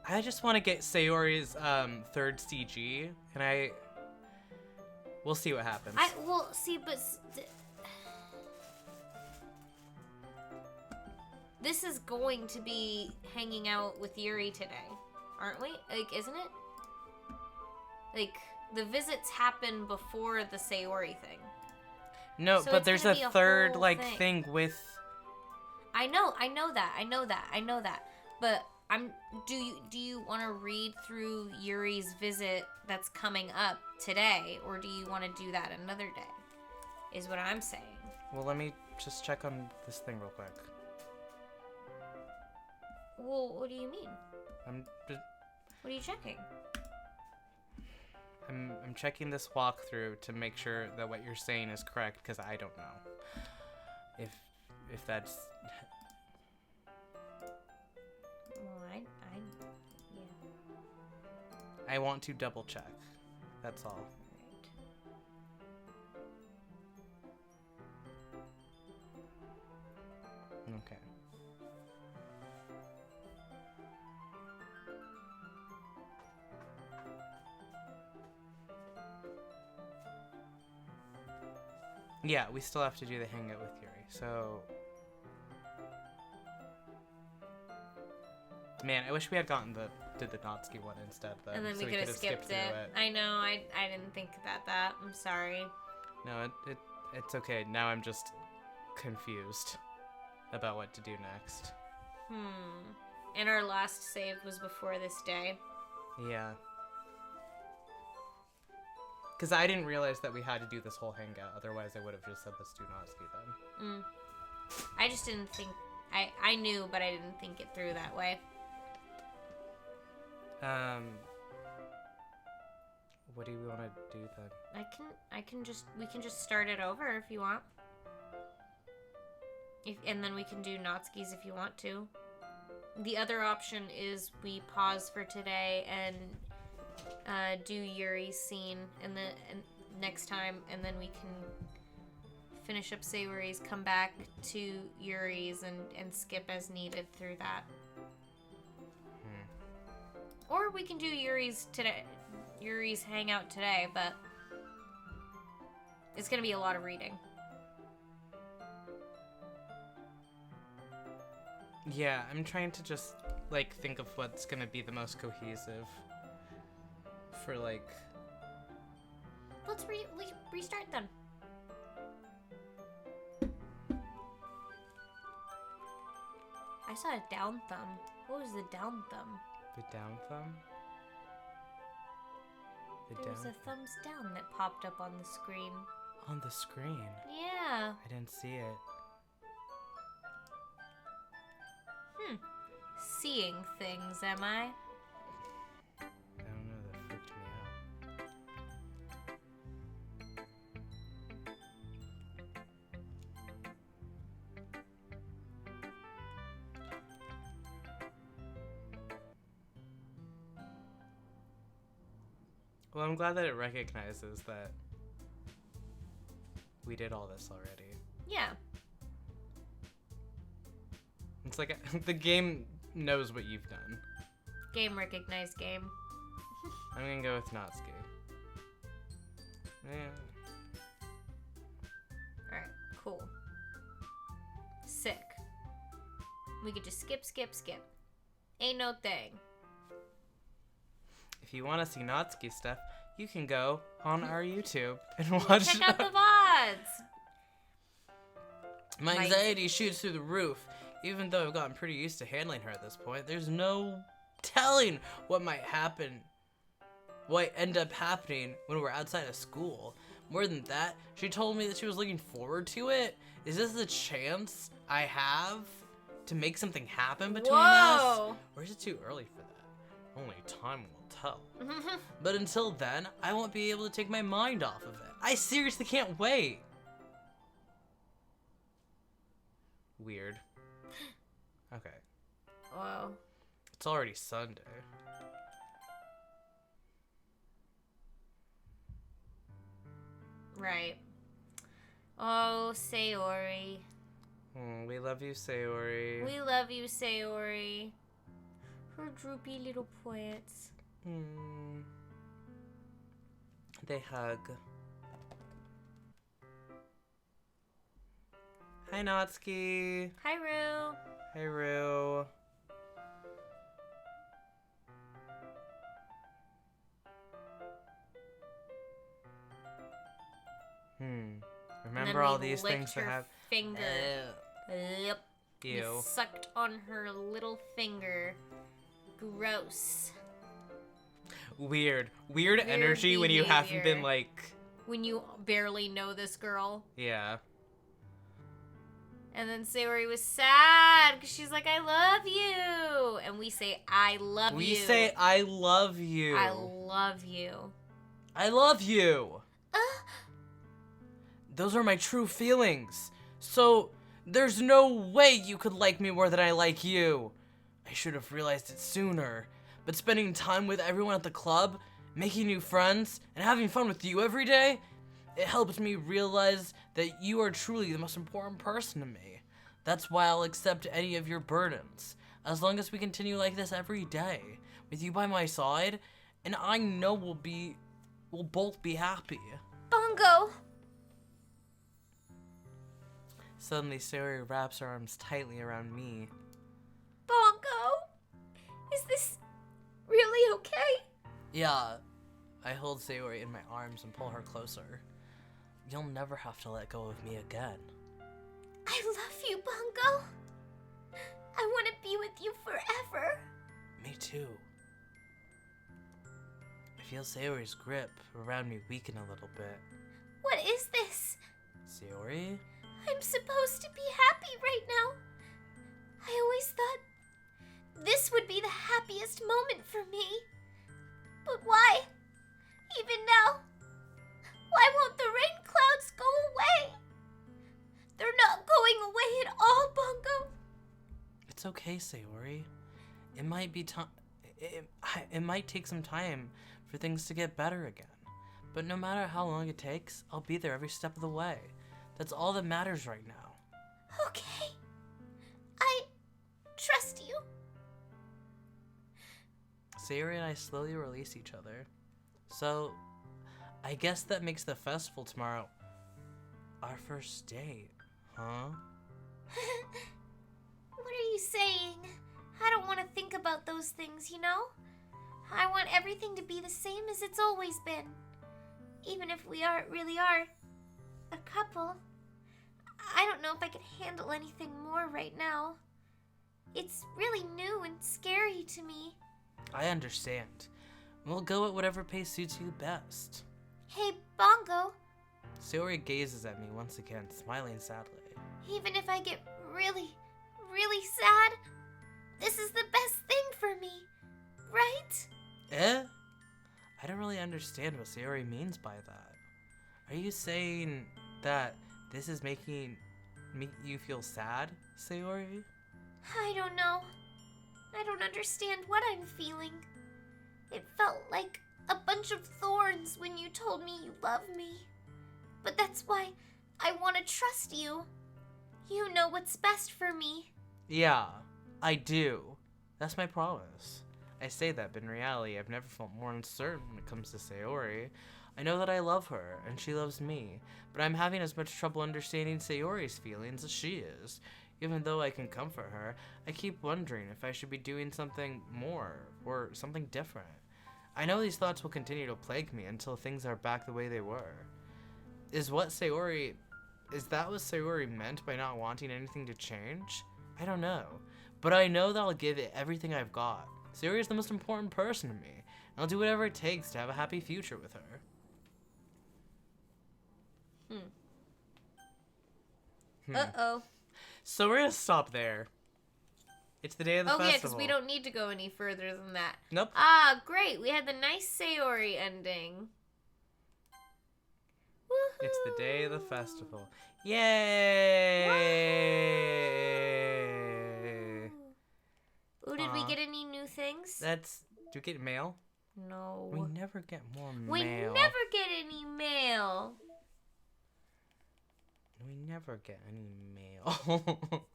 I just want to get Sayori's third CG, and we'll see what happens. This is going to be hanging out with Yuri today, aren't we? Like, isn't it? Like, the visits happen before the Sayori thing. No, So but it's there's gonna a be a third whole like thing. thing with. I know that. But do you want to read through Yuri's visit that's coming up today, or do you want to do that another day? Is what I'm saying. Well, let me just check on this thing real quick. Well, what do you mean? I'm What are you checking? I'm checking this walkthrough to make sure that what you're saying is correct, because I don't know if that's. Well, yeah. I want to double check. That's all. Okay. Yeah, we still have to do the hangout with Yuri, so... Man, I wish we had did the Natsuki one instead, though. And then so we could have skipped through it. I know, I didn't think about that. I'm sorry. No, it's okay. Now I'm just confused about what to do next. And our last save was before this day. Yeah. Because I didn't realize that we had to do this whole hangout. Otherwise, I would have just said let's do Natsuki then. I just didn't think... I knew, but I didn't think it through that way. What do we want to do then? We can just start it over if you want. And then we can do Natsuki's if you want to. The other option is we pause for today and do Yuri's scene and next time, and then we can finish up Sayori's, come back to Yuri's, and skip as needed through that. Or we can do Yuri's hangout today, but it's gonna be a lot of reading. Yeah, I'm trying to just, like, think of what's gonna be the most cohesive for, like... Let's restart then. I saw a down thumb. What was the down thumb? The down thumb? There was a thumbs down that popped up on the screen. On the screen? Yeah. I didn't see it. Seeing things, am I? I don't know, that freaked me out. Well, I'm glad that it recognizes that we did all this already. Yeah. It's like the game knows what you've done. Game recognized game. I'm gonna go with Natsuki. Yeah. Alright, cool. Sick. We could just skip. Ain't no thing. If you want to see Natsuki stuff, you can go on our YouTube and watch. Check out the VODs! My anxiety shoots through the roof. Even though I've gotten pretty used to handling her at this point, there's no telling what might happen. What end up happening when we're outside of school. More than that, she told me that she was looking forward to it. Is this a chance I have to make something happen between us? Or is it too early for that? Only time will tell. But until then, I won't be able to take my mind off of it. I seriously can't wait. Weird. Okay. Whoa. It's already Sunday. Right. Oh, Sayori. We love you, Sayori. We love you, Sayori. Her droopy little poets. They hug. Hi, Natsuki. Hi, Rue. Hi, Rue. Remember all these things that have... finger. Yep. Ew. You sucked on her little finger. Gross. Weird energy when you haven't been, like... When you barely know this girl. Yeah. And then Sayori was sad because she's like, I love you. And we say, I love you. We say, I love you. I love you. I love you. Those are my true feelings. So, there's no way you could like me more than I like you. I should have realized it sooner. But spending time with everyone at the club, making new friends, and having fun with you every day, it helped me realize that you are truly the most important person to me. That's why I'll accept any of your burdens, as long as we continue like this every day, with you by my side, and I know we'll both be happy. Bongo! Suddenly, Sayori wraps her arms tightly around me. Bongo! Is this really okay? Yeah, I hold Sayori in my arms and pull her closer. You'll never have to let go of me again. I love you, Bongo. I want to be with you forever. Me too. I feel Sayori's grip around me weaken a little bit. What is this? Sayori? I'm supposed to be happy right now. I always thought this would be the happiest moment for me. But why? Even now? Why won't the rain clouds go away? They're not going away at all, Bongo. It's okay, Sayori. It might be it might take some time for things to get better again. But no matter how long it takes, I'll be there every step of the way. That's all that matters right now. Okay. I trust you. Sayori and I slowly release each other. So, I guess that makes the festival tomorrow our first date, huh? What are you saying? I don't want to think about those things, you know? I want everything to be the same as it's always been. Even if we really are a couple. I don't know if I could handle anything more right now. It's really new and scary to me. I understand. We'll go at whatever pace suits you best. Hey, Bongo. Sayori gazes at me once again, smiling sadly. Even if I get really sad, this is the best thing for me, right? Eh? I don't really understand what Sayori means by that. Are you saying that this is making you feel sad, Sayori? I don't know. I don't understand what I'm feeling. It felt like a bunch of thorns when you told me you love me. But that's why I want to trust you. You know what's best for me. Yeah, I do. That's my promise. I say that, but in reality, I've never felt more uncertain when it comes to Sayori. I know that I love her, and she loves me, but I'm having as much trouble understanding Sayori's feelings as she is. Even though I can comfort her, I keep wondering if I should be doing something more, or something different. I know these thoughts will continue to plague me until things are back the way they were. Is that what Sayori meant by not wanting anything to change? I don't know, but I know that I'll give it everything I've got. Sayori is the most important person to me, and I'll do whatever it takes to have a happy future with her. Uh-oh. So we're gonna stop there. It's the day of the festival. Yeah, because we don't need to go any further than that. Nope. Ah, great. We had the nice Sayori ending. Woohoo! It's the day of the festival. Yay! Ooh, did we get any new things? Do we get mail? No. We never get more mail. We never get any mail. We never get any mail.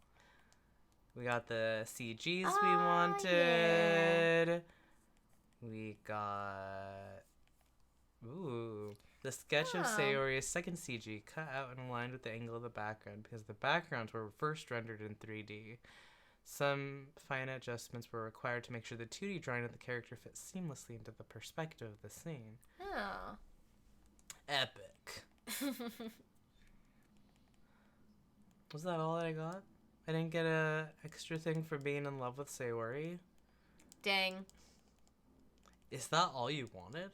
We got the CGs we wanted. Yeah. We got... Ooh. The sketch of Sayori's second CG cut out and aligned with the angle of the background because the backgrounds were first rendered in 3D. Some fine adjustments were required to make sure the 2D drawing of the character fits seamlessly into the perspective of the scene. Oh. Epic. Was that all I got? I didn't get a extra thing for being in love with Sayori? Dang. Is that all you wanted?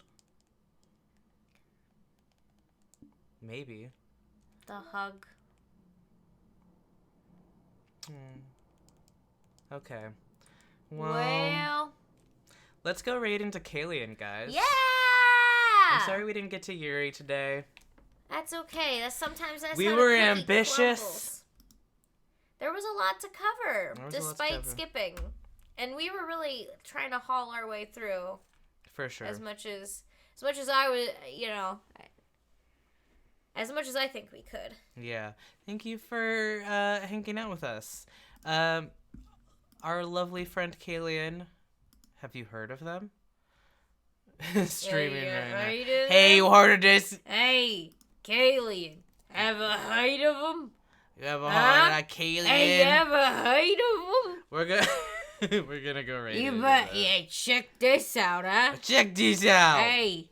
Maybe. The hug. Okay. Well. Let's go right into Kalian, guys. Yeah! I'm sorry we didn't get to Yuri today. That's okay. Sometimes that's We how were the cookie ambitious. crumbles. There was a lot to cover, There was a lot to despite cover. skipping. And we were really trying to haul our way through. For sure. As much as I was, as much as I think we could. Yeah. Thank you for hanging out with us. Our lovely friend Kalian. Have you heard of them? Streaming right now. Hey, you heard of this? Hey, Kalian. Ever heard of them? You ever heard of Kalian? Hey, you ever heard of them? We're gonna go right You into bet. that. Yeah, check this out, huh? Check these out. Hey.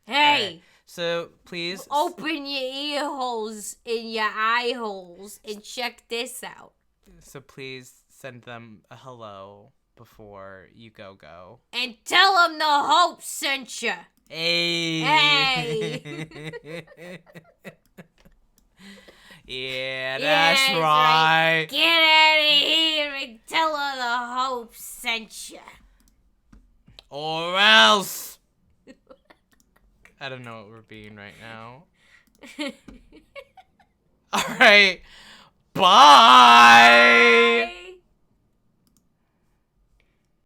Alright, so please Open your ear holes and your eye holes and check this out. So please send them a hello before you go. And tell them the Hope sent you. Hey. Hey. Yeah, that's right. Get out of here and tell her the Hope sent you. Or else. I don't know what we're being right now. All right. Bye.